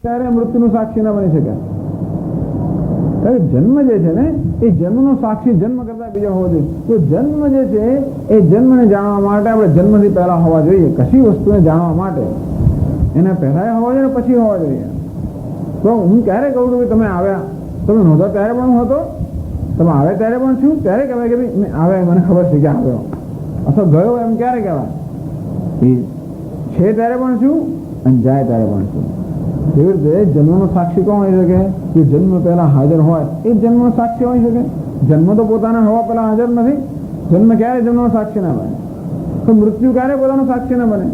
ત્યારે મૃત્યુનું સાક્ષી ના બની શકે. જન્મ જે છે ને એ જન્મનો સાક્ષી જન્મ કરતા બીજો હોવો જોઈએ. તો જન્મ જે છે એ જન્મને જાણવા માટે આપણે જન્મથી પહેલા હોવા જોઈએ. કશી વસ્તુને જાણવા માટે એના પહેલા હોવા જોઈએ, પછી હોવા જોઈએ. તો હું ક્યારે કહું છું કે તમે આવ્યા, તમે નહોતા ત્યારે પણ હું હતો, તમે આવ્યા ત્યારે પણ છું, ત્યારે કહેવાય કે ભાઈ આવ્યા મને ખબર છે કે આવ્યો, અથવા ગયો એમ ક્યારે કહેવાય? એ છે ત્યારે પણ છું અને જાય ત્યારે પણ છું. એવી રીતે જન્મનો સાક્ષી કોણ હોઈ શકે? જે જન્મ પહેલા હાજર હોય એ જન્મનો સાક્ષી હોઈ શકે. જન્મ તો પોતાના હોવા પહેલા હાજર નથી. જન્મ ક્યારે જન્મનો સાક્ષી ના બને? તો મૃત્યુ ક્યારે પોતાનો સાક્ષી ના બને?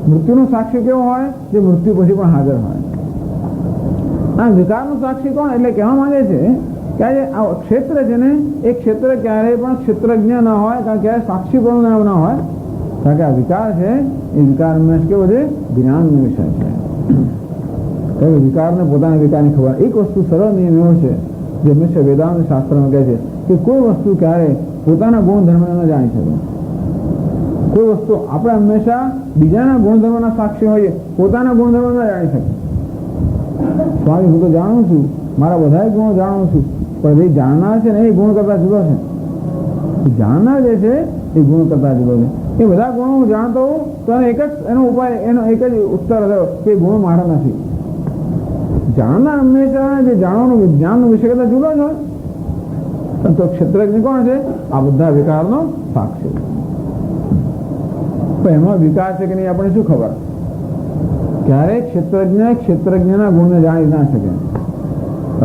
મૃત્યુનો સાક્ષી કેવો હોય? જે મૃત્યુ પછી પણ હાજર હોય. આ વિકારનો સાક્ષી કોણ? એટલે કહેવા માંગે છે કે આજે આ ક્ષેત્ર છે ને એ ક્ષેત્ર ક્યારેય પણ ક્ષેત્રજ્ઞ ના હોય, કારણ કે સાક્ષી પણ ના હોય, કારણ કે આ વિકાર છે એ વિકાર હંમેશા કેવો છે? જ્ઞાનનો વિષય છે. વિકારને પોતાના વિકારની ખબર. એક વસ્તુ સરળ નિયમ એવો છે જે હંમેશા વેદાંત શાસ્ત્રમાં કહે છે કે કોઈ વસ્તુ ક્યારે પોતાના ગુણધર્મને ન જાણી શકે. કોઈ વસ્તુ આપણે હંમેશા બીજાના ગુણધર્મના સાક્ષી હોઈએ, પોતાના ગુણધર્મ ન જાણી શકીએ. સ્વામી હું તો જાણું છું, મારા બધા ગુણો જાણું છું, પણ જે જાણનાર છે ને એ ગુણ કરતા જુદો છે. જાણનાર જે છે એ ગુણ કરતા જુદો છે. એ બધા ગુણો હું જાણતો હોઉં તો એક જ એનો ઉપાય, એનો એક જ ઉત્તર થયો કે ગુણો મારા નથી. જાણનાર હંમેશા જે જાણવાનું વિજ્ઞાનનો વિષય કરતા જુદો જ હોય. તો ક્ષેત્રજ્ઞ કોણ છે? આ બધા વિકારનો સાક્ષી. તો એમાં વિકાર છે કે નહીં આપણે શું ખબર? ક્યારે ક્ષેત્રજ્ઞના ગુણને જાણી ના શકે.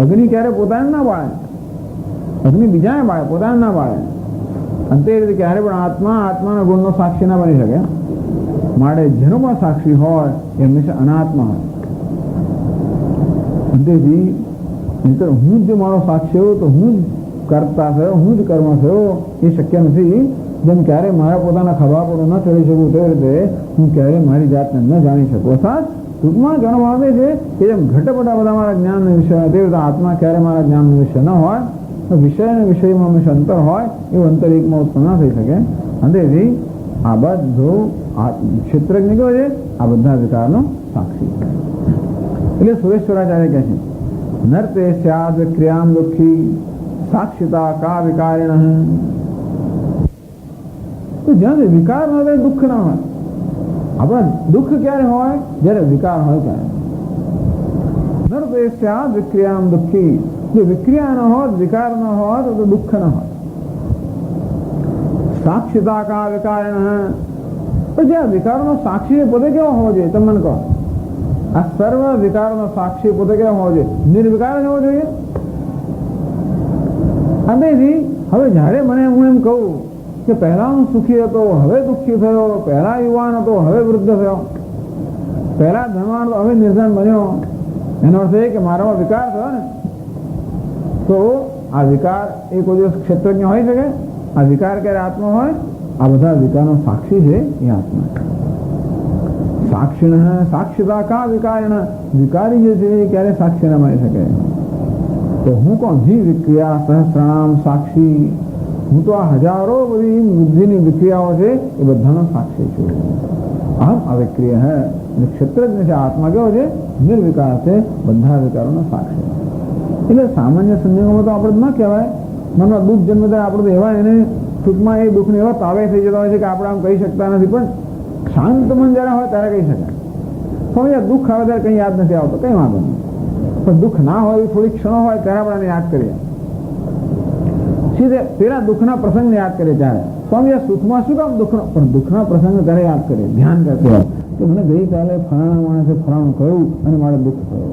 અગ્નિ ક્યારે પોતાને ના બાળે, અગ્નિ બીજાને બાળે, પોતાને ના બાળે. અંતે રીતે ક્યારે પણ આત્માના ગુણનો સાક્ષી ના બની શકે. માટે જેનો પણ સાક્ષી હોય એ હંમેશા અનાત્મા હોય. અંતેથી હું જ મારો સાક્ષી હોઉં તો હું જ કરતા થયો, હું જ કર્મ થયો એ શક્ય નથી. જેમ ક્યારે મારા પોતાના ખભા પર ન ચડી શકું તેવી રીતે હું ક્યારે મારી જાતને ન જાણી શકું. અર્થાત ટૂંકમાં જાણવા આવે છે કે જેમ ઘટપટા બધા મારા જ્ઞાનનો વિષય હોય તેવી રીતે આત્મા ક્યારે મારા જ્ઞાનનો વિષય ન હોય, તો વિષય અને વિષયમાં હંમેશા અંતર હોય, એવું અંતર એકમાં ઉત્પન્ન ના થઈ શકે. અંતેથી આ બધું ક્ષેત્રજ્ઞ કેવો છે? આ બધા વિકારનો સાક્ષી. એટલે સુરેશ્વરાચાર્ય કહે છે નર્તે સ્યાદ ક્રિયામ દુઃખી સાક્ષિતા કા વિકારિણ. તો જ્યાં વિકાર ન હોય દુઃખ ના હોય. આપણા દુઃખ ક્યારે હોય? જયારે વિકાર હોય ત્યારે. નર્તે સ્યાદ વિક્રિયામ દુઃખી. જો વિક્રિયા ન હોત, વિકાર ન હોત તો દુઃખ ન હોત. સાક્ષિતા કા વિકારિણ. તો જ્યાં વિકારનો સાક્ષી પોતે કેવો હોવો જોઈએ? તમે મને કહો. આ સર્વ વિકારનો સાક્ષી પોતે કેવો હોવો જોઈએ? નિર્વિકાર હોવો જોઈએ. અંતેથી હવે જયારે મને હું એમ કહું કે પહેલા હું સુખી હતો, હવે દુઃખી થયો, પહેલા યુવાન હતો, હવે વૃદ્ધ થયો, પહેલા ધનવાન હતો, હવે નિર્ધન બન્યો, એનો અર્થ એ કે મારામાં વિકાર થયો ને. તો આ વિકાર એ કોઈ દિવસ ક્ષેત્રજ્ઞ હોઈ શકે? આ વિકાર ક્યારે આત્મા હોય? આ બધા વિકારનો સાક્ષી છે એ આત્મા છે. સાક્ષિણ સાક્ષિતા કા વિકારિણ. વિકારી જે છે એ ક્યારે સાક્ષી ના બની શકે? તો હું કોણ? જી વિક્રિયા સહસ્રામ સાક્ષી. હું તો આ હજારો બધી બુદ્ધિની વિક્રિયાઓ છે એ બધાનો સાક્ષી છું. આમ અવિક્રિય હે. ક્ષેત્રજ્ઞ છે આત્મા કેવો છે? નિર્વિકાર છે, બધા વિકારોનો સાક્ષી. એટલે સામાન્ય સંજોગોમાં તો આપણે ન કહેવાય. મનમાં દુઃખ જન્મ થાય આપણે તો એવા એને ટૂંકમાં એ દુઃખને એવા તાવે થઈ જતા હોય છે કે આપણે આમ કહી શકતા નથી. પણ શાંત મન જરા હોય ત્યારે કહી શકાય. પણ દુઃખ આવે ત્યારે કંઈ યાદ નથી આવતો, કંઈ વાંધો નહીં. પણ દુઃખ ના હોય, થોડી ક્ષણો હોય ત્યારે આપણે યાદ કરીએ. સીધે પેલા દુઃખના પ્રસંગને યાદ કરીએ ત્યારે સ્વામી આ સુખમાં શું કામ દુઃખનો? પણ દુઃખના પ્રસંગ ત્યારે યાદ કરીએ, ધ્યાન કરते હોય કે મને ગઈકાલે ફલાણા માણસે ફલાણું કહ્યું અને મારે દુઃખ થયું.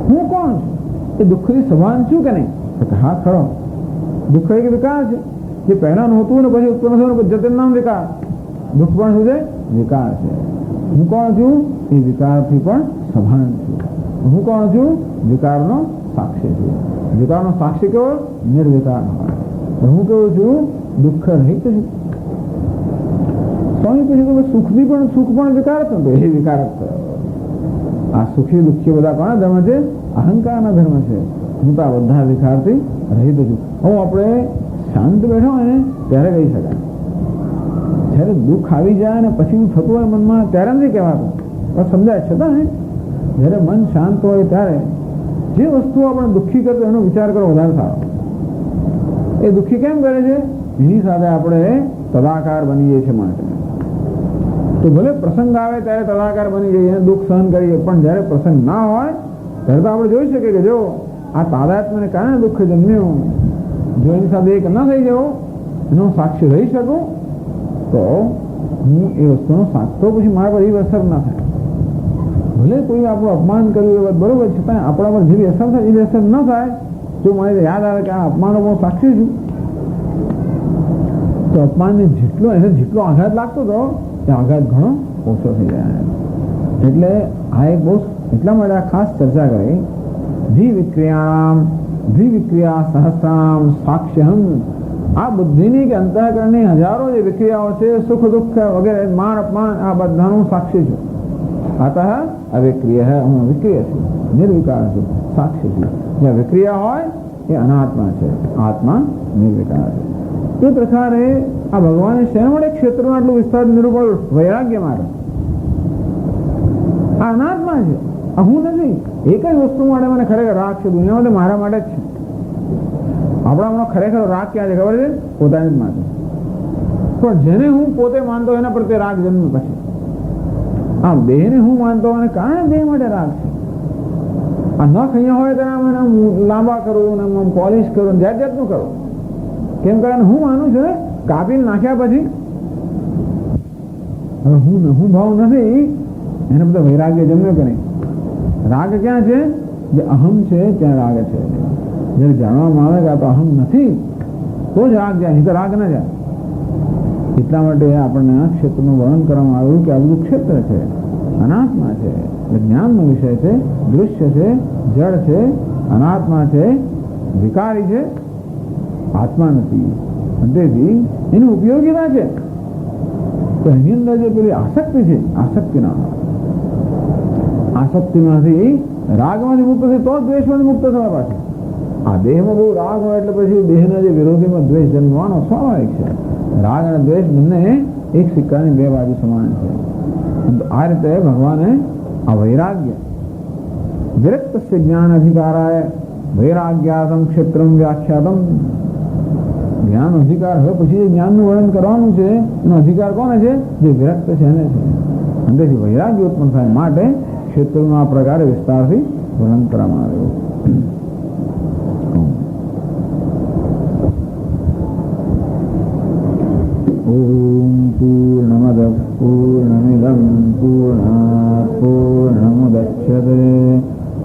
હું કોણ છું? એ દુઃખની સભાન છું કે નહીં? હા ખરો. દુઃખ એક વિકાર છે. જે પહેલા નહોતું ને પછી ઉત્પન્ન થયું, જતન નામ વિકાર. દુઃખ પણ શું છે? વિકાર છે. હું કોણ છું? એ વિકારથી પણ સભાન છું. હું કોણ છું? વિકારનો સાક્ષી છું. વિકારનો સાક્ષી કેવો? નિર્વિકાર હોય. હું કેવું છું? દુઃખ રહિત છું. સ્વામી પછી સુખ પણ વિકાર હતો. એ વિકાર જ થયો. આ સુખી દુઃખી બધા કોના ધર્મ છે? અહંકારના ધર્મ છે. હું તો આ બધા વિકારથી રહિત છું. હું આપણે શાંત બેઠો હોય ને ત્યારે કહી શકાય. જયારે દુઃખ આવી જાય ને પછી થતું હોય મનમાં ત્યારે નથી કહેવાતું. પણ સમજાય છતાં ને જ્યારે મન શાંત હોય ત્યારે જે વસ્તુ આપણે દુઃખી કરતો એનો વિચાર કરો વધારે સારો. એ દુઃખી કેમ કરે છે? એની સાથે આપણે તદાકાર બની જઈએ છીએ માટે. તો ભલે પ્રસંગ આવે ત્યારે તદાકાર બની જઈએ, દુઃખ સહન કરીએ, પણ જ્યારે પ્રસંગ ના હોય ત્યારે તો આપણે જોઈ શકીએ કે જો આ તાદાત્મ્યને કારણે દુઃખ જન્મ્યું, જો એની સાથે એક ન થઈ જવું, એનો સાક્ષી રહી શકું, તો હું એ વસ્તુનો સાક્ષી, તો પછી મારા પર એવી અસર ના થાય. ભલે કોઈ આપણું અપમાન કર્યું એ વાત બરોબર છે, પણ આપણા પર જેવી અસર થાય એવી અસર ન થાય. જો મને યાદ આવે કે આ અપમાનનો હું સાક્ષી છું, તો અપમાનને જેટલો આઘાત લાગતો હતો એ આઘાત ઘણો ઓછો થઈ જાય. એટલે આ એક બહુ એટલા માટે આ ખાસ ચર્ચા કરી. દ્વિવિક્રિયા સહસ્રામ સાક્ષ્યહમ. આ બુદ્ધિની કે અંતઃકરણની હજારો જે વિક્રિયાઓ છે, સુખ દુઃખ વગેરે, માન અપમાન, આ બધાનું સાક્ષી છું. અતઃ અવિક્રિય, હું વિક્રિય છું, નિર્વિકાર છું, સાક્ષી છું. જ્યાં વિક્રિયા હોય એ અનાત્મા છે, આત્મા નિર્વિકાર છે. એ પ્રકારે આ ભગવાને શેના માટે ક્ષેત્રમાં આટલું વિસ્તાર નિરૂપણ? વૈરાગ્ય માટે. આ અનાત્મા છે, આ હું નથી. એક જ વસ્તુ માટે મને ખરેખર રાગ છે, દુનિયા માટે મારા માટે જ છે. આપણામાં ખરેખર રાગ ક્યાં છે ખબર છે? પોતાની જ માટે. પણ જેને હું પોતે માનતો એના પ્રત્યે રાગ જન્મ પછી. આ દેહને હું માનતો અને કારણે દેહ માટે રાગ છે. આ નખ અહીંયા હોય ત્યારે મને લાંબા કરું ને પોલિશ કરું, જાત જાતનું કરું. કેમ કારણ હું માનું છું ને, કાપીને નાખ્યા પછી હવે હું ભાવ નથી, એને બધા વૈરાગ્ય જન્મ્યો કે નહીં? રાગ ક્યાં છે? જે અહમ છે ત્યાં રાગ છે. જ્યારે જાણવામાં આવે કે આ તો અહમ નથી, તો જ રાગ જાય, નહીં તો રાગ ના જાય. એટલા માટે આપણને આ ક્ષેત્રનું વર્ણન કરવામાં આવ્યું કે આ બધું ક્ષેત્ર છે, અનાત્મા છે, જ્ઞાનનો વિષય છે, દૃશ્ય છે, જળ છે, અનાત્મા છે, વિકારી છે, આત્મા નથી. તેથી એની ઉપયોગીતા છે. તો એની અંદર જે પેલી આસક્તિ છે, આસક્તિમાંથી રાગમાંથી મુક્ત થઈ તો દ્વેષમાંથી મુક્ત થવા પાછું. આ દેહમાં બહુ રાગ હોય એટલે પછી દેહના જે વિરોધીમાં દ્વેષ જન્મવાનો સ્વાભાવિક છે. રાગ અને દ્વેષ બંને એક સિક્કાની બે બાજુ સમાન છે. આ રીતે ભગવાને આ વૈરાગ્ય વિરક્તસ્ય જ્ઞાન અધિકારાય વૈરાગ્યાતમ ક્ષેત્રમ વ્યાખ્યાતમ. જ્ઞાન અધિકાર હવે પછી જે જ્ઞાનનું વર્ણન કરવાનું છે એનો અધિકાર કોને છે? જે વિરક્ત છે એને છે. અંદરથી વૈરાગ્ય ઉત્પન્ન થાય માટે ક્ષેત્રનું આ પ્રકારે વિસ્તારથી વર્ણન કરવામાં આવ્યું. ઓમ પૂર્ણમદ પૂર્ણમિદં પૂર્ણાત પૂર્ણમુદચ્યતે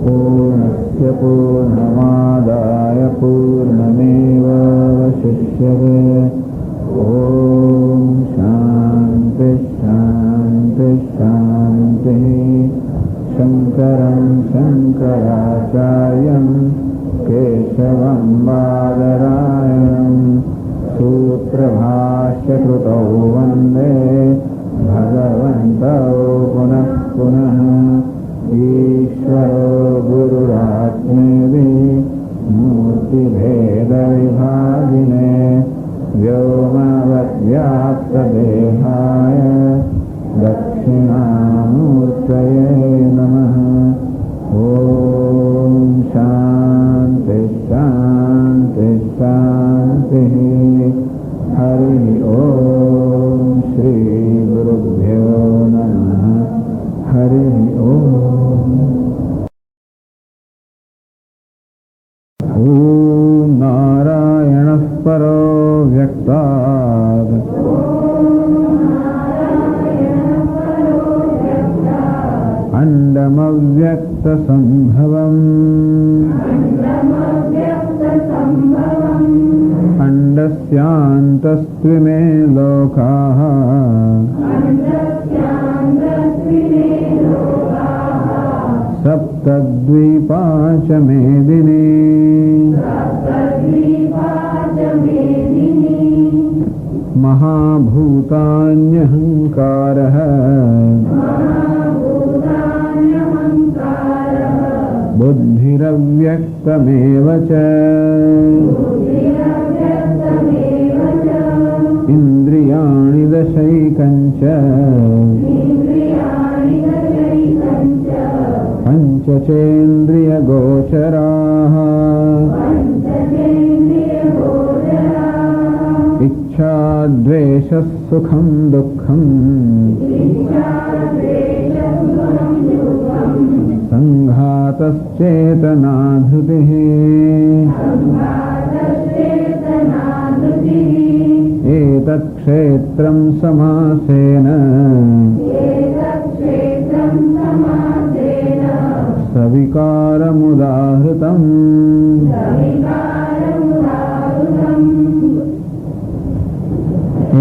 પૂર્ણસ્ય પૂર્ણમાદાય પૂર્ણમેવાવશિષ્યતે. ઓમ શાંતિ શાંતિ શાંતિ. શંકરં શંકરાચાર્યં કેશવં બાદરાયણં સૂત્રભાષ્યકૃતૌ વંદે ભગવन्तौ પુનઃ પુનઃ. ઈશ્વરો ગુરુરાત્મેતિ મૂર્તિભેદવિભાગિને વ્યોમવદ્વ્યાપ્તદેહાય દક્ષિણામૂર્તયે નમઃ. ઓમ શાંતિ શાંતિ શાંતિ. હરિ ઓમ શ્રી ગુરુભ્યો નમઃ. હરિ ઓમ. ઓમ નારાયણઃ પરો વ્યક્તાદ અંડમવ્યક્તસંભવम् અંડસ્યાन्तस्त्विमे लोकाः सप्तद्वीपा च मेदिनी महाभूतान्यहङ्कारः बुद्धिरव्यक्तमेव च इन्द्रियाणि दशैकञ्च पंचचेन्द्रिय गोचराः इच्छा द्वेष सुखम दुःखम संघातश्चेतना धृतिः एतत् क्षेत्रं समासेन सविकारमुदाहृतम्।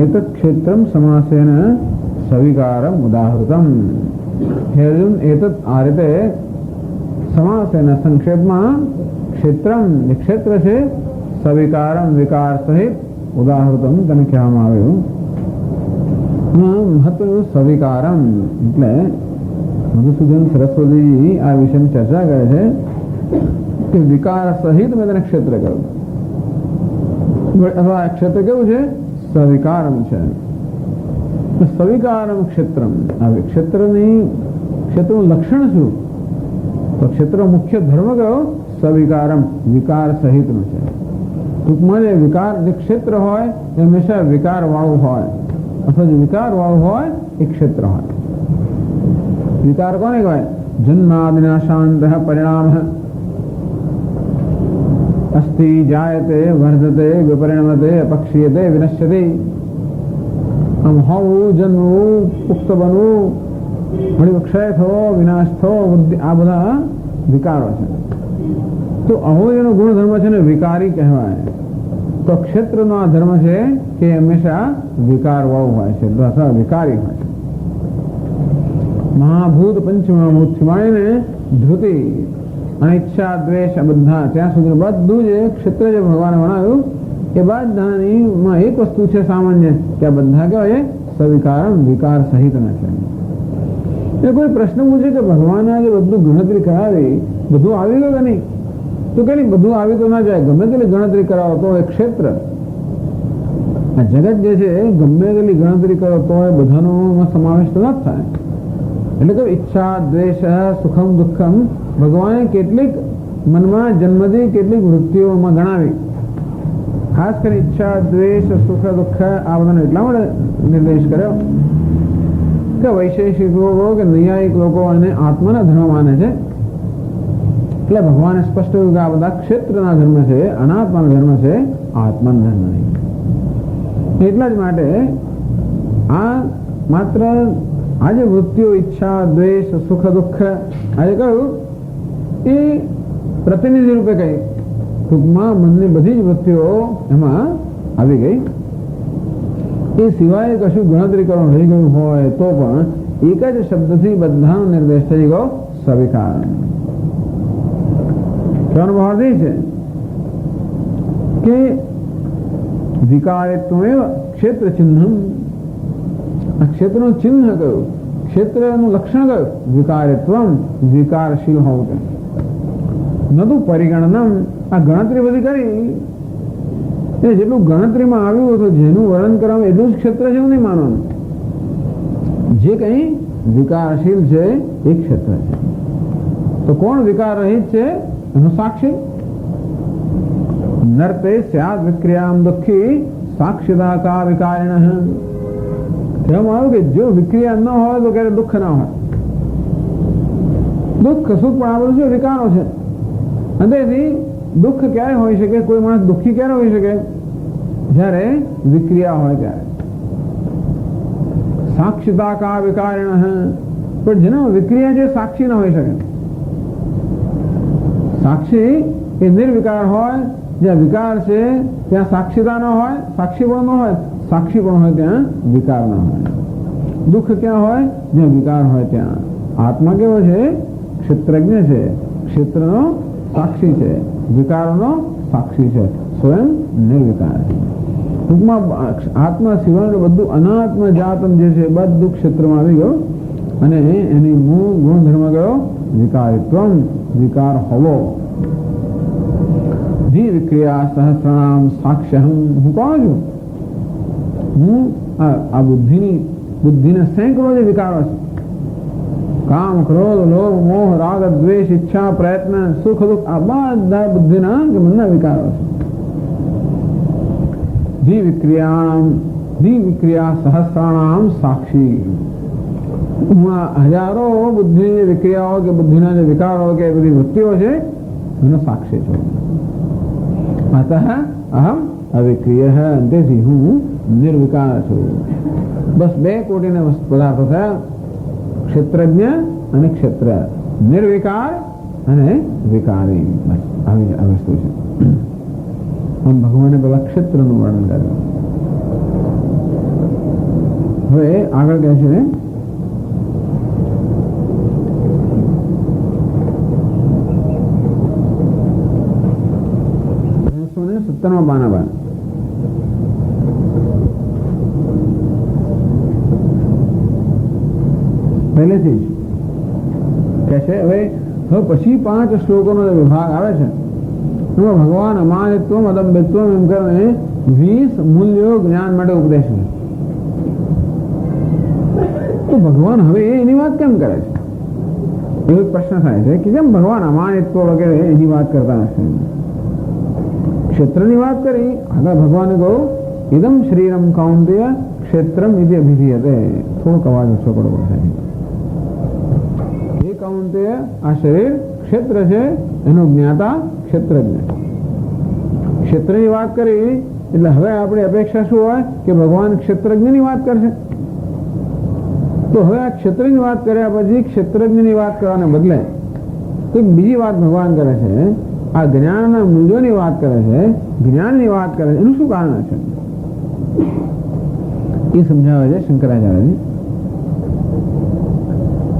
एतत् क्षेत्रं समासेन सविकारम उदाहृतम। हे अर्जुन, एतत् आर्यते समासेन संक्षेप में क्षेत्रम क्षेत्र से सविकारम विकार सहित उदाहृतम तने कहेवामां आव्युं। महत्व सविकारम એટલે મધુસૂદન સરસ્વતીજી આ વિષયની ચર્ચા કરે છે કે વિકાર સહિત મેં તેને ક્ષેત્ર કહ્યું, અથવા ક્ષેત્ર કેવું છે? સવિકારમ છે. સવિકારમ ક્ષેત્રમ. આ ક્ષેત્રનું લક્ષણ શું? તો ક્ષેત્રનો મુખ્ય ધર્મ કયો? સવિકારમ, વિકાર સહિતનો છે. ટૂંકમાં જે ક્ષેત્ર હોય એ હંમેશા વિકાર વાળું હોય, અથવા જે વિકાર વાળું હોય એ ક્ષેત્ર હોય. विकार कौन है? जन्मादिना शांतः परिणामः अस्ति जायते वर्धते विपरिणमते अपक्षीयते विनश्यते. हम होવું, જન્મવું, પુખ્ત બનવું, વળી ક્ષય થવો, વિનાશ થવો, આ બધા વિકારો છે. તો આવો એનો ગુણધર્મ છે ને વિકારી કહેવાય. તો ક્ષેત્રનો આ ધર્મ છે કે હંમેશા વિકાર વાળું હોય છે, અથવા વિકારી હોય છે. મહાભૂત પંચમહાભૂતથી માંડીને ધૃતિ, અનિચ્છા, દ્વેષ, બધા ત્યાં સુધી બધું જે ક્ષેત્ર જે ભગવાને ભણાવ્યું એ બધાની એક વસ્તુ છે સામાન્ય, કે આ બધા કહેવાય સવિકારમ, વિકાર સહિતના છે. એ કોઈ પ્રશ્ન પૂછે કે ભગવાને જે બધું ગણતરી કરાવી, બધું આવી ગયું કે નહીં? તો કે નહીં, બધું આવી તો ના જાય. ગમે તેટલી ગણતરી કરાવો તો એ ક્ષેત્ર, આ જગત જે છે ગમે તેટલી ગણતરી કરો તો એ બધાનો સમાવેશ તો ન થાય. એટલે કે ઈચ્છા, દ્વેષ, સુખમ, દુઃખમ ભગવાને કેટલીક મનમાં જન્મથી કેટલીક વૃત્તિઓમાં ગણાવી. ખાસ કરી ઈચ્છા, દ્વેષ, સુખ, દુઃખ આ બધાનો એટલા માટે નિર્દેશ કર્યો કે વૈશેષિક લોકો કે નૈયાયિક લોકો એને આત્માના ધર્મ માને છે. એટલે ભગવાને સ્પષ્ટ કહ્યું કે આ બધા ક્ષેત્રના ધર્મ છે, અનાત્માના ધર્મ છે, આત્માના ધર્મ નહીં. એટલા જ માટે આ માત્ર આજે વૃત્તિઓ ઈચ્છા, દ્વેષ, સુખ, દુઃખ આજે કહ્યું એ પ્રતિનિધિ રૂપે કહી, ટૂંકમાં મનની બધી જ વૃત્તિઓ એમાં આવી ગઈ. એ સિવાય કશું ગણતરી કરવાનું રહી ગયું હોય તો પણ એક જ શબ્દથી બધાનો નિર્દેશ થઈ ગયો, સવિકાર. કહેવાનો ભાવ એ છે કે વિકારિત્વમેવ ક્ષેત્ર ચિહ્નમ. આ ક્ષેત્રનું ચિહ્ન કયું? ક્ષેત્રનું લક્ષણ કયું? વિકારિત્વમ, વિકારશીલ હોવું. નતું પરિગણનમ, આ ગણતરી બધી કરી એ જેટલું ગણતરીમાં આવ્યું હતું, જેનું વર્ણન કરવામાં એટલું જ ક્ષેત્ર છે એવું નહીં માનવાનું. જે કંઈ વિકારશીલ છે એ ક્ષેત્ર છે. તો કોણ વિકાર રહિત છે? એનો સાક્ષી. નર્તે સ્યાદ વિક્રિયામ દુઃખી સાક્ષિતા કા વિકારિણ. કહેવામાં આવ્યું કે જો વિક્રિયા ન હોય તો ક્યારે દુઃખ ના હોય. દુઃખ સુખ પણ આ બધું છે, વિકારો છે. અને તેથી દુઃખ ક્યારે હોઈ શકે? કોઈ માણસ દુઃખી ક્યારે હોઈ શકે? જ્યારે વિક્રિયા હોય ત્યારે. સાક્ષિતા કા વિકારિણ. પણ જેના વિક્રિયા છે સાક્ષી ના હોઈ શકે. સાક્ષી એ નિર્વિકાર હોય. જ્યાં વિકાર છે ત્યાં સાક્ષિતા ન હોય, સાક્ષી પણ ન હોય. સાક્ષી પણ હોય ત્યાં વિકાર ના હોય. દુઃખ ક્યાં હોય? જ્યાં વિકાર હોય ત્યાં. આત્મા કેવો છે? ક્ષેત્રજ્ઞ છે, ક્ષેત્રનો સાક્ષી છે, વિકારોનો સાક્ષી છે, સ્વયં નિર્વિકાર છે. ટૂંકમાં આત્મા સિવાયનું બધું અનાત્મ જાતમ જે છે બધું ક્ષેત્રમાં આવી ગયું. અને એની મૂળ ગુણધર્મ કયો? વિકારિત્વમ, વિકાર હોવો. જી વિક્રિયા સહસ્રણામ સાક્ષ્યહમ. હું કોણ છું? હું આ બુદ્ધિના સેંકડો જે વિકારો છે કામ, ક્રોધ, લોભ, મોહ, રાગ, દ્વેષ, ઈચ્છા, પ્રયત્ન, સુખ, દુઃખ આ બધા બુદ્ધિના કે મનના વિકારો છે. વિક્રિયા સહસ્રાણામ સાક્ષી. હું હજારો બુદ્ધિની વિક્રિયાઓ કે બુદ્ધિના જે વિકારો કે બધી વૃત્તિઓ છે એનો સાક્ષી છું. અતઃ અહમ અવિક્રિય. તેથી હું નિર્વિકાર છું. બસ બે કોટીના પદાર્થો થયા, ક્ષેત્રજ્ઞ અને ક્ષેત્ર, નિર્વિકાર અને વિકારી. બસ આવી વસ્તુ છે. ભગવાને પેલા ક્ષેત્રનું વર્ણન કર્યું. હવે આગળ કહે છે પાના પહેલેથી જ કે છે. હવે પછી 5 શ્લોકોનો જે વિભાગ આવે છે એમાં ભગવાન અમાનિત્વ, અદમ્યત્વ એમ કરીને 20 મૂલ્યો જ્ઞાન માટે ઉપદેશ છે. તો ભગવાન હવે એની વાત કેમ કરે છે? એવો એક પ્રશ્ન થાય છે કે કેમ ભગવાન અમાનિત્વ વગેરે એની વાત કરતા નથી? ક્ષેત્રની વાત કરી, આગળ ભગવાને કહ્યું ઇદમ શ્રીરમ કૌંતેય ક્ષેત્રમ ઇતિ અભિધીયતે. થોડોક અવાજ ઓછો કરવો પડશે. એ કૌંતેય આ શરીર ક્ષેત્ર છે, એનો જ્ઞાતા ક્ષેત્રજ્ઞ. ક્ષેત્રની વાત કરી એટલે હવે આપણી અપેક્ષા શું હોય કે ભગવાન ક્ષેત્રજ્ઞની વાત કરશે. તો હવે આ ક્ષેત્રની વાત કર્યા પછી ક્ષેત્રજ્ઞની વાત કરવાને બદલે એક બીજી વાત ભગવાન કરે છે. આ જ્ઞાનના મૂલ્યોની વાત કરે છે, જ્ઞાનની વાત કરે છે. એનું શું કારણ છે એ સમજાવે છે શંકરાચાર્યજી.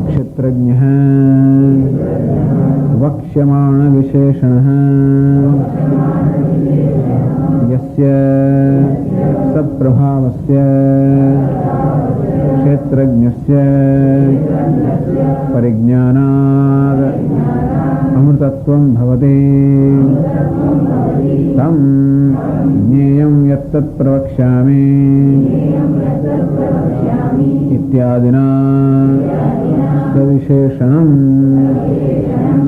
ક્ષેત્રજ્ઞ વક્ષ્યમાણ વિશેષણ યસ્ય સપ્રભાવસ્ય ક્ષેત્રજ્ઞસ્ય પરિજ્ઞાનાદ અમૃતત્વં ભવતી તમ જ્ઞેયં યત્તત્ પ્રવક્ષ્યામિ ઇત્યાદિના સવિશેષણં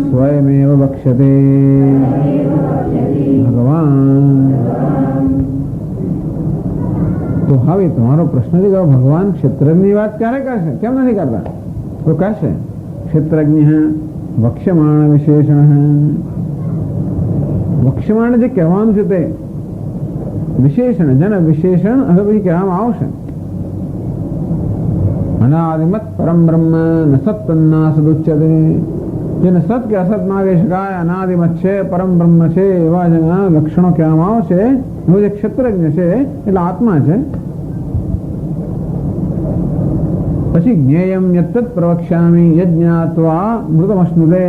સ્વયમેવ વક્ષ્યતે. ભગવાન તો હવે તમારો પ્રશ્ન છે કે ભગવાન ક્ષેત્રની વાત ક્યારે કરશે? કેમ નથી કરતા? તો કહેશે ક્ષેત્રજ્ઞ વક્ષ્યમાણ વિશેષણ. વક્ષ્યમાણ જે કહેવાનું છે તે વિશેષણ, જેને વિશેષણ હવે પછી કહેવામાં આવશે. અનાદિમત પરમ બ્રહ્મ ન સત ના સદુચ્યતે. જેને સત કે અસત ના કહી શકાય, અનાદિમત છે, પરમ બ્રહ્મ છે, એવા જેના લક્ષણો કહેવામાં આવશે. એવો જે ક્ષેત્રજ્ઞ છે એટલે આત્મા છે. પછી જ્ઞેયમ યત્તત્ પ્રવક્ષ્યામિ યજ્ઞાત્વા મૃતમશ્નુતે.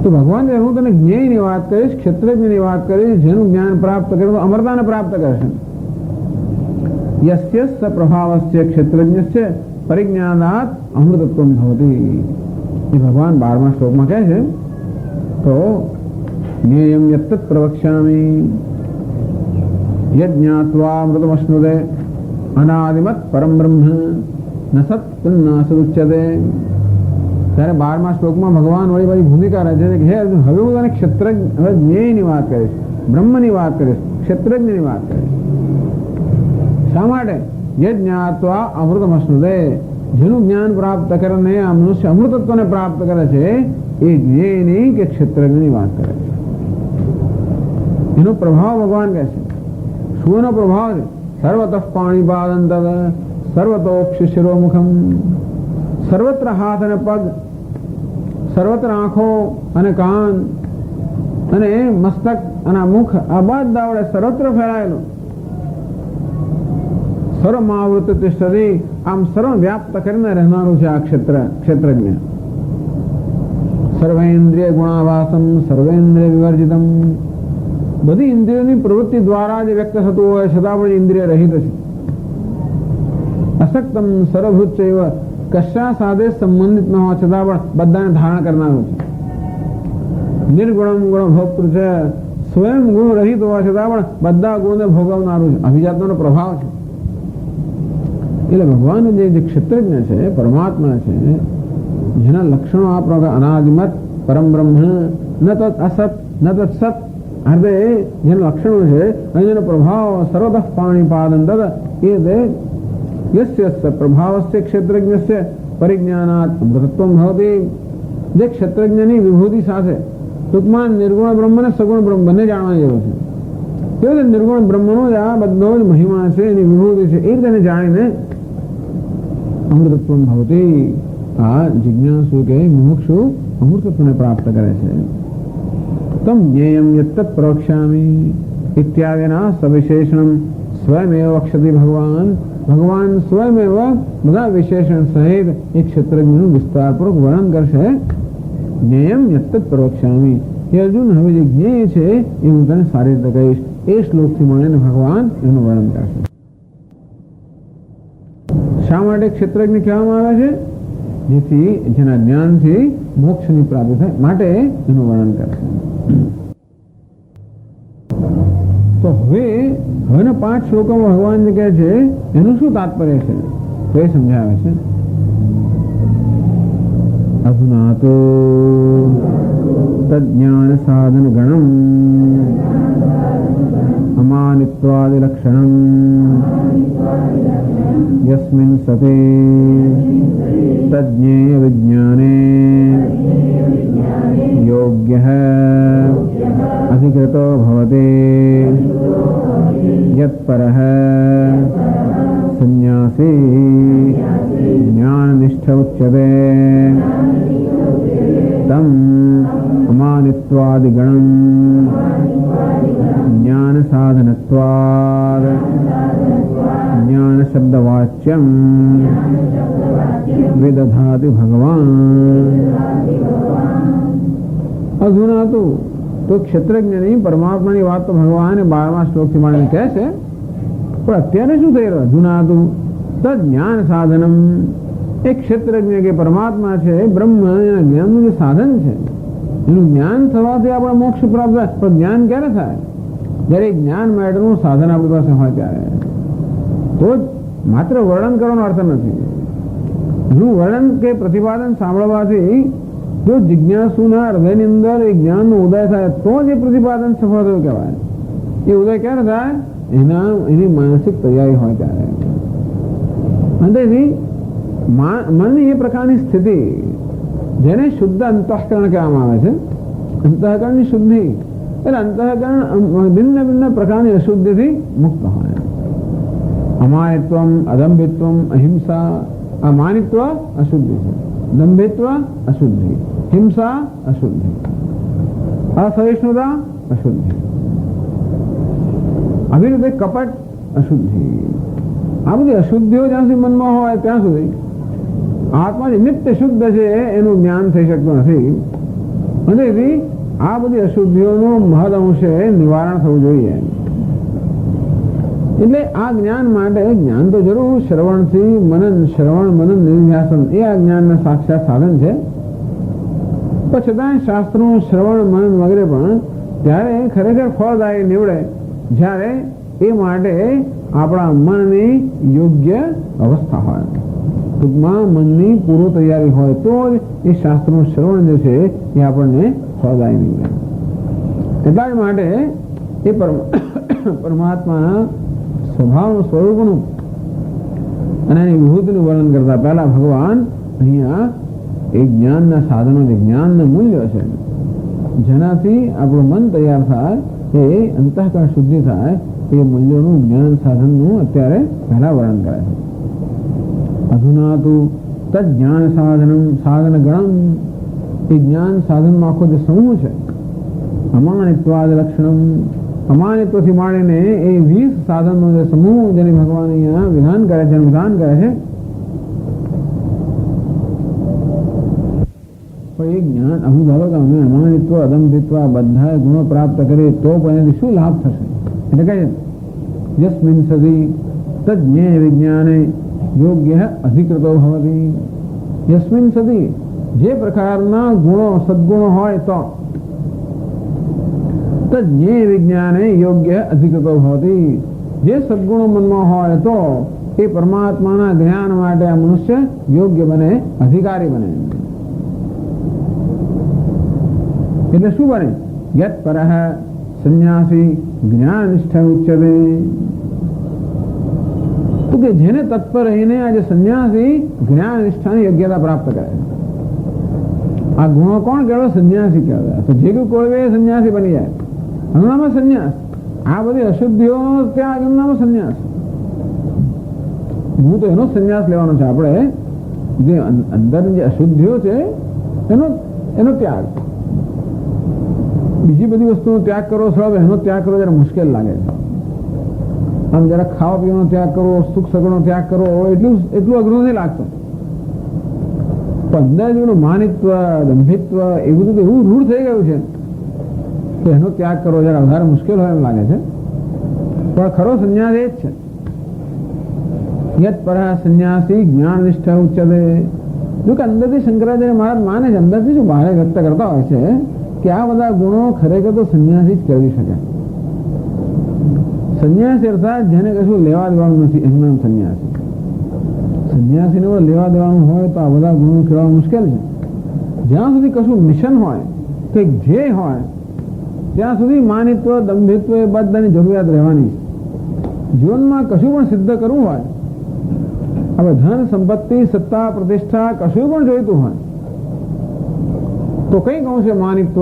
તો ભગવાન હું તને જ્ઞેયની વાત કરીશ, ક્ષેત્રજ્ઞની વાત કરીશ, જેનું જ્ઞાન પ્રાપ્ત કરે તો અમરતાને પ્રાપ્ત કરશે. યસ્ય સપ્રભાવસ્ય ક્ષેત્રજ્ઞસ્ય પરિજ્ઞાનાત અમૃતત્વં ભવતી. એ ભગવાન 12મા શ્લોકમાં કહે છે. તો જ્ઞેયમ યત્તત્ પ્રવક્ષ્યામિ યજ્ઞાત્વા મૃતમશ્નુતે અનાદિમત પરમ બ્રહ્મ ન સત ના સદુચ્યતે. ત્યારે 12મા શ્લોકમાં ભગવાન વળી પાછી ભૂમિકા રહે છે કે હે અર્જુન, હવે હું તને ક્ષેત્રજ્ઞ, હવે જ્ઞેયની વાત કરીશ, બ્રહ્મની વાત કરીશ, ક્ષેત્રજ્ઞની વાત કરીશ. શા માટે? યજ્ઞાત્વા અમૃતમશ્નુતે. જેનું જ્ઞાન પ્રાપ્ત કરીને આ મનુષ્ય અમૃતત્વને પ્રાપ્ત કરે છે એ જ્ઞેયની કે ક્ષેત્રજ્ઞની વાત કરે છે. એનો પ્રભાવ ભગવાન કહે છે. શું એનો પ્રભાવ છે? સર્વતઃ પાણીપાદંતઃ સર્વતોક્ષ શિરોમુખમ. સર્વત્ર હાથ અને પગ, સર્વત્ર આંખો અને કાન અને મસ્તક અને મુખ, આ બધા વડે સર્વત્ર ફેલાયેલું. સર્વમાવૃત તિષ્ઠતિ. આમ સર્વ વ્યાપ્ત કરીને રહેનારું છે આ ક્ષેત્રજ્ઞ. સર્વેન્દ્રિય ગુણાવાસમ સર્વેન્દ્રિય વિવર્જિતમ. બધી ઇન્દ્રિયોની પ્રવૃત્તિ દ્વારા જે વ્યક્ત થતું હોય છતાં પણ ઇન્દ્રિય રહિત છે. અશક્તમ સર્વભૂત ચૈવ. કશા સાથે સંબંધિત ન હોવા છતાં પણ બધાને ધારણ કરનારું છે. નિર્ગુણમ ગુણ ભોક્તૃ છે. સ્વયં ગુણ રહિત હોવા છતાં પણ બધા ગુણને ભોગવનારું છે. અભિજાતનો પ્રભાવ છે. એટલે ભગવાન જે ક્ષેત્રજ્ઞ છે, પરમાત્મા છે, જેના લક્ષણો આ પ્રકાર અનાદિમત પરમ બ્રહ્મ ન તત અસત ન તત સત હૃદય જેના લક્ષણો છે અને જેનો પ્રભાવ સર્વતઃ પાણીપાદન તદ એ યસ્ય પ્રભાવસ્ય ક્ષેત્રજ્ઞસ્ય પરિજ્ઞાનાત અમૃતત્વમ ભવતી. જે ક્ષેત્રજ્ઞની વિભૂતિ સાથે ટૂંકમાં નિર્ગુણ બ્રહ્મ અને સગુણ બ્રહ્મ બંને જાણવા જેવું છે. તે નિર્ગુણ બ્રહ્મનો જ આ બધો જ મહિમા છે, એની વિભૂતિ છે, એ રીતે જાણીને અમૃતત્વમ ભવતી. આ જિજ્ઞાસુ કે મુમુક્ષુ અમૃતત્વને પ્રાપ્ત કરે છે. તમ જ્ઞેયમ યત્તત પ્રવક્ષ્યામિ ઇત્યાદિના સવિશેષણમ સ્વયમેવ વક્ષ્યતિ ભગવાન. ભગવાન સ્વયમેવ બધા વિશેષણ સહિત એક ક્ષેત્રજ્ઞનું વિસ્તારપૂર્વક વર્ણન કરશે. જ્ઞેયમ યત્તત પ્રવક્ષ્યામિ. એ અર્જુન હવે જે જ્ઞેય છે એ હું તને સારી રીતે કહીશ. એ શ્લોકથી મળીને ભગવાન એનું વર્ણન કરશે. શા માટે ક્ષેત્રજ્ઞ કહેવામાં આવે છે? જેથી જેના જ્ઞાનથી મોક્ષની પ્રાપ્તિ થાય માટે એનું વર્ણન કરશે. તો હવેના 5 શ્લોકોમાં ભગવાન જે કહે છે એનું શું તાત્પર્ય છે તો એ સમજાવે છે. અધુના તો તજ્ઞાન સાધન ગણમ અમાનિત્વાદિ લક્ષણમ યસ્મિન સતે તજ્ઞેય વિજ્ઞાને યોગ્યઃ અધિકૃતો ભવતે યત્પરઃ સંન્યાસી જ્ઞાનનિષ્ઠ ઉચ્યતે તમ અમાનિત્વાદિગણં જ્ઞાન સાધનત્વાદ જ્ઞાન શબ્દવાચ્યમ વિદધાતિ ભગવાન. અધુના તો ક્ષેત્રજ્ઞની પરમાત્માની વાત તો ભગવાન 12મા શ્લોકથી માંડીને કહે છે, પણ અત્યારે શું થઈ રહ્યું? અધુના તો તજ્ઞાન સાધનમ. એક ક્ષેત્રજ્ઞ કે પરમાત્મા છે, બ્રહ્મ એના જ્ઞાનનું જે સાધન છે, એનું જ્ઞાન થવાથી આપણે મોક્ષ પ્રાપ્ત થાય. પણ જ્ઞાન ક્યારે થાય? જ્યારે જ્ઞાન માટેનું સાધન આપણી પાસે હોય ત્યારે. તો જ માત્ર વર્ણન કરવાનો અર્થ નથી. જો વર્ણન કે પ્રતિપાદન સાંભળવાથી જો જિજ્ઞાસુના હૃદયની અંદર એ જ્ઞાનનો ઉદય થાય તો જ એ પ્રતિપાદન સફળ થયું કહેવાય. એ ઉદય ક્યારે થાય? એની માનસિક તૈયારી હોય ત્યારે. અંતેથી મનની એ પ્રકારની સ્થિતિ જેને શુદ્ધ અંતઃકરણ કહેવામાં આવે છે. અંતઃકરણની શુદ્ધિ એટલે અંતઃકરણ ભિન્ન ભિન્ન પ્રકારની અશુદ્ધિથી મુક્ત હોય. અમાનિત્વમ, અદંભિત્વમ, અહિંસા. આ માનિત્વ અશુદ્ધિ છે, દંભિત્વ અશુદ્ધિ, હિંસા અશુદ્ધિ, અસહિષ્ણુતા અશુદ્ધિ, આવી રીતે કપટ અશુદ્ધિ. આ બધી અશુદ્ધિઓ જ્યાં સુધી મનમાં હોય ત્યાં સુધી આત્મા જે નિત્ય શુદ્ધ છે એનું જ્ઞાન થઈ શકતું નથી. અને આ બધી અશુદ્ધિઓનું મહદ અંશે નિવારણ થવું જોઈએ. એટલે આ જ્ઞાન માટે જ્ઞાન તો જરૂર શ્રવણથી શ્રવણ મનન નિધ્યાસન એ આ જ્ઞાનના સાક્ષાત સાધન છે. પણ છતાં શાસ્ત્રનું શ્રવણ મનન વગેરે પણ ત્યારે ખરેખર ફળદાયી નીવડે જ્યારે એ માટે આપણા મનની યોગ્ય અવસ્થા હોય. ટૂંકમાં મનની પૂર્વ તૈયારી હોય તો જ એ શાસ્ત્રનું શ્રવણ જે છે એ આપણને ફળદાયી નીવડે. એટલા જ માટે એ પરમાત્માના સ્વભાવનું સ્વરૂપનું અને એની વિભૂતિનું વર્ણન કરતા પહેલા ભગવાન અહીંયા એ જ્ઞાનના સાધનો જે જ્ઞાનનું મૂલ્ય છે જેનાથી આપણું મન તૈયાર થાય એ અંતઃકરણ શુદ્ધિ થાય એ મૂલ્યોનું જ્ઞાન સાધનનું અત્યારે પહેલા વર્ણન કરે છે. અધુના તો તજ્ઞાન સાધનમ સાધન ગણમ. એ જ્ઞાન સાધનમાં આખો જે સમૂહ છે અમાનિત્વાદ લક્ષણમ. અમાનિત્વથી માંડીને એ 20 સાધનનો જે સમૂહ જેને ભગવાન અહીંયા વિધાન કરે છે વિધાન કરે છે. પણ એ જ્ઞાન અમુક ધારો કે અમે અમાનિત્વ અદંભિત્વ બધા ગુણો પ્રાપ્ત કરીએ તો પણ એનાથી શું લાભ થશે? એટલે કહે યસ્મિન સદી તજ્ઞેય વિજ્ઞાને યોગ્ય અધિકૃતો ભવતી. યસ્મિન સદી જે પ્રકારના ગુણો સદગુણો હોય તો તજ્ઞેય વિજ્ઞાને યોગ્ય અધિકૃતો ભવતી. જે સદગુણો મનમાં હોય તો એ પરમાત્માના જ્ઞાન માટે આ મનુષ્ય યોગ્ય બને, અધિકારી બને. એટલે શું બને? યત પરઃ સંન્યાસી જ્ઞાનનિષ્ઠ ઉચ્યતે. તો કે જેને તત્પર રહીને આજે સંન્યાસી જ્ઞાન નિષ્ઠાની યોગ્યતા પ્રાપ્ત કરે. આ ગુણો કોણ કહેવાય? સંન્યાસી કહેવાય. તો જે કોઈ સંન્યાસી બની જાય, હમણાંમાં સંન્યાસ. આ બધી અશુદ્ધિઓ ત્યાં હમણાંમાં સંન્યાસ. હું તો એનો સંન્યાસ લેવાનો છે. આપણે જે અંદરની જે અશુદ્ધિઓ છે એનો ત્યાગ. બીજી બધી વસ્તુનો ત્યાગ કરવો સરળ, એનો ત્યાગ કરવો જરા મુશ્કેલ લાગે છે. આમ જરા ખાવા પીવાનો ત્યાગ કરવો, સુખ સગવડનો ત્યાગ કરવો એટલું અઘરું નથી લાગતું. પણ અંદર જેનું માનિત્વ, દંભિત્વ એ બધું એવું રૂઢ થઈ ગયું છે કે એનો ત્યાગ કરવો જરા વધારે મુશ્કેલ હોય એમ લાગે છે. પણ ખરો સંન્યાસ એ જ છે. યત પરઃ સંન્યાસી જ્ઞાનનિષ્ઠ ઉચ્યતે. જો કે અંદરથી શંકરાચાર્ય મહારાજ માને છે, અંદરથી જો બહાર વ્યક્ત કરતા હોય છે કે આ બધા ગુણો ખરેખર તો સંન્યાસી જ કરી શકે. સંન્યાસી અર્થાત જેને કશું લેવા દેવાનું નથી એનું નામ સંન્યાસી. સંન્યાસીને લેવા દેવાનું હોય તો આ બધા ગુણો કેળવવા મુશ્કેલ છે. જ્યાં સુધી કશું મિશન હોય, કંઈક ધ્યેય હોય, ત્યાં સુધી માનિત્વ, દંભિત્વ એ બધાની જરૂરિયાત રહેવાની છે. જીવનમાં કશું પણ સિદ્ધ કરવું હોય, હવે ધન, સંપત્તિ, સત્તા, પ્રતિષ્ઠા કશું પણ જોઈતું હોય તો કંઈક અંશે માનિત્વ,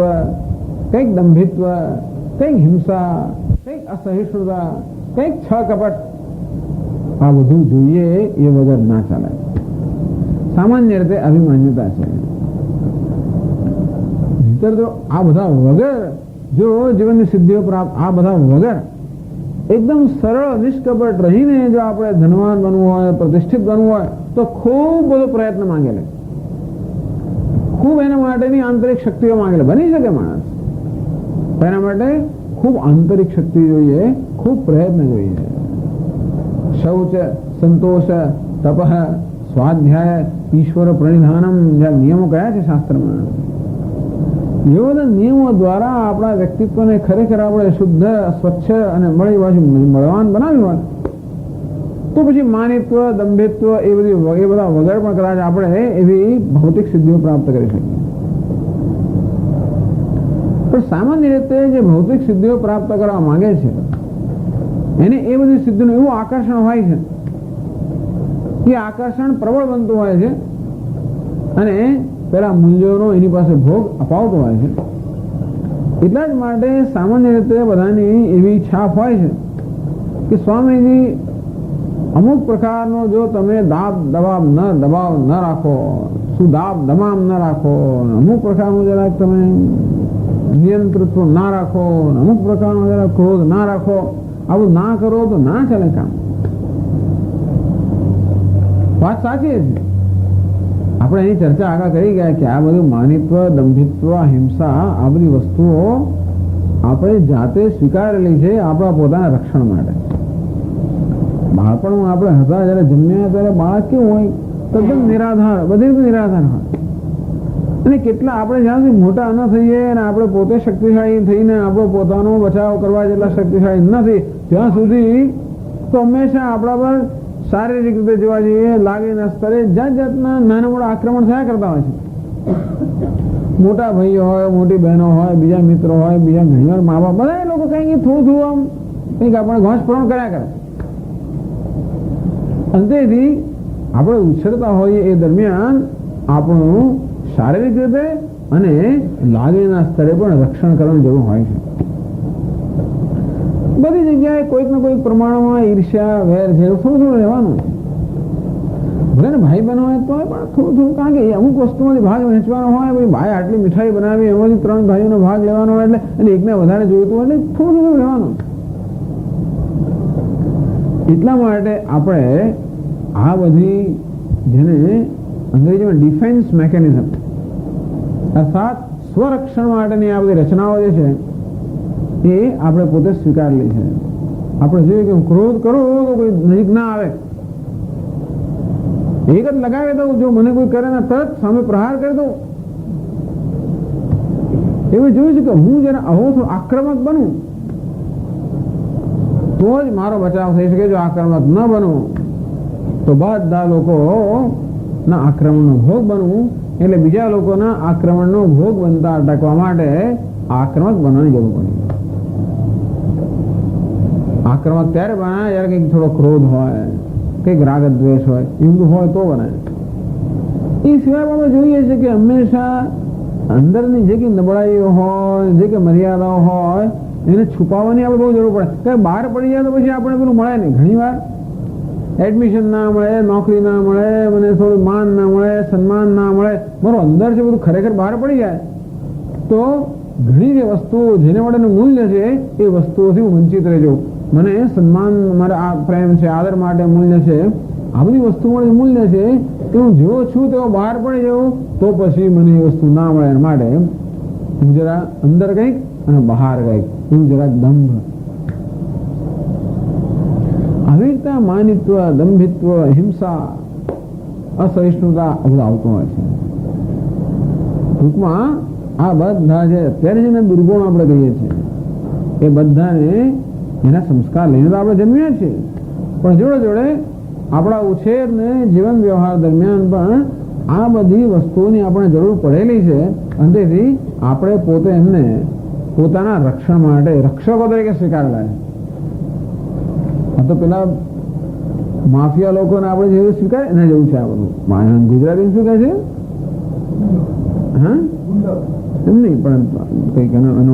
કંઈક દંભિત્વ, કંઈક હિંસા, કંઈક અસહિષ્ણુતા, કંઈક છ કપટ, આ બધું જોઈએ એ વગર ના ચાલે. સામાન્ય રીતે અભિમાન્યતા છે. આ બધા વગર જો જીવનની સિદ્ધિઓ પ્રાપ્ત, આ બધા વગર એકદમ સરળ નિષ્કપટ રહીને જો આપણે ધનવાન બનવું હોય, પ્રતિષ્ઠિત બનવું હોય તો ખૂબ બધો પ્રયત્ન માંગે લે, ખૂબ એના માટેની આંતરિક શક્તિઓ માંગે લે. બની શકે માણસ, એના માટે ખૂબ આંતરિક શક્તિ જોઈએ, ખૂબ પ્રયત્ન જોઈએ. શૌચ, સંતોષ, તપ, સ્વાધ્યાય, ઈશ્વર પ્રણિધાનમ, જ્યાં નિયમો કયા છે શાસ્ત્રમાં, એ બધા નિયમો દ્વારા આપણા વ્યક્તિત્વને ખરેખર આપણે શુદ્ધ, સ્વચ્છ અને મળવાન બનાવ્યું હોય તો પછી માનિત્વ, દંભિત્વ એ બધા વગર પણ કદાચ આપણે એવી ભૌતિક સિદ્ધિઓ પ્રાપ્ત કરી શકીએ. પણ સામાન્ય રીતે જે ભૌતિક સિદ્ધિઓ પ્રાપ્ત કરવા માંગે છે એને એ બધી સિદ્ધિનું એવું આકર્ષણ હોય છે, એ આકર્ષણ પ્રબળ બનતું હોય છે અને પેલા મૂલ્યોનો એની પાસે ભોગ અપાવતો હોય છે. એટલા જ માટે સામાન્ય રીતે બધાની એવી છાપ હોય છે કે સ્વામીજી અમુક પ્રકારનો જો તમે દબાવ ન રાખો, સુદાબ દમામ ન રાખો, અમુક પ્રકારનું જરાક તમે નિયંત્રિત્વ ના રાખો, અમુક પ્રકારનો જરાક ક્રોધ ના રાખો, આવું ના કરો તો ના ચાલે કામ. વાત સાચી છે. આપણે એની ચર્ચા આગળ કરી ગયા કે આ બધું માનિત્વ, દંભિત્વ, હિંસા આ બધી વસ્તુઓ આપણે જાતે સ્વીકારેલી છે આપણા પોતાના રક્ષણ માટે. બાળપણમાં આપણે હતા જયારે જન્મ્યા ત્યારે બાળક કેવું હોય? તદ્દન નિરાધાર, બધી રીતે નિરાધાર હોય. અને કેટલા આપણે જ્યાં સુધી મોટા ન થઈએ અને આપણે પોતે શક્તિશાળી થઈને આપણો પોતાનો બચાવ કરવા જેટલા શક્તિશાળી નથી ત્યાં સુધી તો હંમેશા આપણા પર શારીરિક રીતે જોવા જઈએ લાગણીના સ્તરે જાત જાતના નાના મોટા આક્રમણ થયા કરતા હોય છે. મોટા ભાઈઓ હોય, મોટી બહેનો હોય, બીજા મિત્રો હોય, બીજા ઘણીવાર મા બાપ, બધા લોકો કંઈક થોડું આમ કંઈક આપણે ઘોષપૂરણ કર્યા કરે. અંતેથી આપણે ઉછળતા હોઈએ એ દરમિયાન આપણું શારીરિક રીતે અને લાગણીના સ્તરે પણ રક્ષણ કરવાની જરૂર હોય છે. બધી જગ્યાએ કોઈક ને કોઈક પ્રમાણમાં ઈર્ષ્યા, વેર છે થોડું રહેવાનું. ભલે ને ભાઈ બહેનો હોય તો પણ થોડું, કારણ કે અમુક વસ્તુમાંથી ભાગ વહેંચવાનો હોય. ભાઈ આટલી મીઠાઈ બનાવી એમાંથી 3 ભાઈઓનો ભાગ લેવાનો હોય એટલે અને એકને વધારે જોઈતું હોય એટલે થોડું રહેવાનું. એટલા માટે આપણે આ બધી જેને અંગ્રેજીમાં ડિફેન્સ મેકેનિઝમ અર્થાત સ્વરક્ષણ માટેની આ બધી રચનાઓ જે છે એ આપણે પોતે સ્વીકારેલી છે. આપણે જોઈએ કે ક્રોધ કરો તો કોઈ નજીક ના આવે, એક જ લગાવી દઉં, જો મને કોઈ કરે ને તરત સામે પ્રહાર કરી દઉં. એવું જોયું છે કે હું જયારે આવો થોડું આક્રમક બનું તો જ મારો બચાવ થઈ શકે. જો આક્રમક ન બનું તો બધા લોકોના આક્રમણનો ભોગ બનવું એટલે બીજા લોકોના આક્રમણનો ભોગ બનતા અટકવા માટે આક્રમક બનવાની જરૂર પડી. આક્રમક ત્યારે બનાય જ્યારે કંઈક થોડો ક્રોધ હોય, કંઈક રાગ દ્વેષ હોય, એવું હોય તો બનાય. એ સિવાય આપણે જોઈએ છે કે હંમેશા અંદરની જે કંઈ નબળાઈઓ હોય, જે કંઈ મર્યાદાઓ હોય એને છુપાવવાની આપણે બહુ જરૂર પડે. કે બહાર પડી જાય તો પછી આપણે પેલું મળે નહીં. ઘણી વાર એડમિશન ના મળે, નોકરી ના મળે, મને થોડું માન ના મળે, સન્માન ના મળે, મારું અંદર છે બધું ખરેખર બહાર પડી જાય તો ઘણી જે વસ્તુઓ જેને માટેનું મૂલ્ય છે એ વસ્તુઓથી હું વંચિત રહી જાઉં. મને સન્માન, મારા આ પ્રેમ છે, આદર માટે મૂલ્ય છે, આ બધી વસ્તુ માટે મૂલ્ય છે કે હું જેવો છું તેવો બહાર પડી જાઉં તો પછી મને એ વસ્તુ ના મળે. એના માટે હું જરા અંદર કંઈક અને બહાર કંઈક એવું જરા દંભ, આવી રીતે માનિત્વ, દંભિત્વ, હિંસા, અસહિષ્ણુતા બધું આવતું હોય છે. ટૂંકમાં આ બધા જે અત્યારે જેને દુર્ગુણ આપણે કહીએ છીએ એ બધાને એના સંસ્કાર લઈને તો આપણે જન્મ્યા છીએ, પણ જોડે જોડે આપણા ઉછેર ને જીવન વ્યવહાર દરમિયાન પણ આ બધી વસ્તુઓની આપણે જરૂર પડેલી છે. અને તેથી આપણે પોતે એમને પોતાના રક્ષણ માટે રક્ષકો તરીકે સ્વીકારેલા છે. આ તો પેલા માફિયા લોકોને આપણે જેવું સ્વીકારે એના જેવું છે આ બધું. ગુજરાતી શું કહે છે? હા, એમ નહીં, પણ કંઈક એનો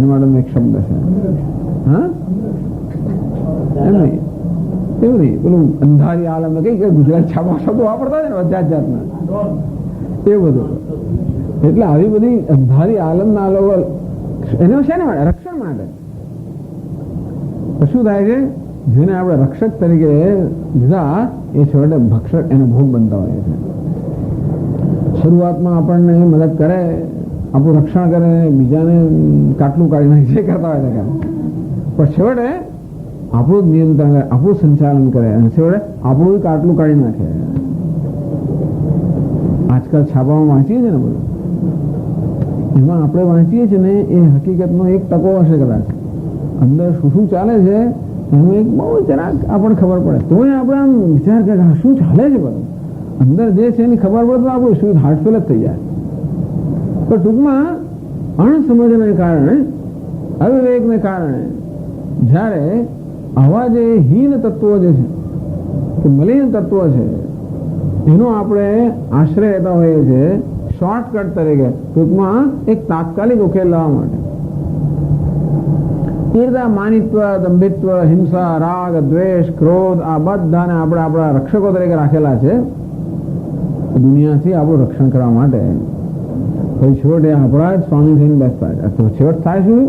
માટેનો એક શબ્દ છે. હા, એમ નહીં, એવું નહીં, પેલું અંધારી આલમ કઈ ગુજરાત છાપા શબ્દો વાપરતા હોય ને જાત જાતના એ બધું. એટલે આવી બધી અંધારી આલમના લોકો એને શેના માટે? રક્ષણ માટે. શું થાય છે? જેને આપણે રક્ષક તરીકે લીધા એ છેવટે ભક્ષક એનો ભોગ બનતા હોય છે. શરૂઆતમાં આપણને મદદ કરે, આપણું રક્ષણ કરે, બીજાને કાટલું કાઢી નાખે, જે કરતા હોય તે, પણ છેવટે આપણું જ નિયંત્રણ કરે, આપણું સંચાલન કરે અને છેવટે આપણું કાટલું કાઢી નાખે. આજકાલ છાપામાં વાંચીએ છીએ ને બધું, એમાં આપણે વાંચીએ છીએ ને એ હકીકતનો 1% હશે કદાચ. અંદર શું શું ચાલે છે એનું એક બહુ જરાક આપણને ખબર પડે તો આપણે આમ વિચાર કરે શું ચાલે છે બધું. અંદર જે છે એની ખબર પડે તો આપણું શું હાર્ટફેલ જ થઈ જાય. પણ ટૂંકમાં અણસમજને કારણે, અવિવેકને કારણે જ્યારે આવા જે હીન તત્વો જે છે કે મલિન તત્વો છે એનો આપણે આશ્રય લેતા હોઈએ છીએ શોર્ટકટ તરીકે, ટૂંકમાં એક તાત્કાલિક ઉકેલ લાવવા માટે. માનિત્વ, દંભિત્વ, હિંસા, રાગ, દ્વેષ, ક્રોધ આ બધાને આપણે આપણા રક્ષકો તરીકે રાખેલા છે દુનિયાથી આપણું રક્ષણ કરવા માટે. પછી છેવટે આપણા જ સ્વામી થઈને બેસતા છે. છેવટ થાય શું?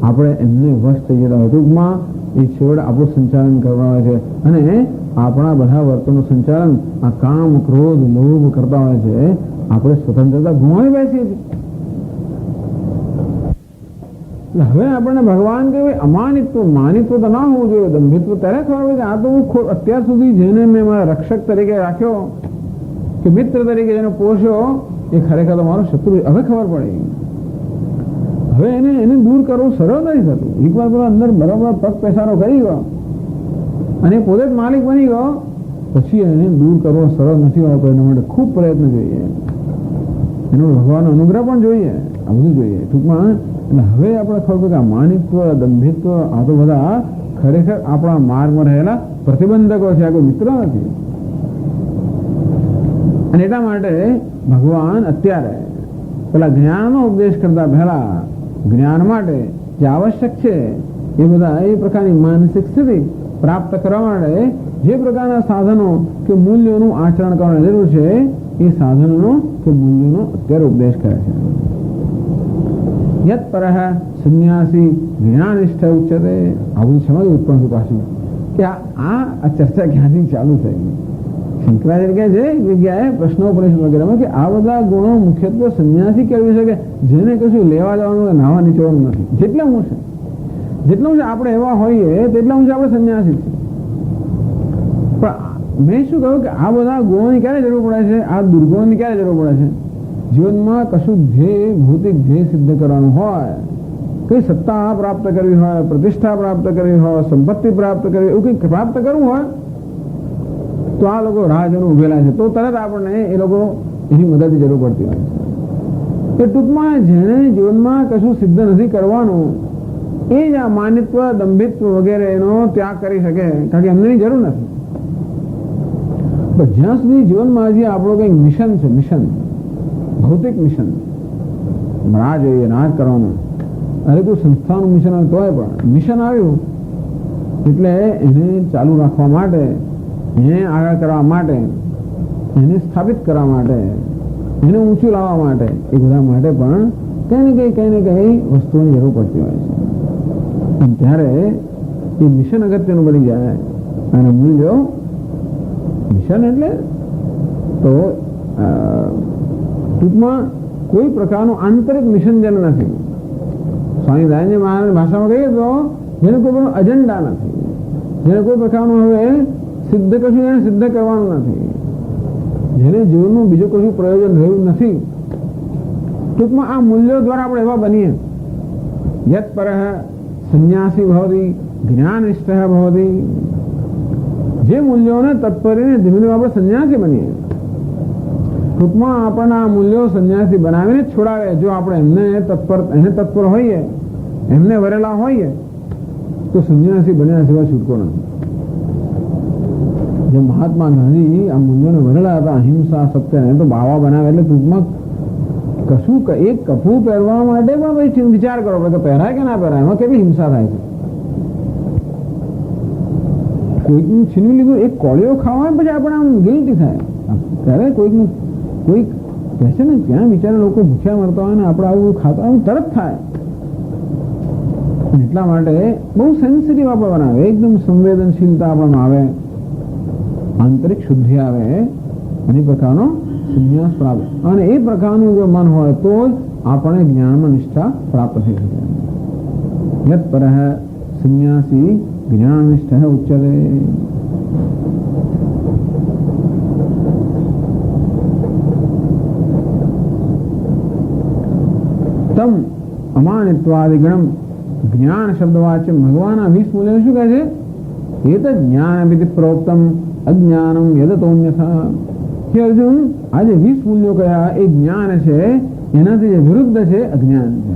આપણે એમને વશ થઈ જતા હોય. ટૂંકમાં એ છેવટે આપણું સંચાલન કરવા હોય છે અને આપણા બધા વર્તનનું સંચાલન આ કામ, ક્રોધ, લોભ કરતા હોય છે. આપણે સ્વતંત્રતા ગુમાવી બેસીએ છીએ. હવે આપણને ભગવાન કે અમાનિત્વ, માનિત્વ તો ના હોવું જોઈએ, દંભિત્વ ત્યારે ખબર પડે કે આ તો હું અત્યાર સુધી જેને મેં મારા રક્ષક તરીકે રાખ્યો કે મિત્ર તરીકે જેને પોષ્યો એ ખરેખર તો મારો શત્રુ. હવે ખબર પડે, હવે એને દૂર કરવું સરળ નથી થતું. એકવાર પેલો અંદર બરાબર પગ પેસારો કરી ગયો અને પોતે જ માલિક બની ગયો પછી એને દૂર કરવો સરળ નથી હોતો. એના માટે ખૂબ પ્રયત્ન જોઈએ, એનો ભગવાનનો અનુગ્રહ પણ જોઈએ, આ બધું જોઈએ. ટૂંકમાં એટલે હવે આપણે ખબર પડે કે આ માનિત્વ, દંભિત્વ આ તો બધા ખરેખર આપણા માર્ગમાં રહેલા પ્રતિબંધકો છે, આ કોઈ મિત્ર નથી. અને એટલા માટે ભગવાન અત્યારે પેલા જ્ઞાનનો ઉપદેશ કરતા પહેલા જ્ઞાન માટે જે આવશ્યક છે એ બધા એ પ્રકારની માનસિક સ્થિતિ પ્રાપ્ત કરવા માટે જે પ્રકારના સાધનો કે મૂલ્યોનું આચરણ કરવાની જરૂર છે એ સાધનોનો કે મૂલ્યોનો અત્યારે ઉપદેશ કરે છે. યત પરઃ સંન્યાસી જ્ઞાનિષ્ઠ ઉચ્યતે. આવું સમજ ઉત્પન્ન પાછું કે આ ચર્ચા ક્યાંથી ચાલુ થઈ. શંકરાચાર્ય કહે છે એક જગ્યાએ પ્રશ્નોપનિષદ વગેરેમાં કે આ બધા ગુણો મુખ્યત્વે સંન્યાસી કેળવી શકે જેને કશું લેવા જવાનું નાવા નીચવાનું નથી. જેટલા હું છે આપણે એવા હોઈએ તેટલા હું છે આપણે સંન્યાસી છે. પણ મેં શું કહ્યું કે આ બધા ગુણોની ક્યારે જરૂર પડે છે? આ દુર્ગુણોની ક્યારે જરૂર પડે છે? જીવનમાં કશું ધ્યેય, ભૌતિક ધ્યેય સિદ્ધ કરવાનું હોય, કઈ સત્તા પ્રાપ્ત કરવી હોય, પ્રતિષ્ઠા પ્રાપ્ત કરવી હોય, સંપત્તિ પ્રાપ્ત કરવી, એવું કંઈક પ્રાપ્ત કરવું હોય તો આ લોકો રાહ જોઈને ઉભેલા છે, તો તરત આપણને એ લોકો એની મદદની જરૂર પડતી હોય છે. ટૂંકમાં જેણે જીવનમાં કશું સિદ્ધ નથી કરવાનું એ જ આ માનિત્વ, દંભિત્વ વગેરે એનો ત્યાગ કરી શકે, કારણ કે એમની જરૂર નથી. પણ જ્યાં સુધી જીવનમાં હજી આપણું કંઈક મિશન છે, મિશન, ભૌતિક મિશન, રાહ જોઈએ, રાહ કરવાનું. અરે કોઈ સંસ્થાનું મિશન હોય તોય પણ મિશન આવ્યું એટલે એને ચાલુ રાખવા માટે, એને આગળ કરવા માટે, એને સ્થાપિત કરવા માટે, એને ઊંચું લાવવા માટે, એ બધા માટે પણ કઈ ને કઈ વસ્તુઓની જરૂર પડતી હોય છે. અને ત્યારે એ મિશન અગત્યનું બની જાય. અને મૂલ્યો મિશન એટલે તો ટૂંકમાં કોઈ પ્રકારનું આંતરિક મિશન જેને નથી. સ્વામી દયાનંદ મહારાજની ભાષામાં કહીએ તો જેને કોઈ પ્રકારનો અજન્ડા નથી, જેને કોઈ પ્રકારનું હવે સિદ્ધ કશું એને સિદ્ધ કરવાનું નથી, જેને જીવનનું બીજું કશું પ્રયોજન રહ્યું નથી. ટૂંકમાં આ મૂલ્યો દ્વારા આપણે એવા બનીએ. યત પરઃ સંન્યાસી ભવતિ જ્ઞાનિષ્ઠ ભવતિ. જે મૂલ્યોને તત્પરીને ધીમે ધીમે આપણે સંન્યાસી બનીએ. ટૂંકમાં આપણને આ મૂલ્યો સંન્યાસી બનાવીને છોડાવે. જો આપણે એને તત્પર હોઈએ, એમને વરેલા હોઈએ, તો સંન્યાસી બન્યા સિવાય છૂટકો નથી. જે મહાત્મા ગાંધી આ મૂલ્યોને વરેલા હતા, અહિંસા, સત્ય, તો બાવા બનાવે. એટલે ટૂંકમાં કશું એક કપડું પહેરવા માટે પણ ભાઈ વિચાર કરો કે પહેરાય કે ના પહેરાય, એમાં કેવી હિંસા થાય છે. કોઈકનું છીનવી લીધું, એક કોળીઓ ખાવા પછી આપણે આમ ગિલ્ટી થાય. ત્યારે કોઈકનું કોઈક કહે છે ને ત્યાં બિચારા લોકો ભૂખ્યા મરતા હોય ને આપણે આવું ખાતા આવું તરત થાય. એટલા માટે બહુ સેન્સિટિવ આપણે બનાવે, એકદમ સંવેદનશીલતા આપણને આવે, આંતરિક શુદ્ધિ આવે, અને પ્રકારનો સંન્યાસ પ્રાપ્ત. અને એ પ્રકારનું જો મન હોય તો જ આપણે જ્ઞાનમાં નિષ્ઠા પ્રાપ્ત થઈ શકે. યત પરઃ સંન્યાસી જ્ઞાનનિષ્ઠ ઉચ્યતે. તમ અમાનિત્વાદિગણમ જ્ઞાન શબ્દવાચ્ય. ભગવાન આ 20 મૂલ્યો શું કહે છે? એ તો જ્ઞાન પ્રોક્તમ અજ્ઞાનમ યદતોન્યથા. કે અર્જુન, આ જે 20 મૂલ્યો કયા એ જ્ઞાન છે, એનાથી જે વિરુદ્ધ છે અજ્ઞાન છે.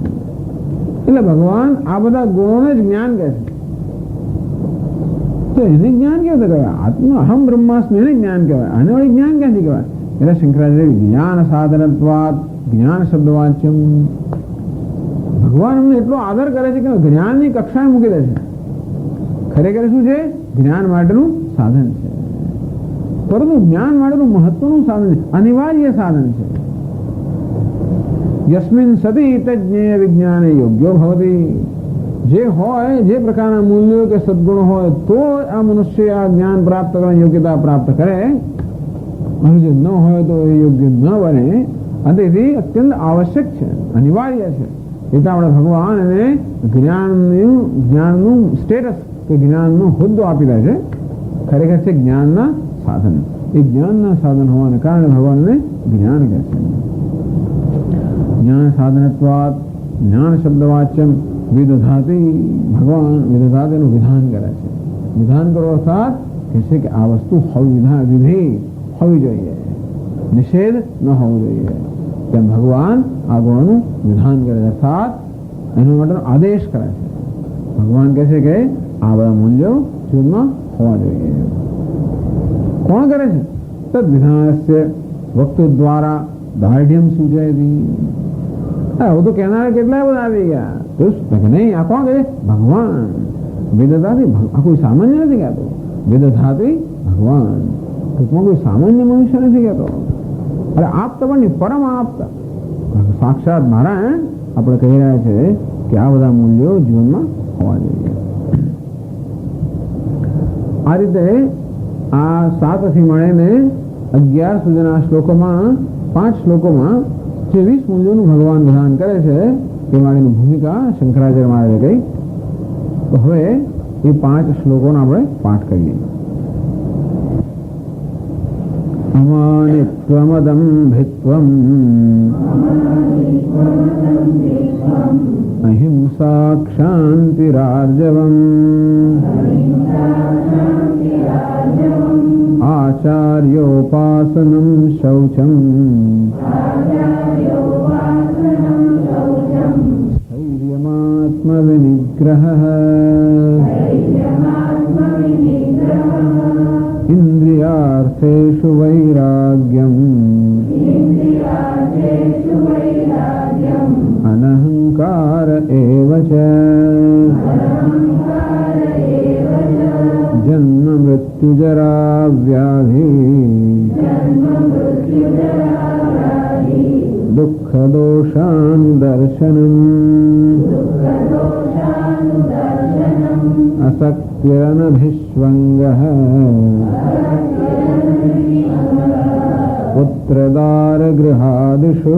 એટલે ભગવાન આ બધા ગુણોને જ જ્ઞાન કહે છે. તો એને જ્ઞાન કેવું કહેવાય? આત્મ અહમ બ્રહ્માસ્મિ એને જ્ઞાન કહેવાય. આને વળી જ્ઞાન ક્યાંથી કહેવાય? એટલે શંકરાચાર્ય જ્ઞાન સાધનત્વાદ જ્ઞાન શબ્દવાચ્યમ. ભગવાન અમને એટલો આદર કરે છે કે જ્ઞાનની કક્ષાએ મૂકી દે છે. ખરેખર શું છે? જ્ઞાન માટેનું સાધન છે, પરંતુ જ્ઞાન માટેનું મહત્વનું સાધન છે, અનિવાર્ય સાધન છે. યસ્મિન સતી તજ્ઞેય વિજ્ઞાને યોગ્યો ભવતિ. જે હોય, જે પ્રકારના મૂલ્યો કે સદગુણો હોય તો આ મનુષ્ય આ જ્ઞાન પ્રાપ્ત કરવાની યોગ્યતા પ્રાપ્ત કરે, અને જો ન હોય તો એ યોગ્ય ન બને. અને તેથી અત્યંત આવશ્યક છે, અનિવાર્ય છે. એટલે આપણે ભગવાન એને જ્ઞાનનું સ્ટેટસ કે જ્ઞાનનો હોદ્દો આપી દે છે. ખરેખર છે જ્ઞાનના સાધન. એ જ્ઞાનના સાધન હોવાને કારણે ભગવાનને જ્ઞાન કહે છે. જ્ઞાન સાધનત્વાદ જ્ઞાન શબ્દવાચ્યમ વિદધાતિ. ભગવાન વિદધાતિનું વિધાન કરે છે. વિધાન કરો અર્થાત કહે છે કે આ વસ્તુ વિધિ હોવી જોઈએ, નિષેધ ન હોવું જોઈએ. તેમ ભગવાન આ ગુણોનું વિધાન કરે છે, અર્થાત એનો માટેનો આદેશ કરે છે. ભગવાન કહે છે કે આ બધા મૂલ્યો જીવનમાં હોવા જોઈએ. કોણ કરે છે? તદ વિધાનસ્ય વક્તુ દ્વારા દાઢ્યમ સૂચયતી. હું તો કહેનારા કેટલાય બધા આવી ગયા. નહીં, આ કોણ કહે? ભગવાન. વેદધાતી. આ કોઈ સામાન્ય નથી કહેતો. વેદધાતી ભગવાન. ટૂંકમાં કોઈ સામાન્ય મનુષ્ય નથી કહેતો. અરે આપતા પણ નહીં, પરમ આપતા સાક્ષાત નારાયણ આપણે કહી રહ્યા છે કે આ બધા મૂલ્યો જીવનમાં હોવા જોઈએ. આ રીતે આ 7થી મળીને 11 સુધીના શ્લોકોમાં 5 શ્લોકોમાં જે 20 મૂલ્યોનું ભગવાન વિધાન કરે છે એ માટેની ભૂમિકા શંકરાચાર્ય મહારાજે કહી. તો હવે એ 5 શ્લોકોનો આપણે પાઠ કરીએ. અમાનિત્વમદંભિત્વમ અહિંસા ક્ષાંતિરાર્જવમ આચાર आचार्योपासनं शौचम् स्थैर्यमात्मविनिग्रहः इन्द्रियार्थेषु वैराग्यम् अनहंकार एव च जन्म मृत्युजरा व्याधि दुःखदोषानुदर्शनम् असक्तिरनभिष्वङ्गः पुत्रदारगृहादिषु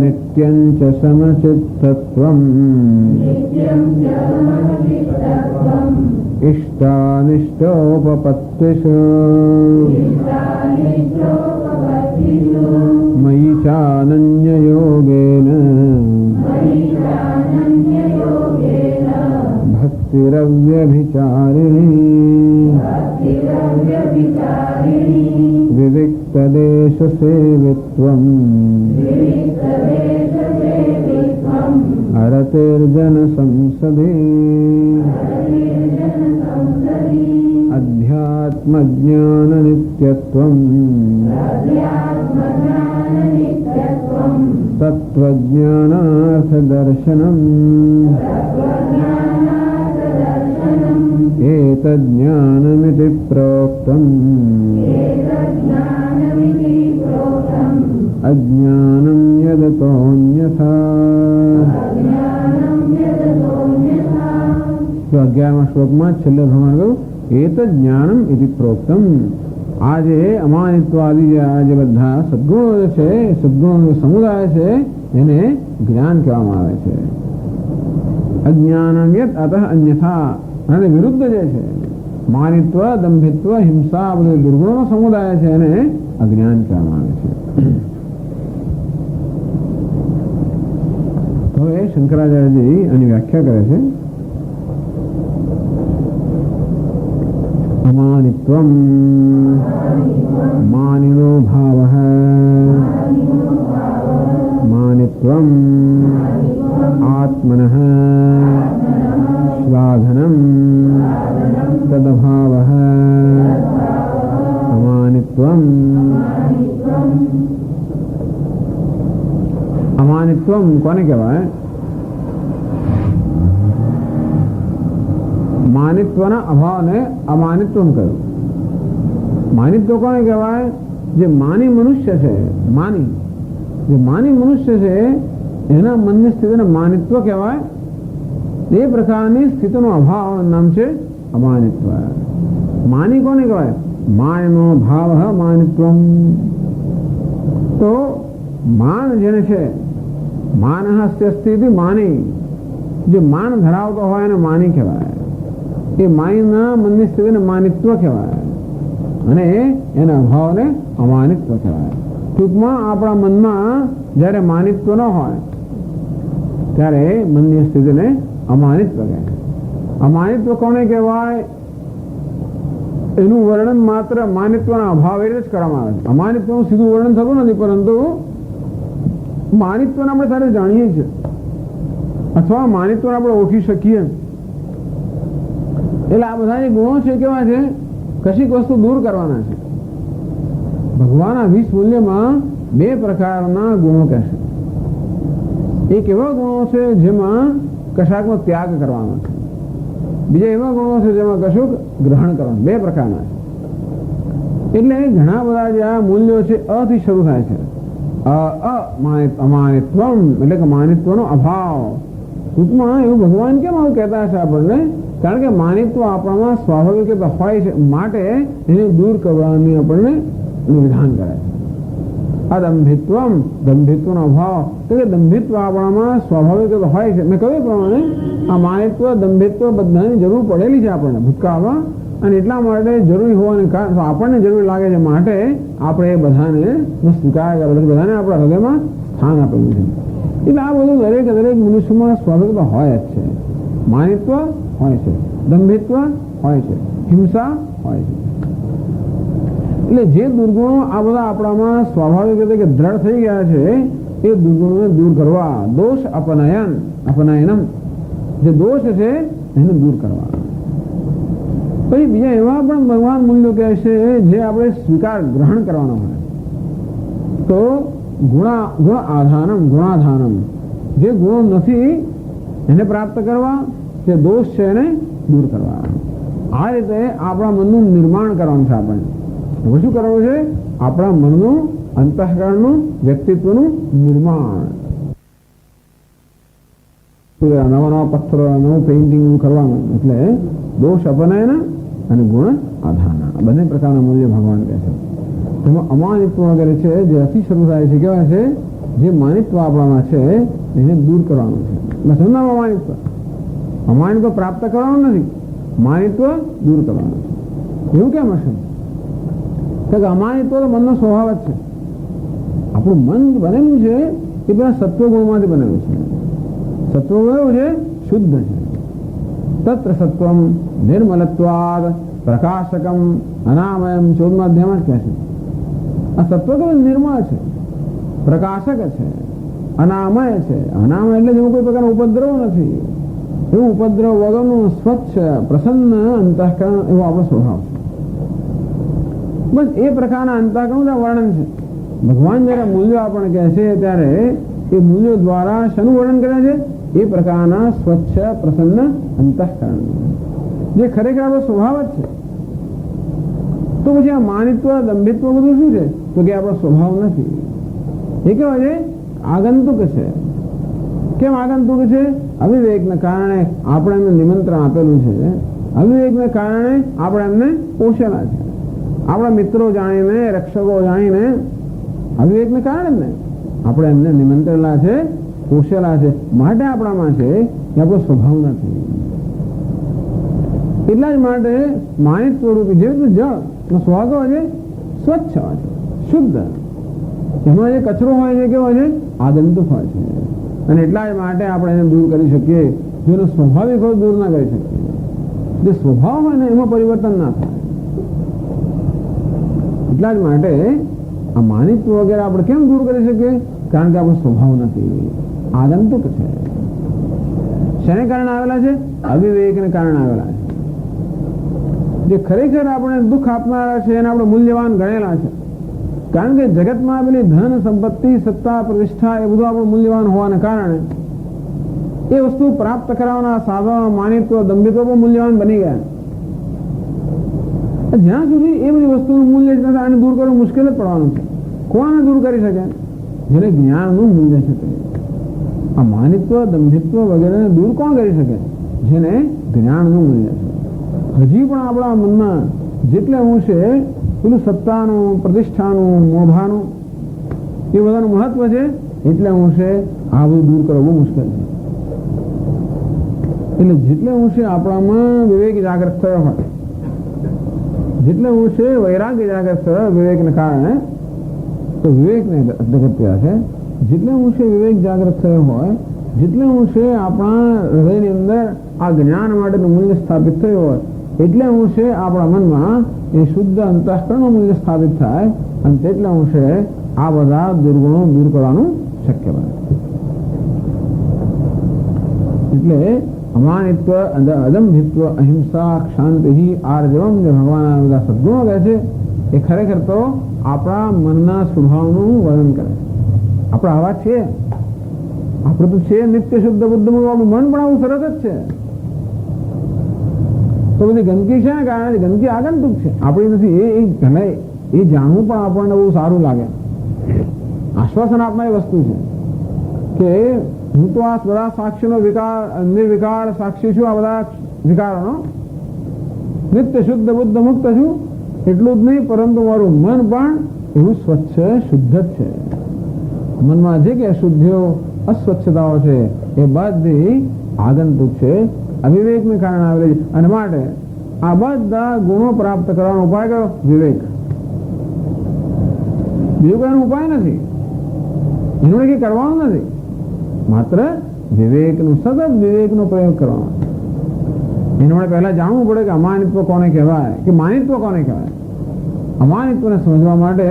नित्यं च समचित्तत्वम् इष्टानिष्टोपपत्तिषु मयि चानन्ययोगेन भक्तिरव्यभिचारिणी विविक्तदेशसेवित्वम् अरतिर्जनसंसदि अध्यात्मज्ञाननित्यत्वम् तत्त्वज्ञानार्थदर्शनम् एतज्ज्ञानमिति प्रोक्तम् अज्ञानं यदतोऽन्यथा। तो 11वां श्लोकમાં છેલ્લે ભગવાન કહ્યું એતજ્ઞાનમ ઇતિ પ્રોક્તમ। આજે અમાનિત્વાદી જે બધા સદ્ગુણો છે, સદ્ગુણોનો સમુદાય છે, એને જ્ઞાન કહેવામાં આવે છે। અજ્ઞાનમ યત અતઃ અન્યથા, અને વિરુદ્ધ જે છે માનિત્વ, દંભિત્વ, હિંસા, બધું દુર્ગુણોનો સમુદાય છે, એને અજ્ઞાન કહેવામાં આવે છે। હવે શંકરાચાર્યજી આની વ્યાખ્યા કરે છે। अमानित्वं मानिनो भावः मानित्वं आत्मनः श्लाघनं तदभावः अमानित्वं अमानित्वं કોને કહેવાય? માનિત્વના અભાવને અમાનિત્વમ કહ્યું। માનિત્વ કોને કહેવાય? જે માની મનુષ્ય છે, જે માની મનુષ્ય છે એના મનની સ્થિતિને માનિત્વ કહેવાય। એ પ્રકારની સ્થિતિનો અભાવ નામ છે અમાનિત્વ। માની કોને કહેવાય? માનનો ભાવ માનિત્વમ। તો માન જેને છે, માન સ્થિતિ માની, જે માન ધરાવતો હોય એને માની કહેવાય। એ માયના મનની સ્થિતિને માનિત્વ કહેવાય અને એના અભાવને અમાનિત્વ કહેવાય। ટૂંકમાં આપણા મનમાં જ્યારે માનિત્વ ન હોય ત્યારે મનની સ્થિતિને અમાનિત્વ કહેવાય। અમાનિત્વ કોને કહેવાય? એનું વર્ણન માત્ર માનિત્વના અભાવ એટલે જ કરવામાં આવે છે। અમાનિત્વનું સીધું વર્ણન થતું નથી, પરંતુ માનિત્વને આપણે સાથે જાણીએ છીએ અથવા માનિત્વને આપણે ઓળખી શકીએ। એટલે આ બધા જે ગુણો છે કેવા છે? કશીક વસ્તુ દૂર કરવાના છે। ભગવાન આ 20 મૂલ્યમાં બે પ્રકારના ગુણો કહેશે। એક એવા ગુણો છે જેમાં કશાકનો ત્યાગ કરવાનો છે, બીજા એવા ગુણો છે જેમાં કશુંક ગ્રહણ કરવાનું। બે પ્રકારના છે। એટલે ઘણા બધા જે આ મૂલ્યો છે અથી શરૂ થાય છે। અમાનિત્વમ એટલે કે માનિત્વનો અભાવ। ટૂંકમાં એવું ભગવાન કેમ આવું કહેતા છે આપણને? કારણ કે માનિત્વ આપણામાં સ્વાભાવિક હોય છે, માટે એને દૂર કરવાની આપણને વિધાન કરે છે। આ દંભિત્વમ, દંભિત્વનો અભાવ એટલે કે દંભિત્વ આપણામાં સ્વાભાવિક હોય છે। મેં કહ્યું પ્રમાણે આ માનિત્વ, દંભિત્વ બધાની જરૂર પડેલી છે આપણને ભૂતકાળમાં, અને એટલા માટે જરૂરી હોવાને કારણે આપણને જરૂરી લાગે છે, માટે આપણે એ બધાને સ્વીકાર કરેલો છે, બધાને આપણા હૃદયમાં સ્થાન આપેલું છે। એટલે આ બધું દરેક મનુષ્યમાં સ્વાભાવિક હોય જ છે। માનિત્વ હોય છે, દંભિત્વ હોય છે, હિંસા હોય છે. એટલે જે દુર્ગુણો આ બધા આપણામાં સ્વાભાવિક રીતે કે દ્રઢ થઈ ગયા છે એ દુર્ગુણોને દૂર કરવા, દોષ અપનયનમ, જે દોષ છે એને દૂર કરવા. પછી બીજા એવા પણ ભગવાન મૂલ્યો કહે છે જે આપણે સ્વીકાર ગ્રહણ કરવાનો હોય. તો ગુણાધાનમ, જે ગુણો નથી એને પ્રાપ્ત કરવા, જે દોષ છે એને દૂર કરવા. આ રીતે આપણા મનનું નિર્માણ કરવાનું છે. આપણે શું કરવું છે? આપણા મનનું, અંતઃકરણનું, વ્યક્તિત્વનું નિર્માણ. નવા નવા પથ્થરો, નવું પેઇન્ટિંગ કરવાનું. એટલે દોષ અપનયન અને ગુણ આધાન, બંને પ્રકારના મૂલ્ય ભગવાન કહે છે. તેમાં અમાનિત્વ વગેરે છે જે અતિ શરૂ થાય છે, કેવા છે? જે માનિત્વ આપણામાં છે એને દૂર કરવાનું છે. અમાનિત્વ પ્રાપ્ત કરવાનું નથી, માનિત્વ દૂર કરવાનું છે. એવું કેમ હશે? અમાનિત્વ તો મનનો સ્વભાવ જ છે. આપણું મન બનેલું છે એ પેલા સત્વગુણમાંથી બનેલું છે. સત્વ કયું છે? શુદ્ધ છે. તત્ર સત્વમ નિર્મલત્વાદ પ્રકાશકમ અનામયમ 14મા અધ્યાયમાં જ કહે છે. આ સત્વ તો નિર્મળ છે, પ્રકાશક છે, અનામય છે. અનામય એટલે જેવું કોઈ પ્રકારનો ઉપદ્રવ નથી, એવું ઉપદ્રવ વગરનું સ્વચ્છ પ્રસન્ન અંતઃકરણ એવો આપણો સ્વભાવ છે. બસ એ પ્રકારના અંતઃકરણ વર્ણન છે. ભગવાન જયારે મૂલ્યો આપણને કહે છે ત્યારે એ મૂલ્યો દ્વારા શેનું વર્ણન કરે છે? એ પ્રકારના સ્વચ્છ પ્રસન્ન અંતઃકરણ, જે ખરેખર આપણો સ્વભાવ જ છે. તો પછી આ માનિત્વ, દંભિત્વ બધું શું છે? તો કે આપણો સ્વભાવ નથી. એ કેવા છે? આગંતુક છે. કેમ આગંતુક છે? અવિવેકને કારણે આપણે એમને નિમંત્રણ આપેલું છે. અવિવેકને કારણે આપણે એમને પોષેલા છે. આપણા મિત્રો જાણીને, રક્ષકો જાણીને, અવિવેકને કારણે ને આપણે એમને નિમંત્રેલા છે, પોષેલા છે. માટે આપણામાં છે કે આપણો સ્વભાવ નથી. એટલા જ માટે માનિત સ્વરૂપી જેવું જળ સ્વભાવ છે સ્વચ્છ હોય છે, શુદ્ધ. એમાં જે કચરો હોય છે કેવો છે? આગંતુક હોય છે. અને એટલા જ માટે આપણે એને દૂર કરી શકીએ. જેનો સ્વાભાવિક હોય દૂર ના કરી શકીએ. જે સ્વભાવ હોય ને એમાં પરિવર્તન ના થાય. એટલા જ માટે આ માનિત્વ વગેરે આપણે કેમ દૂર કરી શકીએ? કારણ કે આપણો સ્વભાવ નથી, આગંતુક છે. શેને કારણે આવેલા છે? અવિવેકને કારણે આવેલા છે. જે ખરેખર આપણે દુઃખ આપનારા છે એને આપણે મૂલ્યવાન ગણેલા છે. કારણ કે જગતમાં આવેલી ધન, સંપત્તિ, સત્તા, પ્રતિષ્ઠા એ બધું આપણું મૂલ્યવાન હોવાને કારણે એ વસ્તુ પ્રાપ્ત કરવાના સાધનો, માનિત્વ, દંભિત્વ પણ મૂલ્યવાન બની ગયા. જ્યાં સુધી એ બધી વસ્તુનું મૂલ્ય જ નથી, આને દૂર કરવું મુશ્કેલ જ પડવાનું છે. કોને દૂર કરી શકે? જેને જ્ઞાનનું મૂલ્ય છે તે. આ માનિત્વ, દંભિત્વ વગેરેને દૂર કોણ કરી શકે? જેને જ્ઞાનનું મૂલ્ય છે. હજી પણ આપણા મનમાં જેટલે અંશે પેલું સત્તાનું, પ્રતિષ્ઠાનું, મોભાનું એ બધાનું મહત્વ છે, એટલે અંશે આ બધું દૂર કરવું મુશ્કેલ છે. એટલે જેટલે અંશે આપણામાં વિવેક જાગૃત થયો હોય, જેટલે અંશે વૈરાગ્ય જાગૃત થયો વિવેકને કારણે, તો વિવેકને અગત્ય છે. જેટલે અંશે વિવેક જાગૃત થયો હોય, જેટલે અંશે આપણા હૃદયની અંદર આ જ્ઞાન માટેનું મૂલ્ય સ્થાપિત થયું હોય, એટલે અંશે આપણા મનમાં એ શુદ્ધ અંતઃકરણનું મૂલ્ય સ્થાપિત થાય. અને તેટલે અંશે આ બધા દુર્ગુણો દૂર કરવાનું શક્ય બને. એટલે અમાનિત્વ, અદંભિત્વ, અહિંસા, ક્ષાંતિ, આર્જવમ જે ભગવાનના બધા સદગુણો કહે છે એ ખરેખર તો આપણા મનના સ્વભાવનું વર્ણન કરે છે. આપણા આવા છે, આપણે તો છે નિત્ય શુદ્ધ બુદ્ધ, મન પણ આવું સરસ જ છે. તો બધી ગંદકી છે ને કારણે ગંદકી આગંતુક છે, આપણી નથી. એ જાણવું પણ આપણને બહુ સારું લાગે. આશ્વાસન આપનારી વસ્તુ છે કે હું તો આ બધા સાક્ષીનો નિર્વિકાર સાક્ષી છું. આ બધા વિકારોનો નિત્ય શુદ્ધ બુદ્ધ મુક્ત છું. એટલું જ નહીં, પરંતુ મારું મન પણ એવું સ્વચ્છ શુદ્ધ જ છે. મનમાં જે કે અશુદ્ધિઓ, અસ્વચ્છતાઓ છે એ બધી આગંતુક છે, અવિવેકને કારણે આવેલી છે. અને માટે આ બધા ગુણો પ્રાપ્ત કરવાનો ઉપાય કયો? વિવેક. બીજું કઈનો ઉપાય નથી, એનું કંઈ કરવાનું નથી. માત્ર વિવેકનો, સતત વિવેકનો પ્રયોગ કરવાનો. એના માટે પહેલા જાણવું પડે કે અમાનિત્વ કોને કહેવાય, કે માનિત્વ કોને કહેવાય. અમાનિત્વને સમજવા માટે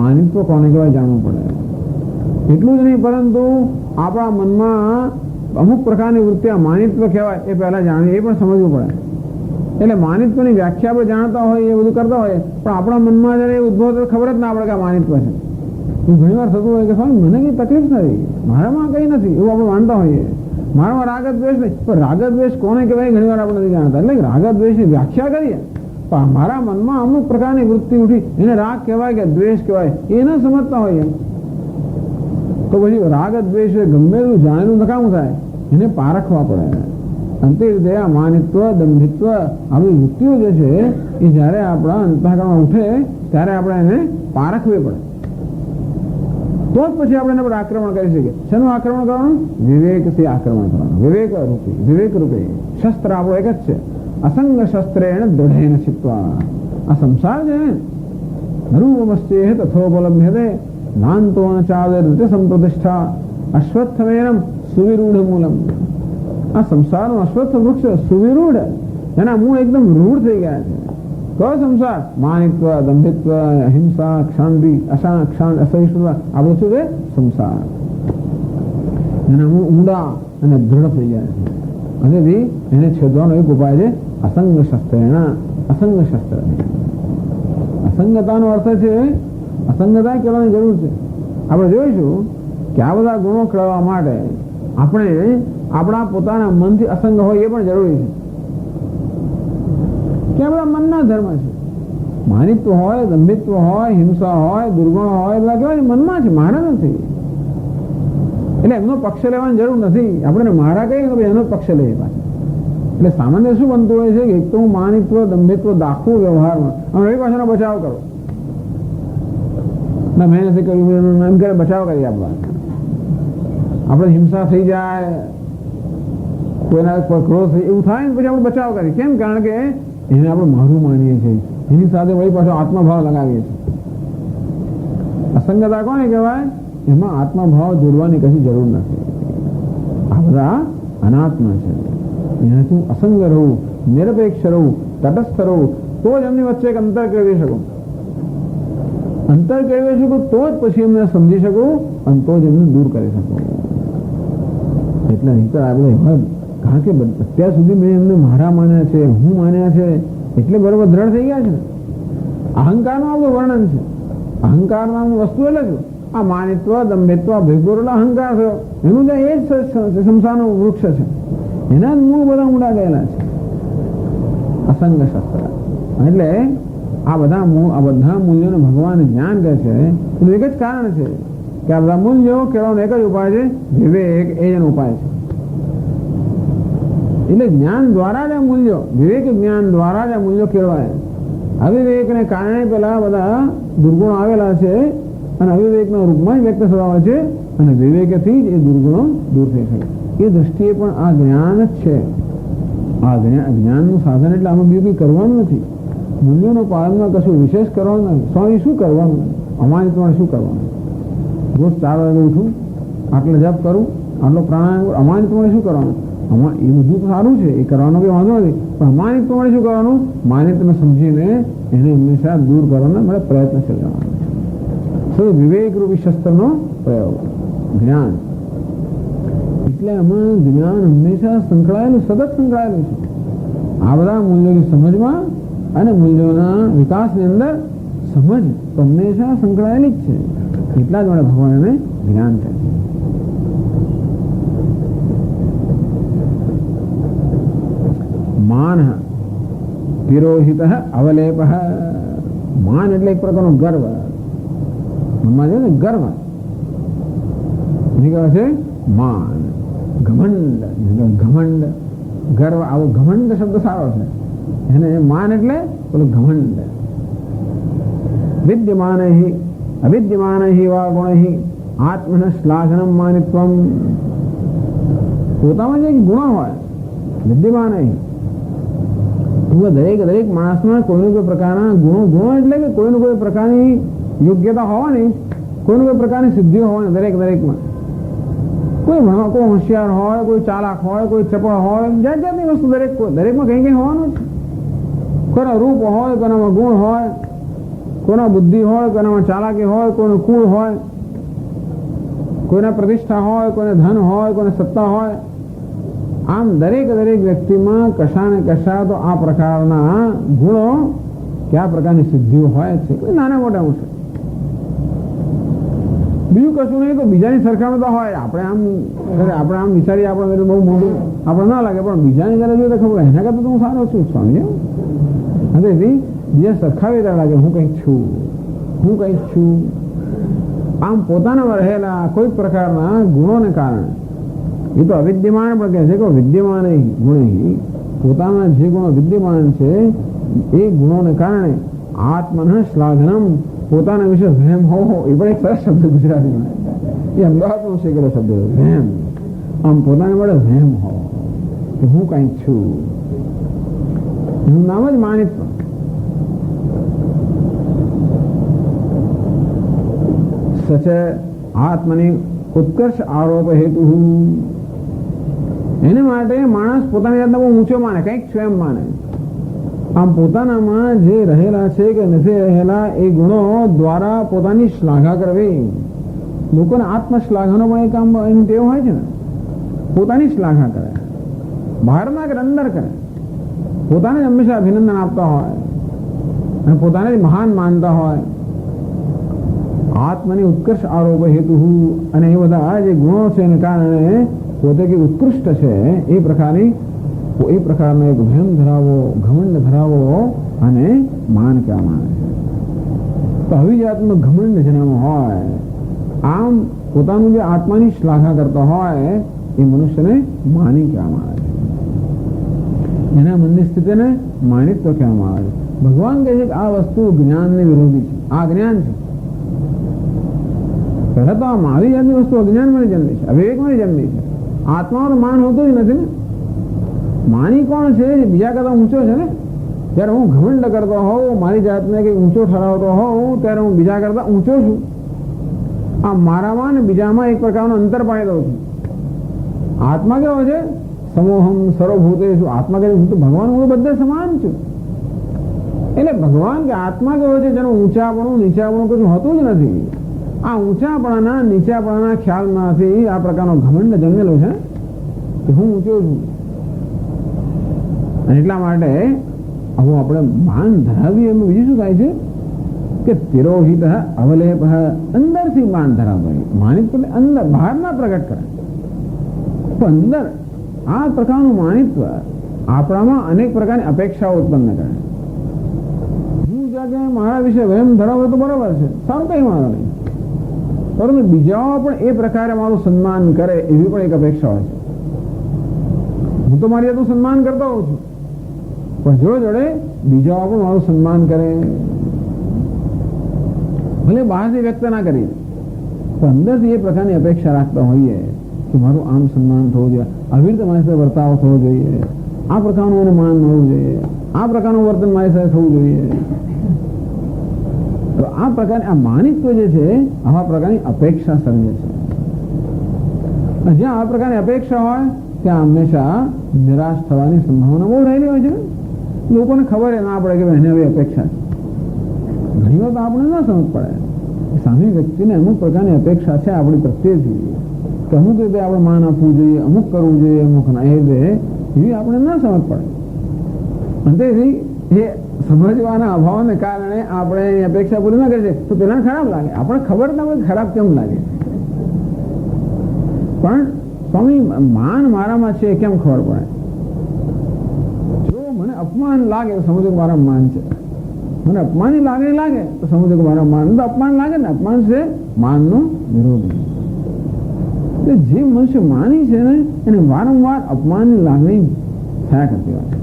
માનિત્વ કોને કહેવાય જાણવું પડે. એટલું જ નહીં, પરંતુ આપણા મનમાં અમુક પ્રકારની વૃત્તિ માનિત્વ કહેવાય એ પહેલા જાણીએ, એ પણ સમજવું પડે. એટલે માનિત્વની વ્યાખ્યા આપણે જાણતા હોઈએ, એ બધું કરતા હોઈએ, પણ આપણા મનમાં જયારે ઉદ્ભવ તો ખબર જ ના પડે કે માનિત્વ છે. ઘણી વાર થતું હોય કે સ્વામી મને કઈ તકલીફ નથી, મારામાં કઈ નથી, એવું આપણે માનતા હોઈએ. મારામાં રાગ દ્વેષ નહીં, પણ રાગ દ્વેષ કોને કહેવાય ઘણી વાર આપણે નથી જાણતા. એટલે રાગ દ્વેષની વ્યાખ્યા કરીએ, પણ મારા મનમાં અમુક પ્રકારની વૃત્તિ ઉઠી, એને રાગ કહેવાય કે દ્વેષ કહેવાય એ ન સમજતા હોઈએ, તો પછી રાગ દ્વેષ ગમે એટલું જાણેલું નકામું થાય. એને પારખવા પડે. અંતે દયા, માનિત્વ, દંભિત્વ આવી વૃત્તિઓ જે છે એ જયારે આપણા અંતઃકરણમાં ઉઠે ત્યારે આપણે એને પારખવી પડે. તો જ પછી આપણે એના પર આક્રમણ કરી શકીએ. શેનું આક્રમણ કરવાનું? વિવેકથી આક્રમણ કરવાનું. વિવેક રૂપે શસ્ત્ર આપણો એક જ છે. અસંગ શસ્ત્રેણ દૃઢેન ચિત્વા. આ સંસાર છે રૂપમસ્તેહ તથોપલભ્યતે નાંતો ન ચાવે રીતે સંપ્રતિષ્ઠા અશ્વત્થમેનમ સુવિરૂઢ મૂલમ. આ સંસારનું અશ્વત્થ વૃક્ષ સુવિરૂઢ, એના મૂળ એકદમ રૂઢ થઈ ગયા છે. કયો સંસાર? માનિત્વ, દંભિત્વ, અહિંસા, ક્ષાંતિ, અસહિષ્ણુતા, આ બધું શું છે? સંસાર. એના મૂળ ઊંડા અને દૃઢ થઈ ગયા છે. અને એને છેદવાનો એક ઉપાય છે અસંગ શસ્ત્ર. અસંગ શસ્ત્ર અસંગતાનો અર્થ છે અસંગતા કહેવાની જરૂર છે. આપણે જોઈશું કે આ બધા ગુણો કેળવવા માટે આપણે આપણા પોતાના મનથી અસંગ હોય એ પણ જરૂરી છે. કે આપણા મનના ધર્મ છે. માનિત્વ હોય, દંભિત્વ હોય, હિંસા હોય, દુર્ગુણો હોય, બધા કેવાય મનમાં છે, મારા નથી. એટલે એમનો પક્ષ લેવાની જરૂર નથી. આપણે મારા કહીએ કે એનો પક્ષ લઈએ પાછા. એટલે સામાન્ય શું બનતું હોય છે કે એક તો હું માનિત્વ, દંભિત્વ દાખવું વ્યવહારમાં, અને એ પાછળનો બચાવ કરો. ના મેં નથી કર્યું એમ કરે બચાવ કરી આપવા. આપણે હિંસા થઈ જાય, કોઈના પર ક્રોધ થઈ એવું થાય ને પછી આપણે બચાવ કરીએ. કેમ? કારણ કે એને આપણે મારું માનીએ છીએ, એની સાથે વળી પાછો આત્મભાવ લગાવીએ છીએ. અસંગતા કોને કહેવાય? એમાં આત્મભાવ જોડવાની કશી જરૂર નથી. આ બધા અનાત્મા છે. એનાથી હું અસંગ રહું, નિરપેક્ષ રહું, તટસ્થ રહું, તો જ એમની વચ્ચે એક અંતર કેળવી શકું. અંતર કેળવી શકું તો જ પછી એમને સમજી શકું અને તો જ એમને દૂર કરી શકું. એટલે અહીં તો આ બધા, કારણ કે અત્યાર સુધી મેં એમને મારા માન્યા છે, હું માન્યા છે, એટલે બરોબર દ્રઢ થઈ ગયા છે ને. અહંકારનું આપણું વર્ણન છે. અહંકાર નામની વસ્તુ એટલે શું? આ માનિત્વ, દંભિત્વ, ભેગોર એટલે અહંકાર થયો. એનું જે એ જ સંસારનું વૃક્ષ છે, એના મૂળ બધા ઊંડા ગયેલા છે. અસંગ શસ્ત્ર એટલે આ બધા મૂલ્યોને ભગવાન જ્ઞાન કહે છે. એનું એક જ કારણ છે કે આ બધા મૂલ્યો કેળવવાનો એક જ ઉપાય છે, વિવેક. એ જ ઉપાય છે. એટલે જ્ઞાન દ્વારા જ આ મૂલ્યો, વિવેક જ્ઞાન દ્વારા જ આ મૂલ્યો કેળવાય. અવિવેકને કારણે પેલા બધા દુર્ગુણો આવેલા છે અને અવિવેકના રૂપમાં જ વ્યક્ત થવા છે, અને વિવેકથી જ એ દુર્ગુણો દૂર થઈ શકે. એ દ્રષ્ટિએ પણ આ જ્ઞાન જ છે. આ જ્ઞાનનું સાધન એટલે આમાં બીજું કંઈ કરવાનું નથી. મૂલ્યોનું પાલનમાં કશું વિશેષ કરવાનું નથી. સ્વામી શું કરવાનું? અમાનિત્વમાં શું કરવાનું? રોજ 4 વાગે ઉઠું, આટલો જપ કરું, આટલો પ્રાણાયામ. અમાનિત્વમાં શું કરવાનું? એ બધું તો સારું છે, એ કરવાનો કંઈ વાંધો નથી, પણ અમાનિત્વમાં શું કરવાનું? માનિત્વને સમજીને એને હંમેશા દૂર કરવાનો મારે પ્રયત્નશીલ રહેવાનો છે. વિવેક રૂપી શસ્ત્રનો પ્રયોગ જ્ઞાન. એટલે આમાં જ્ઞાન હંમેશા સંકળાયેલું, સતત સંકળાયેલું છે. આ બધા મૂલ્યોની સમજમાં અને મૂલ્યોના વિકાસની અંદર સમજ તો હંમેશા સંકળાયેલી જ છે. એટલા જ માટે ભગવાન એને જ્ઞાન કહે છે. માન તિરોહિત અવલેપ. માન એટલે એક પ્રકારનો ગર્વ. મનમાં છે ને ગર્વ, કહે છે માન. ઘમંડ, ઘમંડ, ગર્વ. આવો ઘમંડ શબ્દ સારો છે. એને માન એટલે પેલું ઘમંડ. વિદ્યમાન અવિદ્યમાન વા ગુણ આત્મન શ્લાઘનમ માનિત્વમ. પોતામાં જે ગુણો હોય વિદ્યમાન, દરેક માણસમાં કોઈને કોઈ પ્રકારના ગુણો એટલે કે કોઈને કોઈ પ્રકારની યોગ્યતા હોવાની, કોઈને કોઈ પ્રકારની સિદ્ધિઓ હોવાની દરેકમાં. કોઈ હોશિયાર હોય, કોઈ ચાલાક હોય, કોઈ ચપળ હોય, જાત જાતની વસ્તુ દરેકમાં કંઈ કંઈ હોવાનું જ. કોઈના રૂપ હોય, કોઈનામાં ગુણ હોય, કોઈના બુદ્ધિ હોય, કોઈનામાં ચાલાકી હોય, કોઈનું કુળ હોય, કોઈના પ્રતિષ્ઠા હોય, કોઈને ધન હોય, કોઈને સત્તા હોય. આમ દરેક વ્યક્તિમાં કશા ને કશા તો આ પ્રકારના ગુણો કે આ પ્રકારની સિદ્ધિઓ હોય છે, કોઈ નાના મોટા છે. બીજું કશું નહીં તો બીજાની સરખામણી તો હોય. આપણે આમ વિચારીએ આપણે બહુ મોટું આપણે ના લાગે, પણ બીજાની ઘરે જોઈએ તો ખબર એના કરતા તો હું સારો છું સ્વામી. હવેથી બીજા સરખાવી રહ્યા લાગે હું કંઈક છું. આમ પોતાનામાં રહેલા કોઈ પ્રકારના ગુણોને કારણે, એ તો અવિદ્યમાન પણ કહે છે કે વિદ્યમાન ગુણે, પોતાના જે ગુણો વિદ્યમાન છે એ ગુણોને કારણે આત્મન શ્લાઘનમ, પોતાના વિશે વહેમ હોવો, એ પણ એક સરસ શબ્દ ગુજરાતીમાં, એ અમદાવાદનો શીખેલો શબ્દ વહેમ. આમ પોતાને મળે વહેમ હોવો કે હું કંઈક છું, એનું નામ જ માનિત્વ. સચ આત્મની ઉત્કર્ષ આરોપ હેતુ, એને માટે માણસ પોતાની જાતને બહુ ઊંચો માને, કંઈક સ્વયં માને. આમ પોતાનામાં જે રહેલા છે કે નથી રહેલા એ ગુણો દ્વારા પોતાની શ્લાઘા કરવી. લોકોને આત્મશ્લાઘાનો પણ એક આમ એની ટેવ હોય છે ને, પોતાની શ્લાઘા કરે, બહારના કરે અંદર કરે, પોતાને જ હંમેશા અભિનંદન આપતા હોય અને પોતાને જ મહાન માનતા હોય. આત્મની ઉત્કર્ષ આરોપ હેતુ, અને એ બધા જે ગુણો છે એને કારણે પોતે કે ઉત્કૃષ્ટ છે એ પ્રકારનો એક વહેમ ધરાવો, ઘમંડ ધરાવો અને માન કહેવામાં આવે છે. તો આવી જાતનું ઘમંડ જેનામાં હોય, આમ પોતાનું જે આત્માની શ્લાઘા કરતો હોય એ મનુષ્યને માની કહેવામાં આવે છે. એના મનની સ્થિતિને માણિત્વ કહેવામાં આવે છે. ભગવાન કહે છે કે આ વસ્તુ જ્ઞાનને વિરોધી છે, આ જ્ઞાન છે. પહેલા તો આમ આવી જાતની વસ્તુ અજ્ઞાનમાં જન્મી છે, અવિવેકમાં જન્મી છે. આત્માનું માન હોતું જ નથી ને. માની કોણ છે? બીજા કરતા ઊંચો છે ને. જ્યારે હું ઘમંડ કરતો હોઉં, મારી જાતને કંઈક ઊંચો ઠરાવતો હોઉં, ત્યારે હું બીજા કરતા ઊંચો છું. આ મારામાં ને બીજામાં એક પ્રકારનો અંતર પાડી દઉં છું. આત્મા કેવો છે? સમોહમ સર્વભૂતેષુ. આત્મા કે હું તો ભગવાન, હું બધે સમાન છું. એટલે ભગવાન કે આત્મા કેવો છે? જેનું ઊંચાપણું નીચાપણું કશું હોતું જ નથી. આ ઊંચાપણાના નીચાપણાના ખ્યાલમાંથી આ પ્રકારનો ઘમંડ જન્મેલો છે કે હું ઊંચો છું. અને એટલા માટે હવે આપણે માન ધરાવીએ એમાં બીજું શું થાય છે કે તિરોહિત અવલેપ, અંદરથી માન ધરાવાય. માનિત્વ અંદર, બહાર ના પ્રગટ કરે, તો અંદર આ પ્રકારનું માનિત્વ આપણામાં અનેક પ્રકારની અપેક્ષાઓ ઉત્પન્ન કરે. હું જ્યાં મારા વિશે વહેમ ધરાવે તો બરાબર છે, સારું કઈ વાંધો નહીં, પરંતુ બીજાઓ પણ એ પ્રકારે મારું સન્માન કરે એવી પણ એક અપેક્ષા હોય છે. હું તો મારી જાતનું સન્માન કરતો હોઉં છું, પણ જોડે બીજાઓ પણ મારું સન્માન કરે. ભલે બહારથી વ્યક્ત ના કરી, પણ અંદરથી એ પ્રકારની અપેક્ષા રાખતા હોઈએ કે મારું આમ સન્માન થવું જોઈએ, આવી રીતે મારી સાથે વર્તાવ થવો જોઈએ, આ પ્રકારનું એને માન મળવું જોઈએ, આ પ્રકારનું વર્તન મારી સાથે થવું જોઈએ. તો આ પ્રકારની આ માનિત્વ જે છે આવા પ્રકારની અપેક્ષા સર્જે છે. જ્યાં આ પ્રકારની અપેક્ષા હોય ત્યાં હંમેશા નિરાશ થવાની સંભાવના બહુ રહેલી હોય છે. લોકોને ખબર ના પડે કે એને હવે અપેક્ષા છે. ઘણી વાર તો આપણે ના સમજ પડે, સામે વ્યક્તિને અમુક પ્રકારની અપેક્ષા છે આપણી પ્રત્યેથી, કે અમુક રીતે આપણે માન આપવું જોઈએ, અમુક કરવું જોઈએ, અમુક ના, એવી આપણે ના સમજ પડે. અને તેથી એ સમજવાના અભાવને કારણે આપણે એની અપેક્ષા પૂરી ના કરી તો પેલા ખરાબ લાગે. આપણે ખબર ના હોય ખરાબ કેમ લાગે, પણ સ્વામી માન મારામાં છે કેમ ખબર પડે? જો મને અપમાન લાગે તો સમજો કે મારા માન છે, મને અપમાનની લાગણી લાગે તો સમજો કે મારા માન. તો અપમાન લાગે ને, અપમાન છે માનનો વિરોધી. જે મનુષ્ય માની છે ને એને વારંવાર અપમાનની લાગણી થયા કરતી હોય છે.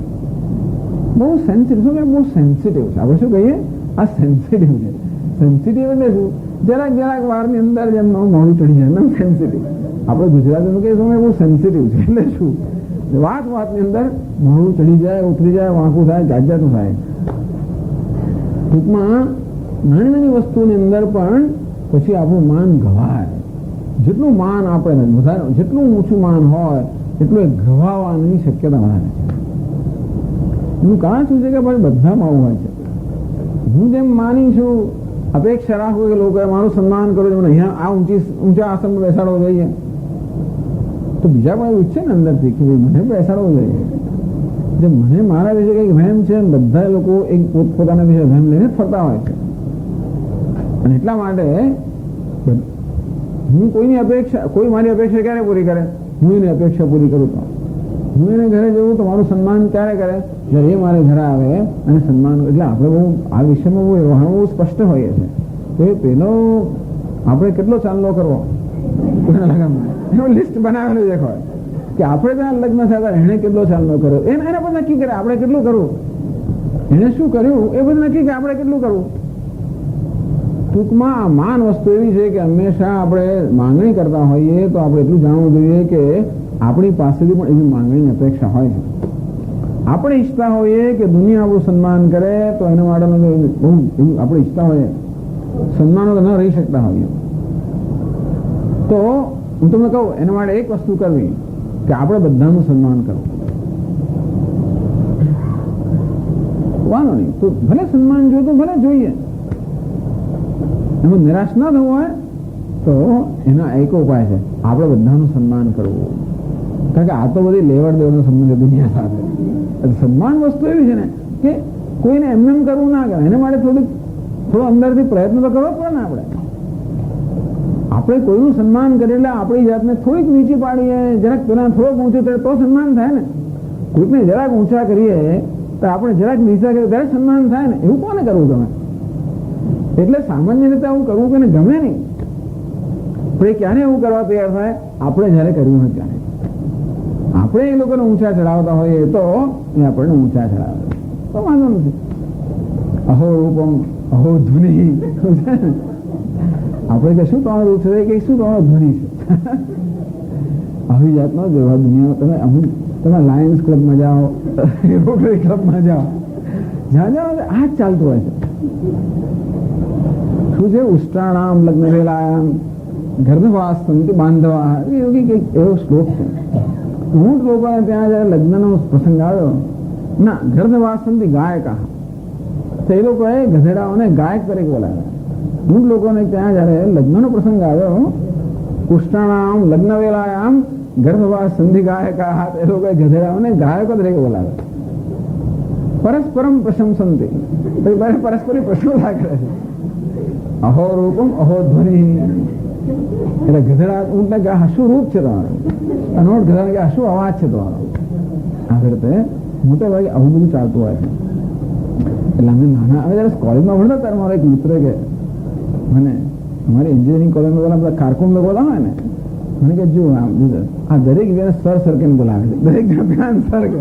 બહુ સેન્સિટિવ, શું કે બહુ સેન્સિટિવ છે. આપણે શું કહીએ? આ સેન્સિટિવ છે. સેન્સિટિવ એટલે શું? જરાક વારની અંદર જેમ મોડું ચડી જાય એમ સેન્સિટિવ. આપણે ગુજરાતીમાં કહીએ સમય બહુ સેન્સિટિવ છે. એટલે શું? વાતની અંદર મોડું ચડી જાય, ઉતરી જાય, વાંકું થાય, જાતજાતનું થાય. ટૂંકમાં નાની નાની વસ્તુની અંદર પણ પછી આપણું માન ગવાય. જેટલું માન આપણે વધારે, જેટલું ઊંચું માન હોય એટલું એ ઘવાવાની શક્યતા વધારે છે. એનું કારણ શું છે કે ભાઈ બધામાં આવું હોય છે. હું જેમ માની છું, અપેક્ષા રાખું કે લોકોએ મારું સન્માન કરવું, મને અહીંયા આ ઊંચા આસનમાં બેસાડવો જોઈએ, તો બીજા પણ એવું છે ને અંદરથી કે ભાઈ મને બેસાડવો જોઈએ. જે મને મારા વિશે કંઈક વહેમ છે, બધા લોકો એક પોતપોતાના વિશે વહેમ લઈને ફરતા હોય છે. અને એટલા માટે હું કોઈની અપેક્ષા, કોઈ મારી અપેક્ષા ક્યારે પૂરી કરે? હું એની અપેક્ષા પૂરી કરું તો હું એને ઘરે જવું તો મારું સન્માન ક્યારે કરે? જ્યારે એ મારે ઘરે આવે અને સન્માન. એટલે આપણે બહુ આ વિષયમાં બહુ સ્પષ્ટ હોઈએ છીએ. તો એ પેલો આપણે કેટલો ચાંદલો કરવો એનું લિસ્ટ બનાવેલું દેખાય કે આપણે ત્યાં લગ્ન થયા એને કેટલો ચાંદલો કર્યો, એના પર નક્કી કરે આપણે કેટલું કરવું. એને શું કર્યું એ બધું નક્કી કે આપણે કેટલું કરવું. ટૂંકમાં આ માન વસ્તુ એવી છે કે હંમેશા આપણે માંગણી કરતા હોઈએ તો આપણે એટલું જાણવું જોઈએ કે આપણી પાસેથી પણ એવી માંગણીની અપેક્ષા હોય છે. આપણે ઈચ્છતા હોઈએ કે દુનિયા આપણું સન્માન કરે તો એના માટેનું બહુ આપણે ઈચ્છતા હોઈએ, સન્માનો તો ન રહી શકતા હોઈએ. તો હું તમને કહું એના માટે એક વસ્તુ કરવી કે આપણે બધાનું સન્માન કરવું. વાંધો નહીં, તો ભલે સન્માન જોઈતું ભલે જોઈએ, એમાં નિરાશ ના થવું હોય તો એનો એક ઉપાય છે આપણે બધાનું સન્માન કરવું. કારણ કે આ તો બધી લેવડ દેવડનો સંબંધ દુનિયા સાથે. સન્માન વસ્તુ એવી છે ને કે કોઈને એમ કરવું ના કરે, એના માટે થોડો અંદરથી પ્રયત્ન તો કરવો પડે ને. આપણે કોઈનું સન્માન કરીએ એટલે આપણી જાતને થોડીક નીચી પાડીએ, જરાક પેલા થોડોક ઊંચું કરે તો સન્માન થાય ને. કોઈકને જરાક ઊંચા કરીએ તો આપણે જરાક નીચા કરીએ ત્યારે સન્માન થાય ને. એવું કોને કરવું ગમે? એટલે સામાન્ય રીતે આવું કરવું કોઈને ગમે નહીં. પણ ક્યારે એવું કરવા તૈયાર થાય? આપણે જયારે કર્યું હોય ત્યારે. આપણે એ લોકોને ઊંચા ચડાવતા હોઈએ તો એ આપણને ઊંચા ચડાવે તો વાંધો નથી. અહો રૂપમ અહો ધ્વનિ. આપણે કે શું તમારું રૂપ છે કે શું તમારો ધ્વનિ છે? આવી જાતનો જેવા દુનિયા તમે લાયન્સ ક્લબમાં જાઓ, રોટરી ક્લબમાં જાઓ, જ્યાં જાઓ આ જ ચાલતું હોય છે. શું છે? ઉષ્ટાણામ લગ્ન વેલાયામ ગર્ભવાસ સંતિ બાંધવા, એવો શ્લોક છે. ઊંટ લોકોને ત્યાં જયારે લગ્નનો પ્રસંગ આવ્યો ના, ગર્ભવાસ સંતિ ગાયકા, તો એ લોકોએ ગધેડાઓને ગાયક તરીકે બોલાવ્યા. ઊંટ લોકોને ત્યાં જયારે લગ્નનો પ્રસંગ આવ્યો, ઉષ્ટાણામ લગ્ન વેલાયામ ગર્ભવાસ સંધિ ગાયકા, એ લોકોએ ગધેડાઓને ગાયકો તરીકે બોલાવ્યા. પરસ્પરમ પ્રશંસંતિ, પરસ્પર પ્રશંસા કરે છે. અહો રૂપમ અહો ધ્વનિ. એટલે ગધેડા ઊંટને કે શું રૂપ છે તમારું, અને ઊંટ ગધેડાને કે શું અવાજ છે તમારો. આવી રીતે મોટે ભાગે આવું બધું ચાલતું હોય છે. એટલે અમે નાના અમે જયારે કોલેજમાં ભણતા ત્યારે મારો એક મિત્ર કે મને અમારી એન્જિનિયરિંગ કોલેજમાં બધા કારકુન લોકો હોય ને, મને કે જો આ દરેક જણે સર સર કેમ બોલાવે છે, દરેક જણ પેલા સર કે,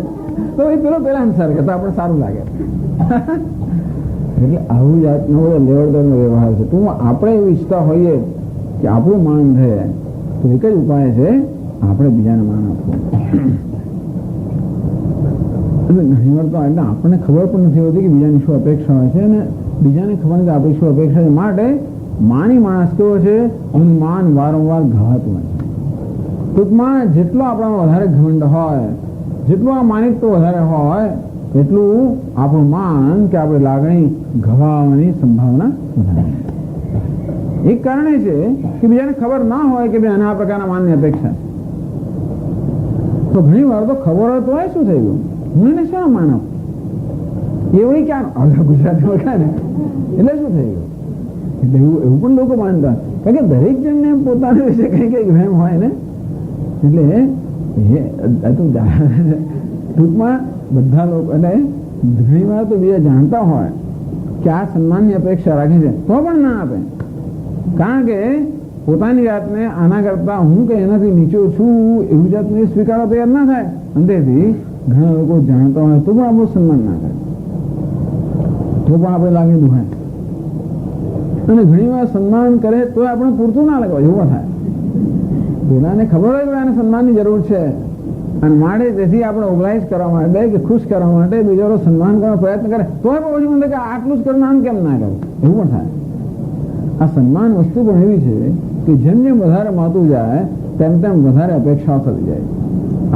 તો એ પેલો પેલા સર કે તો આપણે સારું લાગે. એટલે આવું જાતનો બધો લેવડદેવડનો વ્યવહાર છે. તો આપણે એવું ઈચ્છતા હોઈએ કે આપણું માન રહે તો એક જ ઉપાય છે આપણે બીજાને માન આપવું. એટલે ઘણી વાર તો એટલે આપણને ખબર પણ નથી હોતી કે બીજાની શું અપેક્ષા હોય છે, અને બીજાને ખબર નથી આપણી શું અપેક્ષા છે. માટે માની માણસ કેવો છે, એનું માન વારંવાર ઘવાતું હોય છે. ટૂંકમાં જેટલો આપણામાં વધારે ઘમંડ હોય, જેટલું આ માનિકતો વધારે હોય, એટલું આપણું માન કે આપણી લાગણી ઘવાવાની સંભાવના વધારે. એક કારણ એ છે કે બીજાને ખબર ના હોય કે ભાઈ આના પ્રકારના માનની અપેક્ષા. તો ઘણી વાર તો ખબર હોય તો શું થઈ ગયું, હું એને શું માન આપું એવું ક્યાં ગુજરાતી વખા ને, એટલે શું થઈ ગયું. એટલે એવું પણ લોકો માનતા, કારણ કે દરેક જણને પોતાના વિશે કઈ વહેમ હોય ને. એટલે ટૂંકમાં બધા લોકો એટલે ઘણી વાર તો બીજા જાણતા હોય કે આ સન્માનની અપેક્ષા રાખે છે તો પણ ના આપે. કારણ કે પોતાની જાતને આના કરતા હું કે એનાથી નીચો છું એવું જાતને સ્વીકારવા તૈયાર ના થાય. અંદરથી ઘણા લોકો જાણતા હોય તો પણ આપણું સન્માન ના કરે, તો પણ આપણે લાગણી દુખાય. અને ઘણી વાર સન્માન કરે તો આપણે પૂરતું ના લાગે એવું થાય. પેલાને ખબર હોય કે આને સન્માનની જરૂર છે, અને માટે તેથી આપણે ઓબ્લાઇઝ કરવા માટે કે ખુશ કરવા માટે બીજો સન્માન કરવાનો પ્રયત્ન કરે તો પછી મને કે આટલું જ કરવું આમ કેમ ના કરવું એવું પણ થાય. આ સન્માન વસ્તુ પણ એવી છે કે જેમ જેમ વધારે માતું જાય તેમ તેમ વધારે અપેક્ષાઓ થતી જાય.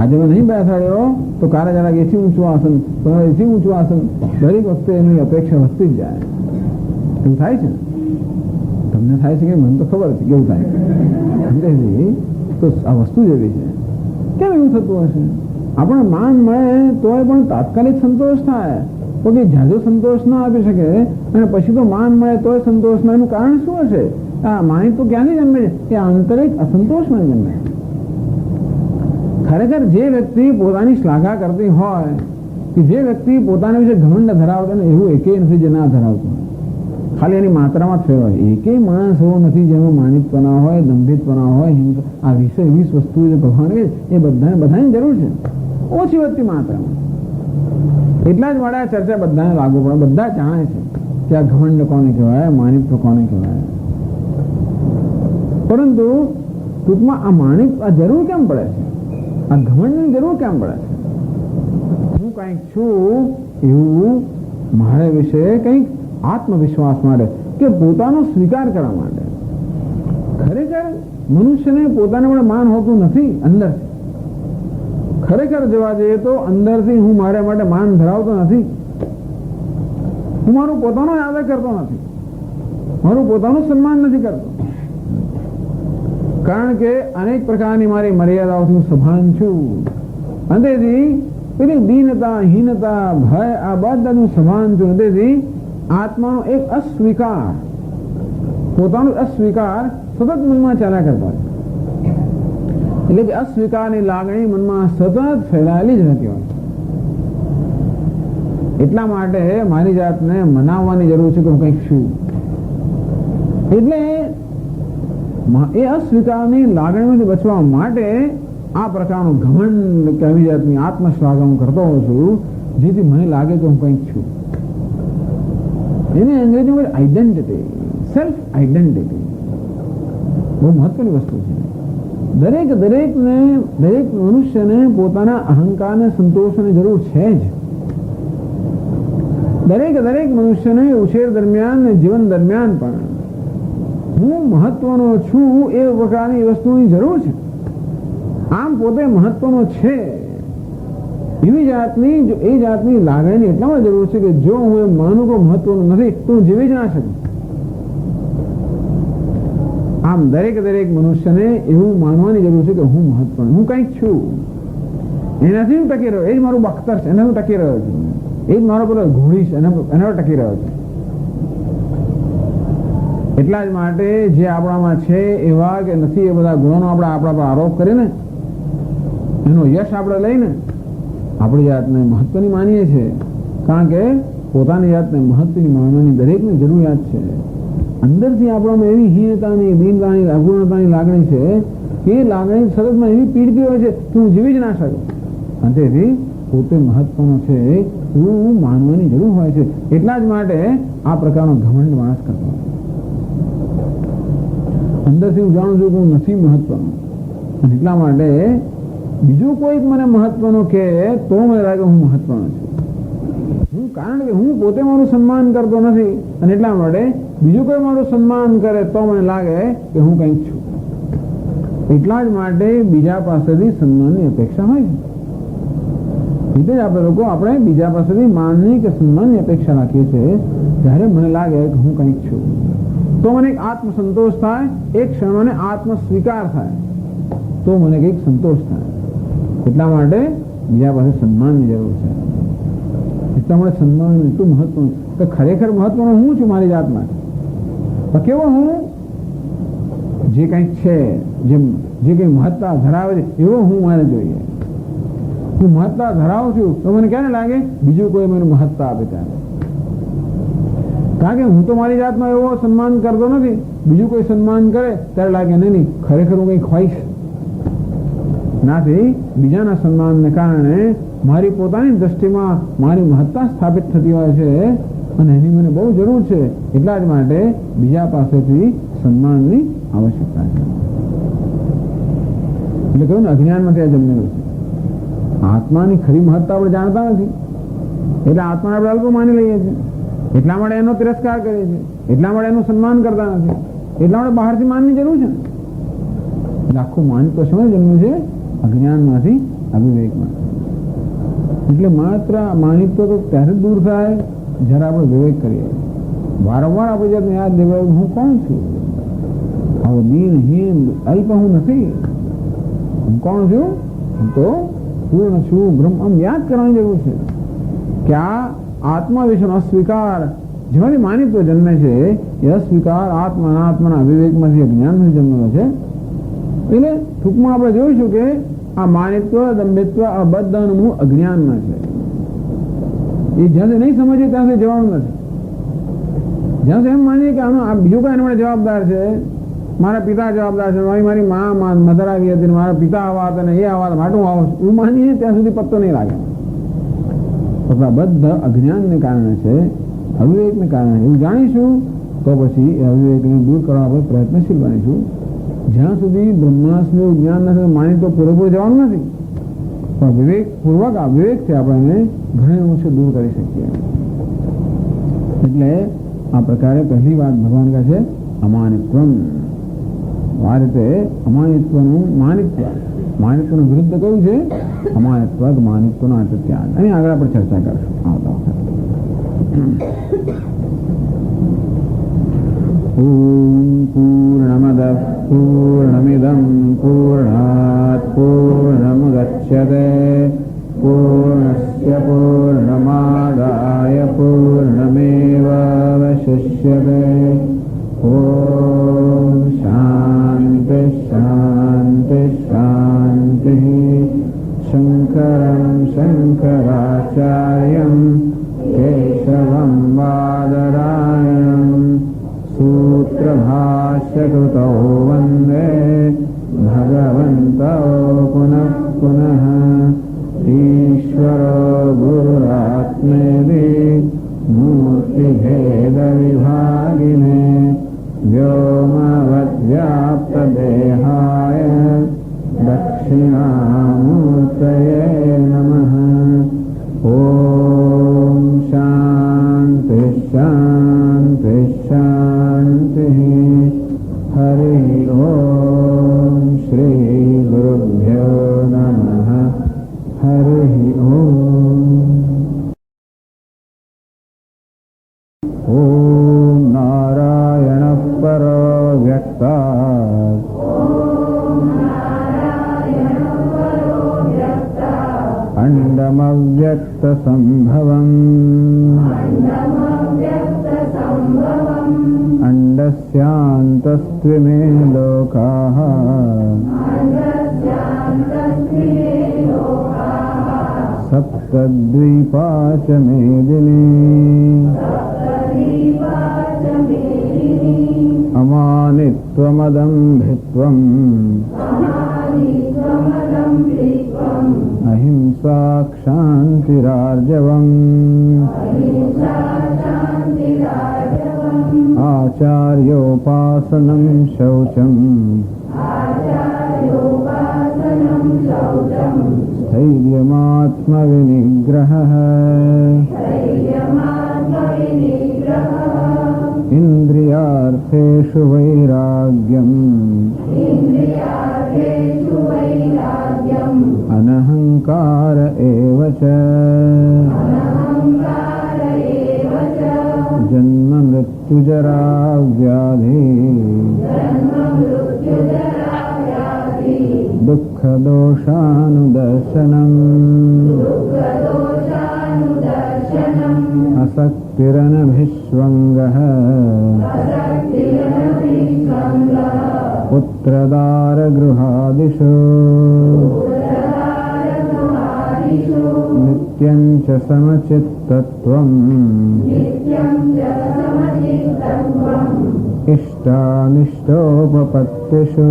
આજે મેં નહીં બેસાડ્યો તો કાલે જરાક એથી ઊંચું આસન, એથી ઊંચું આસન, દરેક વખતે એની અપેક્ષા વધતી જ જાય. એવું થાય છે? તમને થાય છે કે મને તો ખબર છે કેવું થાય. તો આ વસ્તુ જેવી છે. કેમ એવું થતું હશે? આપણે માન મળે તોય પણ તાત્કાલિક સંતોષ થાય, તો કે જાજો સંતોષ ના આપી શકે અને પછી તો માન મળે તોય સંતોષ ના. એનું કારણ શું હશે? આ માની તો ક્યાંથી જન્મે છે? એ આંતરિક અસંતોષમાં જન્મે. ખરેખર જે વ્યક્તિ પોતાની શ્લાઘા કરતી હોય કે જે વ્યક્તિ પોતાના વિશે ઘમંડ ધરાવતો ને એવું એકેય નથી જે ના ધરાવતો, ખાલી એની માત્રામાં જ ફેરવાય. એકેય માણસ એવો નથી જેમાં માનિતપણા હોય, દંભિતપણા હોય, આ 20 વસ્તુ જે ભગવાન કહે એ બધાની જરૂર છે, ઓછી વધતી માત્રામાં. એટલા જ માટે આ ચર્ચા બધાને લાગુ પડે. બધા જાણે છે કે આ ઘમંડ કોને કહેવાય, માનિત્વ કોને કહેવાય. પરંતુ ટૂંકમાં આ માનિત્વ આ જરૂર કેમ પડે છે? આ ઘમંડની જરૂર કેમ પડે છે? હું કંઈક છું એવું મારા વિશે કંઈક આત્મવિશ્વાસ માટે કે પોતાનો સ્વીકાર કરવા માટે. ખરેખર મનુષ્યને પોતાને પણ માન હોતું નથી અંદરથી. ખરેખર જોવા જઈએ તો અંદરથી હું મારા માટે માન ધરાવતો નથી. હું મારું પોતાનો આદર કરતો નથી, મારું પોતાનું સન્માન નથી કરતો. કારણ કે અનેક પ્રકારની મારી મર્યાદાઓથી હું સભાન છું. અંતેથી પેલી દીનતા, હીનતા, ભય આ બધાનું સભાન છું. અંતેથી આત્માનો એક અસ્વીકાર, પોતાનો અસ્વીકાર સતત મનમાં ચાલ્યા કરતા હોય. એટલે કે અસ્વીકારની લાગણી મનમાં સતત ફેલાયેલી જ રહેતી હોય. એટલા માટે મારી જાતને મનાવવાની જરૂર છે કે હું કંઈક છું. એટલે એ અસ્વીકારની લાગણીમાંથી બચવા માટે આ પ્રકારનું ઘમંડ કે આવી જાતની આત્મશ્લાઘા હું કરતો હોઉં છું, જેથી મને લાગે કે હું કંઈક છું. એને અંગ્રેજીમાં આઈડેન્ટિટી, સેલ્ફ આઈડેન્ટિટી બહુ મહત્વની વસ્તુ છે. દરેક મનુષ્યને પોતાના અહંકારને સંતોષવાની જરૂર છે જ. દરેક મનુષ્યને ઉછેર દરમિયાન ને જીવન દરમિયાન પણ હું મહત્વનો છું એ પ્રકારની વસ્તુની જરૂર છે. આમ પોતે મહત્વનો છે એવી જાતની લાગણીની એટલામાં જરૂર છે કે જો હું એમ માનું કે મહત્વનું નથી તો હું જીવી જ ના શકું. આમ દરેક મનુષ્યને એવું માનવાની જરૂર છે કે હું મહત્વનું, હું કંઈક છું. એનાથી હું ટકી રહ્યો, એ જ મારું બખ્તર છે, એના હું ટકી રહ્યો છું. એ જ મારો પેલો ઘોડી છે, એના પર ટકી રહ્યો છે. એટલા જ માટે જે આપણામાં છે એવા કે નથી એ બધા ગુણોનો આપણે આપણા પર આરોપ કરીને એનો યશ આપણે લઈને આપણી જાતને મહત્વની માનીએ છીએ. કારણ કે પોતાની જાતને મહત્વની માનવાની દરેકને જરૂરિયાત છે. અંદરથી આપણામાં એવી હીનતાની, દીનતાની, અપૂર્ણતાની લાગણી છે કે એ લાગણી સતતમાં એવી પીડતી હોય છે કે હું જીવી જ ના શકું. અંતેથી પોતે મહત્વનો છે એવું માનવાની જરૂર હોય છે. એટલા જ માટે આ પ્રકારનો ઘમંડ માણસ કરતો હોય. અંદરથી હું જાણું છું કે હું નથી મહત્વનો, એટલા માટે બીજું કોઈક મને મહત્વનો કે તો મને લાગે હું મહત્વનો છું. કારણ કે હું પોતે મારું સન્માન કરતો નથી અને એટલા માટે બીજું કોઈ મારું સન્માન કરે તો મને લાગે કે હું કંઈક છું. એટલા જ માટે બીજા પાસેથી સન્માનની અપેક્ષા હોય છે. એટલે જ આપણે બીજા પાસેથી માનની કે સન્માનની અપેક્ષા રાખીએ છીએ. ત્યારે મને લાગે કે હું કંઈક છું તો મને એક આત્મસંતોષ થાય, એક ક્ષણ મને આત્મ સ્વીકાર થાય તો મને કંઈક સંતોષ થાય. એટલા માટે બીજા પાસે સન્માનની જરૂર છે. એટલા માટે સન્માન એટલું મહત્વનું કે ખરેખર મહત્વનો હું છું મારી જાત માટે. કેવો હું જે કંઈક છે, જે કંઈ મહત્તા ધરાવે છે એવો હું મારે જોઈએ. હું મહત્તા ધરાવું છું તો મને ક્યારે લાગે બીજું કોઈ મને મહત્તા આપે ત્યારે. કારણ કે હું તો મારી જાતમાં એવો સન્માન કરતો નથી, બીજું કોઈ સન્માન કરે ત્યારે લાગે નહીં ખરેખર હું કંઈક હોઈશ. નાથી બીજાના સન્માનને કારણે મારી પોતાની દ્રષ્ટિમાં મારી મહત્તા સ્થાપિત થતી હોય છે અને એની મને બહુ જરૂર છે. એટલા જ માટે બીજા પાસેથી સન્માનની આવશ્યકતા છે. એટલે કહ્યું ને અજ્ઞાનમાં ત્યાં જન્મેલું છે. આત્માની ખરી મહત્તા આપણે જાણતા નથી એટલે આત્માને આપણે અલ્પ માની લઈએ છીએ. એટલા માટે એનો તિરસ્કાર કરીએ છીએ, એટલા માટે એનું સન્માન કરતા નથી. એટલા માટે બહારથી માનની જરૂર છે ને. એટલે આખું માનિત્વ સમય જન્મ છે અજ્ઞાનમાંથી અવિવેકમાં. એટલે માત્ર માનિત્વ તો ત્યારે જ દૂર થાય જ્યારે આપણે વિવેક કરીએ. વારંવાર આપણે જાતને યાદ દેવાય હું કોણ છું, આવો દીનહીન અલ્પ હું નથી, હું કોણ છું, હું તો પૂર્ણ છું, બ્રહ્મ. આમ યાદ કરવાની જરૂર છે કે આ આત્મા વિશેનો અસ્વીકાર જેમાંથી માનિત્વ જન્મે છે એ અસ્વીકાર આત્માના અવિવેકમાંથી અજ્ઞાનમાંથી જન્મેલો છે. એટલે ટૂંકમાં આપણે જોઈશું કે આ માનિત્વ દંભિત્વ આ બધાનું મૂળ અજ્ઞાનમાં છે. એ જ્યાંથી નહીં સમજીએ ત્યાંથી જવાનું નથી. જ્યાં એમ માનીએ કે આનો આ બીજું કઈ એના જવાબદાર છે, મારા પિતા જવાબદાર છે, મારી મા મધર આવી હતી, મારા પિતા આવા હતા ને એ આવા હતા માટે હું આવું છું, એવું માનીએ ત્યાં સુધી પત્તો નહીં લાગે. બધા અજ્ઞાનને કારણે છે, અવિવેકને કારણે. એવું જાણીશું તો પછી એ અવિવેકને દૂર કરવા આપણે પ્રયત્નશીલ બનીશું. જ્યાં સુધી બ્રહ્માસ્મનું જ્ઞાન નથી માની તો પૂરેપૂરું જવાનું નથી, પણ વિવેકપૂર્વક આ વિવેકથી આપણે ઘણી અંશે દૂર કરી શકીએ. એટલે આ પ્રકારે પહેલી વાત ભગવાન કહે છે અમાનિત્વમ. આ રીતે અમાનિત્વનું માનિત્વનું વિરુદ્ધ કયું છે? અમાનિત્વ માનિત્વનો ત્યાગ. અને આગળ આપણે ચર્ચા કરશું આવતા વખતે. ઓમ પૂર્ણમદ પૂર્ણમિદં પૂર્ણાત પૂર્ણમુદચ્યતે પૂર્ણસ્ય પૂર્ણમાદાય પૂર્ણમેવાવશિષ્યતે. ઓમ શાંતિ શાંતિ શાંતિ. શંકરં શંકરાચાર્યં કેશવં બાદરાયણં सूत्रभाष्यकृतौ वन्दे भगवन्तौ पुनः पुनः. ईश्वरो गुरुरात्मेति मूर्तिभेदविभागिने व्योमवद्व्याप्तदेहाय दक्षिणामूर्तये नमः. ॐ शान्ति शान्ति शान्ति. हरि ओम. श्री गुरुभ्यो नमः. हरि ओम. ओम नारायणः परो व्यक्तात् अण्डमव्यक्तसम्भवम् अण्डस्यान्तस्त्विमे लोकाः सप्तद्वीपा च मेदिनी. अमानित्वमदम्भित्वम् अहिंसा क्षान्तिरार्जवम् आचार्योपासनं शौचम् स्थैर्यमात्मविनिग्रहः इन्द्रियार्थेषु वैराग्यम् अनहंकार एव च. जन्म मृत्युजरा व्याधि दुःखदोषानुदर्शनम् असक्तिरनभिष्वङ्गः पुत्रदारगृहादिषु नित्यं च समचित्तत्वम् इष्टानिष्टोपपत्तिषु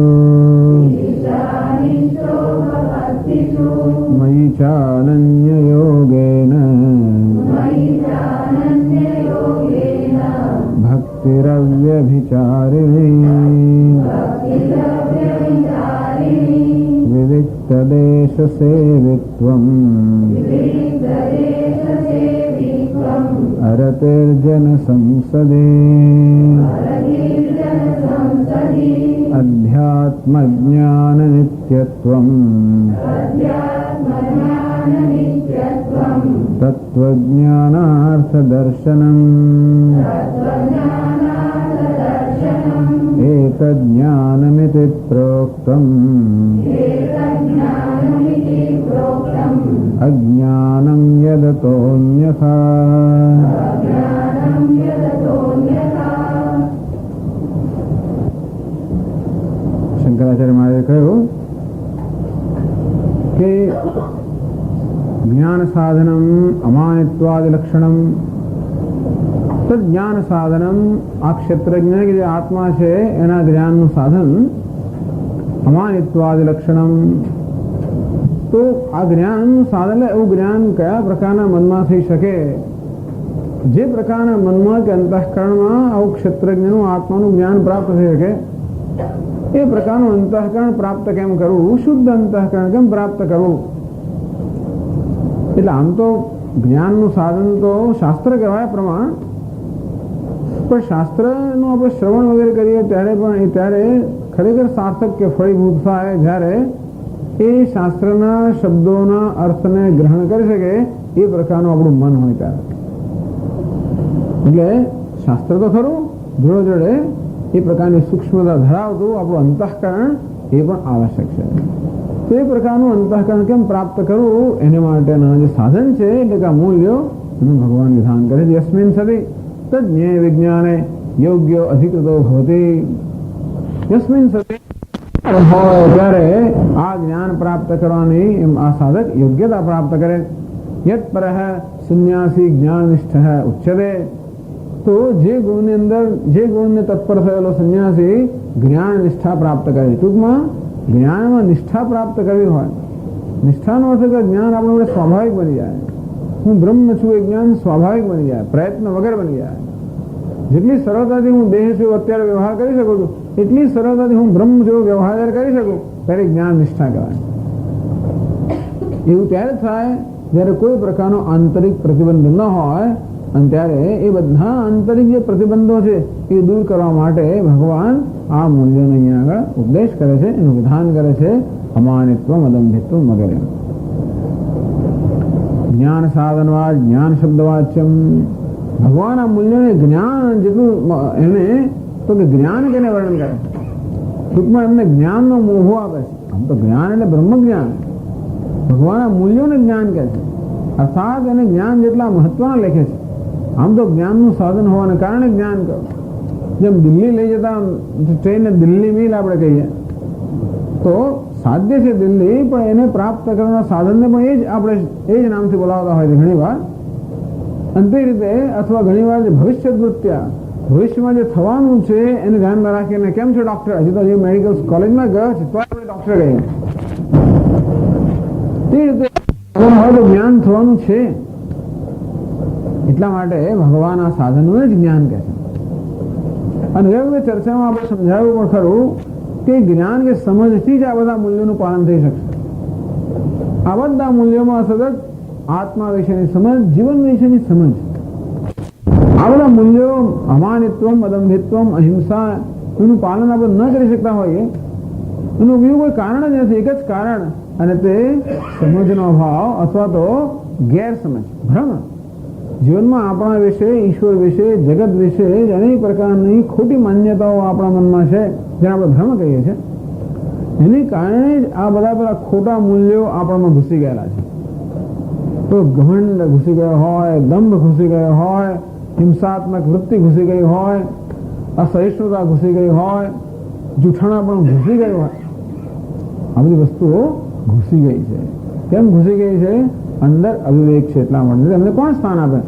मयि चानन्ययोगेन भक्तिरव्यभिचारिणी. विविक्तदेशसेवित्वम् अरतिर्जनसंसदे. अध्यात्म ज्ञान नित्यत्वम् तत्त्वज्ञानार्थ दर्शनम् एतज्ज्ञानमिति प्रोक्तम् अज्ञानं यदतोऽन्यथा। શંકરાચાર્ય મહારાજે કહ્યું કે જ્ઞાન સાધનમ અમાનિત્વાદિ લક્ષણમ તજ્ઞાન સાધનમ, આ ક્ષેત્રજ્ઞ કે જે આત્મા છે એના જ્ઞાનનું સાધન અમાનિત્વાદિ લક્ષણમ. તો આ જ્ઞાનનું સાધન એવું જ્ઞાન કયા પ્રકારના મનમાં થઈ શકે? જે પ્રકારના મનમાં કે અંતઃકરણમાં આવું ક્ષેત્રજ્ઞનું આત્માનું જ્ઞાન પ્રાપ્ત થઈ શકે એ પ્રકારનું અંતઃકરણ પ્રાપ્ત કેમ કરવું? શુદ્ધ અંતઃકરણ કેમ પ્રાપ્ત કરવું? એટલે આમ તો જ્ઞાનનું સાધન તો શાસ્ત્ર કહેવાય પ્રમાણ, પણ શાસ્ત્રનું આપણે શ્રવણ વગેરે કરીએ ત્યારે પણ ત્યારે ખરેખર સાર્થક કે ફળીભૂત થાય જ્યારે એ શાસ્ત્રના શબ્દોના અર્થને ગ્રહણ કરી શકે એ પ્રકારનું આપણું મન હોય ત્યારે. એટલે શાસ્ત્ર તો ખરું, જોડે એ પ્રકારની સૂક્ષ્મતા ધરાવતું આપણું અંતઃકરણ એ પણ આવશ્યક છે. તો એ પ્રકારનું અંતઃકરણ કેમ પ્રાપ્ત કરવું એને માટેના જે સાધન છે એટલે કે મૂલ્યો એનું ભગવાન વિધાન કરે છે. યસ્મિન સતિ તજ્ઞેય વિજ્ઞાને યોગ્ય અધિકૃતો ભવતી. યસ્મિન સતિ હોય ત્યારે આ જ્ઞાન પ્રાપ્ત કરવાની આ સાધક યોગ્યતા પ્રાપ્ત કરે. યત પરઃ સંન્યાસી જ્ઞાનનિષ્ઠ ઉચ્યતે. તો જે ગુણની અંદર જે ગુણને તત્પર થયેલો સંન્યાસી જ્ઞાન નિષ્ઠા પ્રાપ્ત કરે. ટૂંકમાં જ્ઞાનમાં નિષ્ઠા પ્રાપ્ત કરવી હોય, નિષ્ઠાનો અર્થ કે જ્ઞાન આપણે સ્વાભાવિક બની જાય. હું બ્રહ્મ છું એ જ્ઞાન સ્વાભાવિક બની જાય, પ્રયત્ન વગર બની જાય. જેટલી સરળતાથી હું દેહ છું અત્યારે વ્યવહાર કરી શકું છું એટલી સરળતાથી હું બ્રહ્મ જેવો વ્યવહાર કરી શકું ત્યારે જ્ઞાન નિષ્ઠા કહેવાય. એવું ત્યારે થાય જ્યારે કોઈ પ્રકારનો આંતરિક પ્રતિબંધ ન હોય, અને ત્યારે એ બધા આંતરિક જે પ્રતિબંધો છે એ દૂર કરવા માટે ભગવાન આ મૂલ્યોનો અહીંયા આગળ ઉપદેશ કરે છે, એનું વિધાન કરે છે. અમાનિત્વ અદંભિત્વ વગેરે. જ્ઞાન સાધનવાદ જ્ઞાન શબ્દવાચ્યમ. ભગવાન આ મૂલ્યોને જ્ઞાન જેટલું એને તો કે જ્ઞાન કેને વર્ણન કરે? ટૂંકમાં એમને જ્ઞાનનો મોહ આપે છે. આમ તો જ્ઞાન એટલે બ્રહ્મ જ્ઞાન, ભગવાન આ મૂલ્યોને જ્ઞાન કહે છે. અર્થાત એને જ્ઞાન જેટલા મહત્વના લેખે છે. આમ તો જ્ઞાનનું સાધન હોવાને કારણે જ્ઞાન કરો. જેમ દિલ્હી લઈ જતા ટ્રેનને દિલ્હી મિલ આપણે કહીએ તો સાધ્ય છે દિલ્હી, પણ એને પ્રાપ્ત કરવાના સાધનને પણ એ જ નામથી બોલાવતા હોય છે ઘણી વાર. અને તે રીતે અથવા ઘણી વાર જે ભવિષ્ય વૃત્ત્યા, ભવિષ્યમાં જે થવાનું છે એને ધ્યાનમાં રાખીને કેમ છે ડોક્ટર, હજી તો જે મેડિકલ કોલેજમાં ગયો છે તો આપણે ડોક્ટર કહીએ. તે રીતે હોય તો જ્ઞાન થવાનું છે. એટલા માટે ભગવાન આ સાધનોને જ જ્ઞાન કહે છે. અને એ વખતે ચર્ચામાં આપણે સમજાવ્યું પણ ખરું કે જ્ઞાન કે સમજથી જ આ બધા મૂલ્યોનું પાલન થઈ શકશે. આ બધા મૂલ્યોમાં સતત આત્મા વિશેની સમજ, જીવન વિશેની સમજ, આ બધા મૂલ્યો અમાનિત્વમ અદંભિત્વમ અહિંસા એનું પાલન આપણે ન કરી શકતા હોઈએ એનું બીજું કોઈ કારણ જ નથી. એક જ કારણ, અને તે સમજનો અભાવ અથવા તો ગેરસમજ, ભ્રમ. જીવનમાં આપણા વિશે, ઈશ્વર વિશે, જગત વિશે અનેક પ્રકારની ખોટી માન્યતાઓ આપણા મનમાં છે જેને આપણે ભ્રમ કહીએ છીએ. એની કારણે જ આ બધા ખોટા મૂલ્યો આપણામાં ઘૂસી ગયેલા છે. તો ઘમંડ ઘૂસી ગયો હોય, દંભ ઘૂસી ગયો હોય, હિંસાત્મક વૃત્તિ ઘૂસી ગઈ હોય, અસહિષ્ણુતા ઘૂસી ગઈ હોય, જૂઠાણા પણ ઘૂસી ગયું હોય. આ બધી વસ્તુઓ ઘૂસી ગઈ છે. કેમ ઘૂસી ગઈ છે? અંદર અવિવેક છે એટલા માટે. એમને કોણ સ્થાન આપે?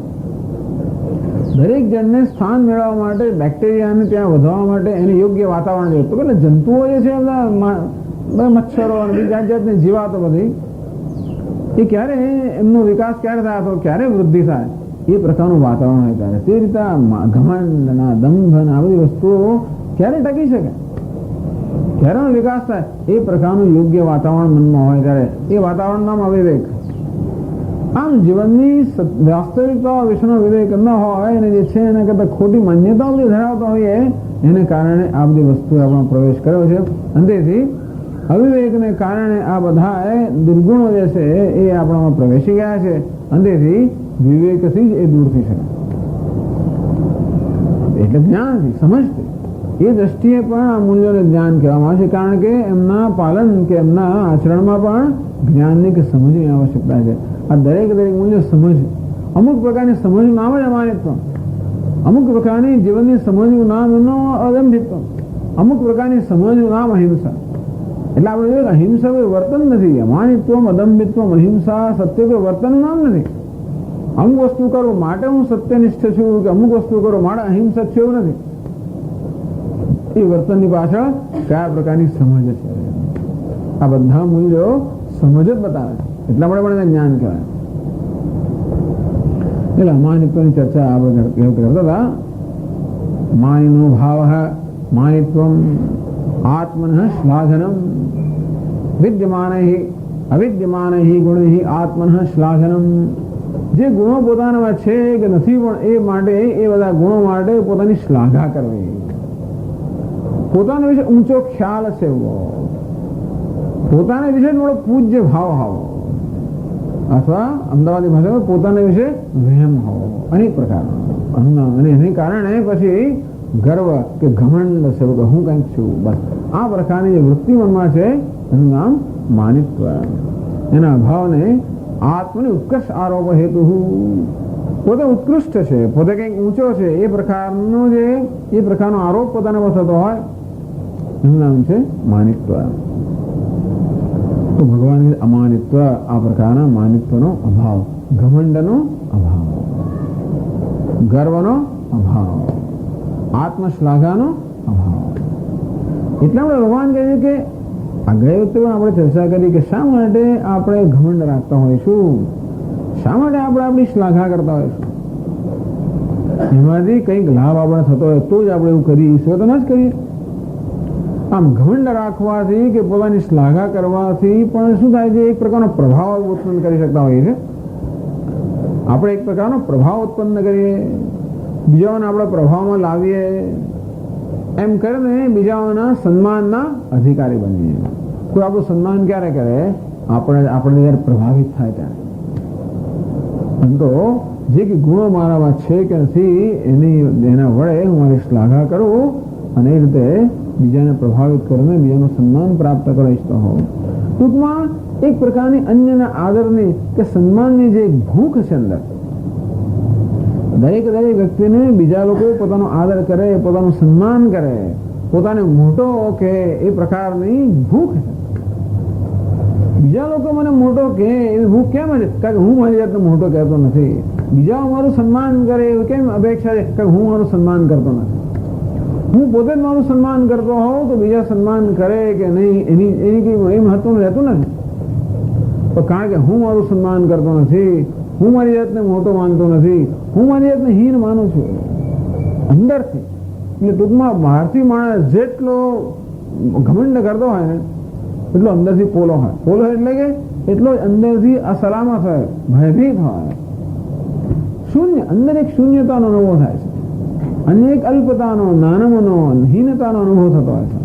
દરેક જણને સ્થાન મેળવવા માટે, બેક્ટેરિયાને ત્યાં વધવા માટે એને યોગ્ય વાતાવરણ જોઈએ. તો એટલે જંતુઓ જે છે બધા મચ્છરો અને બીજી જાત જાતની જીવાતો બધી એ ક્યારે એમનો વિકાસ ક્યારે થાય તો ક્યારે વૃદ્ધિ થાય એ પ્રકારનું વાતાવરણ હોય ત્યારે. તે રીતે ઘમંડના, દંભ આ બધી વસ્તુઓ ક્યારે ટકી શકે, ક્યારેનો વિકાસ થાય એ પ્રકારનું યોગ્ય વાતાવરણ મનમાં હોય ત્યારે એ વાતાવરણ નામ અવિવેક. આમ જીવનની વાસ્તવિકતા વિશેનો વિવેક ન હોય અને જે છે એના કરતા ખોટી માન્યતાઓ જે ધરાવતા હોઈએ એને કારણે આ બધી વસ્તુએ આપણો પ્રવેશ કર્યો છે. અંતેથી અવિવેકને કારણે આ બધા દુર્ગુણો જે છે એ આપણામાં પ્રવેશી ગયા છે. અંતેથી વિવેકથી જ એ દૂર થઈ શકે, એટલે જ્ઞાનથી, સમજથી. એ દ્રષ્ટિએ પણ આ મૂલ્યોને જ્ઞાન કહેવામાં આવે છે, કારણ કે એમના પાલન કે એમના આચરણમાં પણ જ્ઞાનની કે સમજની આવશ્યકતા છે. આ દરેક મૂલ્યો સમજ, અમુક પ્રકારની સમજનું નામ જ અમાનિત્વ, અમુક પ્રકારની જીવનની સમજનું નામ એનો અદંભિત્વ, અમુક પ્રકારની સમજનું નામ અહિંસા. એટલે આપણે જોઈએ અહિંસા કોઈ વર્તન નથી. અમાનિત્વ, અદંભિત્વ, અહિંસા સત્ય કોઈ વર્તનનું નામ નથી. અમુક વસ્તુ કરો માટે હું સત્યનિષ્ઠ છું કે અમુક વસ્તુ કરો માટે અહિંસક છું એવું નથી. એ વર્તનની પાછળ કયા પ્રકારની સમજ છે. આ બધા મૂલ્યો સમજ જ બતાવે, એટલા માટે પણ જ્ઞાન કહેવાય. એટલે અમાનિત્વની ચર્ચા આપણે કરતા હતા. માનિનો ભાવ માનિત્વમ આત્મન શ્લાઘનમ વિદ્યમાનૈ અવિદ્યમાનૈ ગુણૈ આત્મન શ્લાઘનમ. જે ગુણો પોતાનામાં છે કે નથી પણ એ માટે, એ બધા ગુણો માટે પોતાની શ્લાઘા કરવી, પોતાના વિશે ઊંચો ખ્યાલ છે, પોતાના વિશે થોડો પૂજ્ય ભાવ હોવો, અથવા અમદાવાદી ભાષામાં પોતાના વિશે વહેમ હોવો, અનેક પ્રકારનો. અને એની કારણે પછી ગર્વ કે ઘમંડ છે કે હું કંઈક છું, બસ આ પ્રકારની જે વૃત્તિ મનમાં છે એનું નામ માનિત્વ. એના અભાવને આત્મને ઉત્કર્ષ આરોપ હેતુ, પોતે ઉત્કૃષ્ટ છે, પોતે કંઈક ઊંચો છે, એ પ્રકારનો આરોપ પોતાના પર થતો હોય એનું નામ છે માનિત્વ. તો ભગવાન અમાનિત્વ, આ પ્રકારના માનિત્વનો અભાવ, ઘમંડનો અભાવ, ગર્વનો અભાવ, આત્મશ્લાઘાનો અભાવ. એટલે આપણે ભગવાન કહે છે કે આ ગયા વખતે પણ આપણે ચર્ચા કરી કે શા માટે આપણે ઘમંડ રાખતા હોઈશું, શા માટે આપણે આપણી શ્લાઘા કરતા હોઈશું. એમાંથી કંઈક લાભ આપણે થતો હોય તો જ આપણે એવું કરીએ, ઈશ્વર તો ન જ કરીએ. આમ ઘમંડ રાખવાથી કે પોતાની શ્લાઘા કરવાથી પણ શું થાય છે, એક પ્રકારનો પ્રભાવ ઉત્પન્ન કરી શકતા હોઈએ છે. આપણે એક પ્રકારનો પ્રભાવ ઉત્પન્ન કરીએ, બીજાઓને આપણા પ્રભાવમાં લાવીએ, એમ કરીને બીજાઓના સન્માનના અધિકારી બનીએ. કોઈ આપણું સન્માન ક્યારે કરે, આપણે જયારે પ્રભાવિત થાય ત્યારે. તો જે કે ગુણો મારામાં છે કે નથી એના વડે હું મારી શ્લાઘા કરું અને એ રીતે બીજાને પ્રભાવિત કરીને બીજાનું સન્માન પ્રાપ્ત કરવા ઈચ્છતો હોઉં. ટૂંકમાં એક પ્રકારની અન્યના આદરની કે સન્માનની જે ભૂખ છે અંદર, દરેક વ્યક્તિને બીજા લોકો પોતાનો આદર કરે, પોતાનું સન્માન કરે, પોતાને મોટો કે એ પ્રકારની ભૂખ છે. બીજા લોકો મને મોટો કે એવી ભૂખ કેમ છે? કારણ કે હું મારી જાતને મોટો કહેતો નથી. બીજા મારું સન્માન કરે એવી કેમ અપેક્ષા છે? કારણ કે હું મારું સન્માન કરતો નથી. હું પોતે જ મારું સન્માન કરતો હોઉં તો બીજા સન્માન કરે કે નહીં એની કઈ મહત્વ રહેતું નથી. પણ કારણ કે હું મારું સન્માન કરતો નથી, હું મારી જાતને મોટો માનતો નથી, હું મારી જાતને હીન માનું છું અંદરથી. એટલે ટૂંકમાં બહારથી માણસ જેટલો ઘમંડ કરતો હોય ને એટલો અંદરથી પોલો હોય. પોલો એટલે કે એટલો અંદરથી અસલામત હોય, ભયભીત હોય, શૂન્ય, અંદર એક શૂન્યતાનો અનુભવ થાય છે અને એક અલ્પતાનો, નાનમનો, હીનતાનો અનુભવ થતો હોય છે.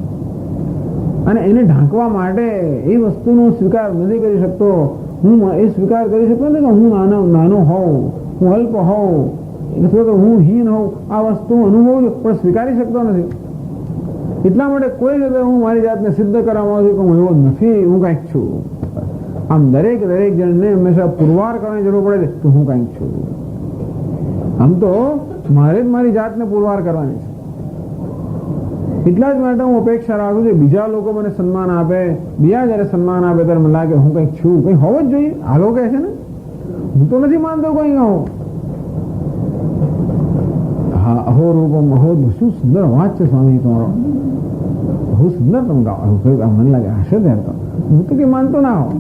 અને એને ઢાંકવા માટે એ વસ્તુનો સ્વીકાર નથી કરી શકતો. હું એ સ્વીકાર કરી શકતો નથી કે હું નાનો હોઉં, હું અલ્પ હોઉં અથવા તો હું હીન હોઉં. આ વસ્તુ અનુભવ પણ સ્વીકારી શકતો નથી. એટલા માટે કોઈ રીતે હું મારી જાતને સિદ્ધ કરવા માંગુ છું કે હું એવો નથી, હું કંઈક છું. આમ દરેક જણને હંમેશા પુરવાર કરવાની જરૂર પડે છે કે હું કંઈક છું. આમ તો મારે જ મારી જાતને પુરવાર કરવાની છે. એટલા જ માટે હું અપેક્ષા રાખું છું બીજા લોકો મને સન્માન આપે. બીજા જયારે સન્માન આપે ત્યારે મને લાગે હું કંઈક છું, કંઈ હોવો જ જોઈએ. આ લોકો કહે છે ને, હું તો નથી માનતો કોઈ હોઉં. હા, અહો રૂપમ અહો. શું સુંદર અવાજ છે સ્વામી તમારો, બહુ સુંદર તમે ગાઓ. મને લાગે હશે ત્યારે તો હું તો કંઈ માનતો ના હોઉં.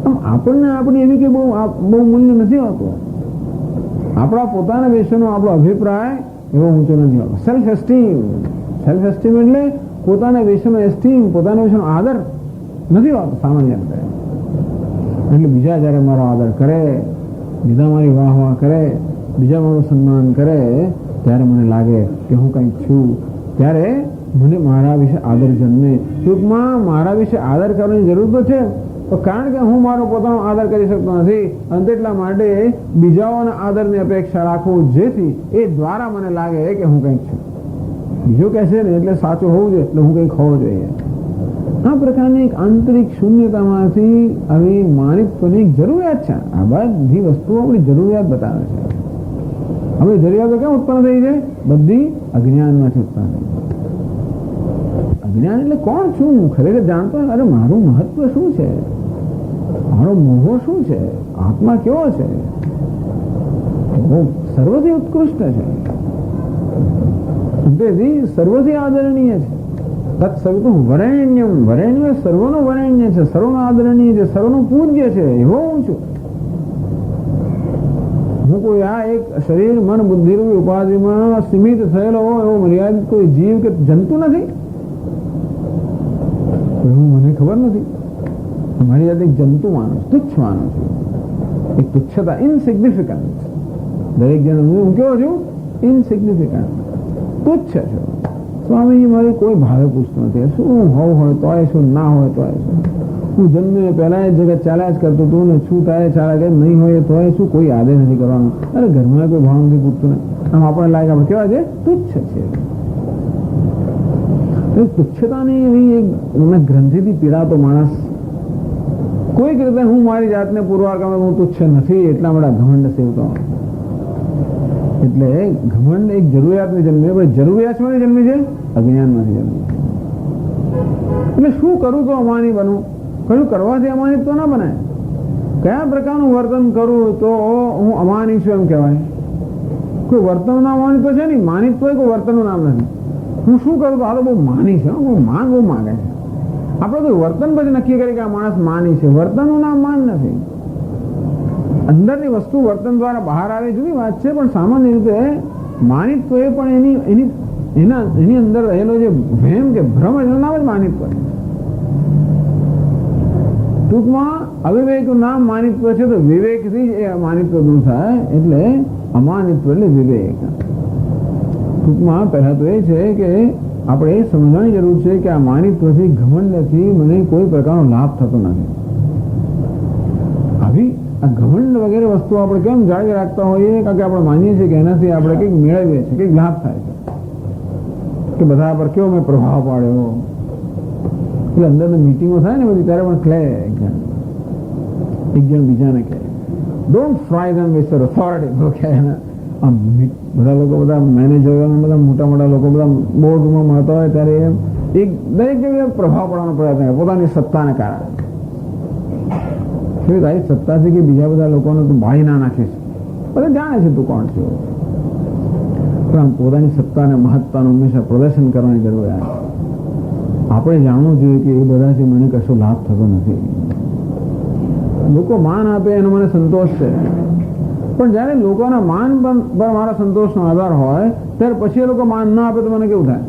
આમ આપણને આપણી એવી કંઈ બહુ મૂલ્ય નથી હોતું. આપણા પોતાના વિશેનો આપણો અભિપ્રાય એવો ઊંચો નથી હોતો. સેલ્ફ એસ્ટીમ એટલે પોતાના વિશેનો એસ્ટીમ, પોતાના વિશેનો આદર નથી હોતો સામાન્ય રીતે. એટલે બીજા જયારે મારો આદર કરે, બીજા મારી વાહ કરે, બીજા મારું સન્માન કરે ત્યારે મને લાગે કે હું કંઈક છું. ત્યારે મને મારા વિશે આદર જન્મે. ટૂંકમાં મારા વિશે આદર કરવાની જરૂર તો છે, તો કારણ કે હું મારો પોતાનો આદર કરી શકતો નથી અને તેટલા માટે બીજાઓના આદરની અપેક્ષા રાખું, જેથી એ દ્વારા મને લાગે કે હું કંઈક છું. બીજો કહેશે ને એટલે સાચું હોવું જોઈએ, એટલે હું કંઈક હોવો જોઈએ. આ પ્રકારની એક આંતરિક શૂન્યતામાંથી આવી માનિત્વની એક જરૂરિયાત છે. આ બધી વસ્તુઓ આપણી જરૂરિયાત બતાવે છે. આપણી જરૂરિયાતો કેમ ઉત્પન્ન થઈ છે? બધી અજ્ઞાનમાંથી ઉત્પન્ન થઈ. અજ્ઞાન એટલે કોણ છું ખરેખર જાણતો, અરે મારું મહત્વ શું છે, મારો મોહ શું છે, આત્મા કેવો છે, સર્વથી ઉત્કૃષ્ટ છે, તેથી સર્વથી આદરણીય છે. તત્સવિતુઃ વરેણ્યમ, વરેણ્ય સર્વનું વરેણ્ય છે, સર્વનું આદરણીય છે, સર્વનું પૂજ્ય છે, એવો હું છું. હું કોઈ આ એક શરીર મન બુદ્ધિરૂપી ઉપાધિમાં સીમિત થયેલો એવો મર્યાદિત કોઈ જીવ કે જંતુ નથી, એવું મને ખબર નથી. મારી જાતે એક જંતુ માનું, તુચ્છ માનું છું, એક તુચ્છતા, ઇનસિગ્નિફિકન્ટ. દરેક જણ હું કેવો છું? ઇનસિગ્નિફિકન્ટ, તુચ્છ છું. સ્વામીજી મારી કોઈ ભાવે પૂછતું નથી, શું હોવું હોય તોય શું, ના હોય તોય શું. હું જન્મે પહેલા એ જગત ચાલ્યા જ કરતો હતું ને શું થાય ચાલે કે નહીં હોય તોય શું, કોઈ આદેશ નથી કરવાનો. અરે ઘરમાં કોઈ ભાવ નથી પૂછતું ને આમ આપણને લાગે આપણે કેવા છે? તુચ્છ છે. તુચ્છતાની એવી એક ગ્રંથિથી પીડાતો માણસ કોઈક રીતે હું મારી જાતને પુરવાર કરું હું તુચ્છ નથી એટલા બધા ઘમંડ સેવતો. એટલે ઘમંડ એક જરૂરિયાતની જન્મે, જરૂરિયાતમાંથી જન્મી છે, અજ્ઞાનમાંથી જન્મી. એટલે શું કરું તો અમાની બનું? કયું કરવાથી અમાનિત તો ના બનાય? કયા પ્રકારનું વર્તન કરું તો હું અમાની છું એમ કહેવાય? કોઈ વર્તનનું નામ અમાનિત છે નહીં, માનિત તો કોઈ વર્તનનું નામ નથી. હું શું કરું તો હાલો બહુ માની છે, બહુ માગે છે. આપણે કોઈ વર્તન પછી નક્કી કરી કે આ માણસ માની છે, વર્તનનું નામ માન નથી. અંદરની વસ્તુ વર્તન દ્વારા બહાર આવે જુદી વાત છે, પણ સામાન્ય રીતે માનિત્વ એ પણ એની અંદર રહેલો જે ભેમ કે ભ્રમ એનું નામ જ માનિત્વ. ટૂંકમાં અવિવેકનું નામ માનિત્વ છે, તો વિવેકથી જ એ માનિત્વ દૂર થાય, એટલે અમાનિત્વ એટલે વિવેક. ટૂંકમાં પહેલા તો એ છે કે આપણે એ સમજવાની જરૂર છે કે આ માનિત્વથી, ઘમંડથી મને કોઈ પ્રકારનો લાભ થતો નથી. આવી આ ઘમંડ વગેરે વસ્તુ આપણે કેમ જાળવી રાખતા હોઈએ? કારણ કે આપણે માનીએ છીએ કે એનાથી આપણે કંઈક મેળવીએ છીએ, કંઈક લાભ થાય છે, કે બધા પર કેવો મેં પ્રભાવ પાડ્યો. એટલે અંદરની મિટિંગો થાય ને બધી ત્યારે પણ કહે એક જણ બીજાને કહે, don't fry them with your authority. કહે બધા લોકો, બધા મેનેજરો, બધા મોટા લોકો બધા બોર્ડમાં મળતા હોય ત્યારે એક દરેક જગ્યાએ પ્રભાવ પાડવાનો પ્રયત્ન કરે પોતાની સત્તાને કારણે. તારી સત્તાથી કે બીજા બધા લોકોને તું ભાઈ ના નાખીશ, બધા જાણે છે તું કોણ છો, પણ પોતાની સત્તાને મહત્તાનું હંમેશા પ્રદર્શન કરવાની જરૂર છે. આપણે જાણવું જોઈએ કે એ બધાથી મને કશો લાભ થતો નથી. લોકો માન આપે એનો મને સંતોષ છે, પણ જયારે લોકોના માન પર મારા સંતોષનો આધાર હોય ત્યારે પછી એ લોકો માન ના આપે તો મને કેવું થાય?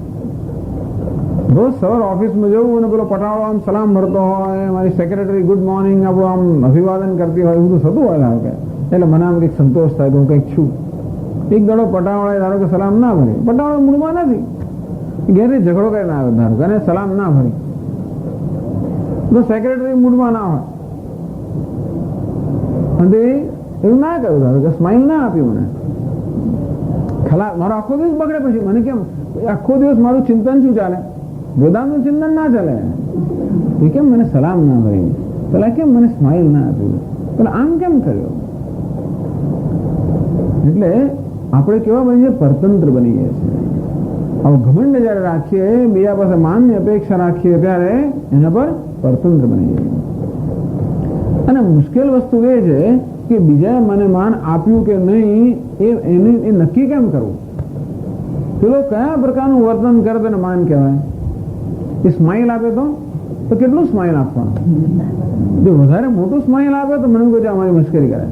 રોજ સવાર ઓફિસમાં જવું અને પેલો પટાવાળો આમ સલામ ભરતો હોય, મારી સેક્રેટરી ગુડ મોર્નિંગ આપણું આમ અભિવાદન કરતી હોય, બધું થતું હોય કે એટલે મને આમ કંઈક સંતોષ થાય કે હું કંઈક છું. એક દડો પટાવાળાએ ધારો કે સલામ ના ભરી, પટાવાળો મૂળમાં નથી, ઘેરથી ઝઘડો કરીને આવે ધારો કે અને સલામ ના ભરી, તો સેક્રેટરી મૂળમાં ના હોય અને એવું ના કર્યું, ધારો કે સ્માઇલ ના આપ્યું મને, મારો આખો દિવસ બગડે. પછી મને કેમ આખો દિવસ મારું ચિંતન શું ચાલે? વેદાંતનું ચિંતન ના ચાલે. એ કેમ મને સલામ ના ભરી, પેલા કેમ મને સ્માઇલ ના આપ્યું, પેલા આમ કેમ કર્યો? એટલે આપણે કેવા બનીએ? પરતંત્ર બનીએ છીએ. હવે ઘમંડ જયારે રાખીએ, બીજા પાસે માનની અપેક્ષા રાખીએ ત્યારે એના પર પરતંત્ર બનીએ. અને મુશ્કેલ વસ્તુ એ છે કે બીજાએ મને માન આપ્યું કે નહીં એ નક્કી કેમ કરવું? પેલો કયા પ્રકારનું વર્તન કરે તેને માન કહેવાય? એ સ્માઇલ આપે તો કેટલું સ્માઇલ આપવાનું? જો વધારે મોટું સ્માઇલ આપે તો મને કોઈ અમારી મશ્કરી કરે,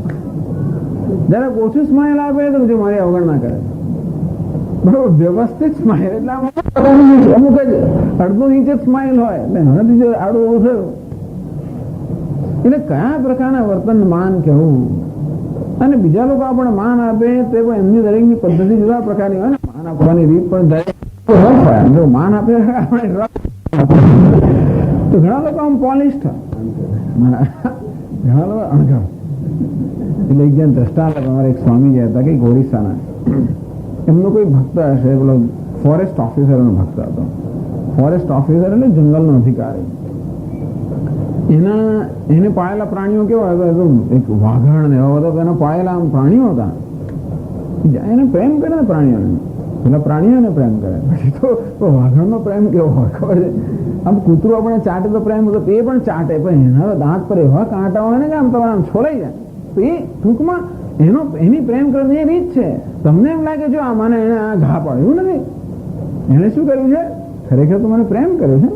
જયારે ઓછું સ્માઇલ આપે તો જો મારી અવગણના કરે. બરોબર, વ્યવસ્થિત સ્માઇલ એટલે અમુક જ અડધું નીચે સ્માઇલ હોય એટલે હવેથી આડું એવું થયું. એટલે કયા પ્રકારના વર્તન માન કહેવું? અને બીજા લોકો આપણે માન આપે તે પણ એમની દરેકની પદ્ધતિ જુદા પ્રકારની હોય ને. માન આપવાની રીત પણ દરેક હોય. જો માન આપે આપણે તો ઘણા લોકો આમ પોલિસ્ટ, ઘણા લોકો અણઘડ. એટલે એક જણ દ્રષ્ટાંત અમારે એક સ્વામીજી હતા કે ઓરિસ્સાના, એમનો કોઈ ભક્ત હશે, પેલો ફોરેસ્ટ ઓફિસરનો ભક્ત હતો. ફોરેસ્ટ ઓફિસર એટલે જંગલનો અધિકારી. એને પાળેલા પ્રાણીઓ કેવા હતા, એક વાઘણ ને એવા બધા એના પાળેલા આમ પ્રાણીઓ હતા. એને પ્રેમ કરે ને પ્રાણીઓને, પેલા પ્રાણીઓને પ્રેમ કરે. પછી તો વાઘણનો પ્રેમ કેવો હોય ખબર છે? આમ કૂતરું આપણે ચાટે તો પ્રેમ હતો, એ પણ ચાટે, પણ એના દાંત પર એવા કાંટા હોય ને કે આમ તમારે આમ છોડાઈ જાય. તો એ ટૂંકમાં એની પ્રેમ કરવાની એ રીત છે. તમને એમ લાગે જો આ મને એને આ ઘા પાડ્યો, એવું નથી. એને શું કર્યું છે? ખરેખર તો મને પ્રેમ કર્યો છે,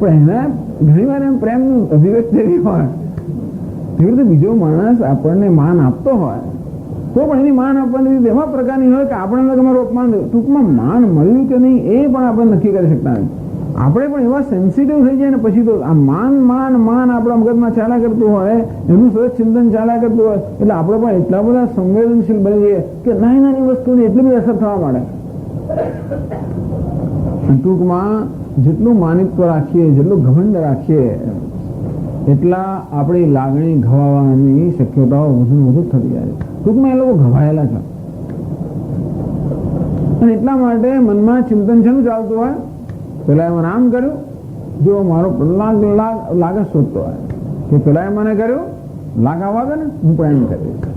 પણ એને ઘણી વાર એમ પ્રેમનું અભિવ્યક્તિ એવી હોય. એવી રીતે બીજો માણસ આપણને માન આપતો હોય તો પણ એની માન આપવાની રીત એવા પ્રકારની હોય કે આપણે તમારું અપમાન થયું. ટૂંકમાં માન મળ્યું કે નહીં એ પણ આપણે નક્કી કરી શકતા નથી. આપણે પણ એવા સેન્સિટિવ થઈ જાય ને પછી તો આ માન માન માન આપણા મગજમાં ચાલ્યા કરતું હોય, એનું સતત ચિંતન ચાલ્યા કરતું હોય, એટલે આપણે પણ એટલા બધા સંવેદનશીલ બની જઈએ કે નાની નાની વસ્તુની એટલી બધી અસર થવા માંડે. ટૂંકમાં જેટલું માનિત્વ રાખીએ, જેટલું ઘમંડ રાખીએ, એટલા આપણી લાગણી ઘવાવાની શક્યતાઓ વધુ વધુ થતી જાય. ટૂંકમાં એ લોકો ઘવાયેલા છે અને એટલા માટે મનમાં ચિંતન છે ચાલતું હોય. પેલા એમાં આમ કર્યું, જો મારો લાગ શોધતો હોય કે પેલા એ મને કર્યું, લાગ આવવા દે ને, હું પણ એમ કરીશ.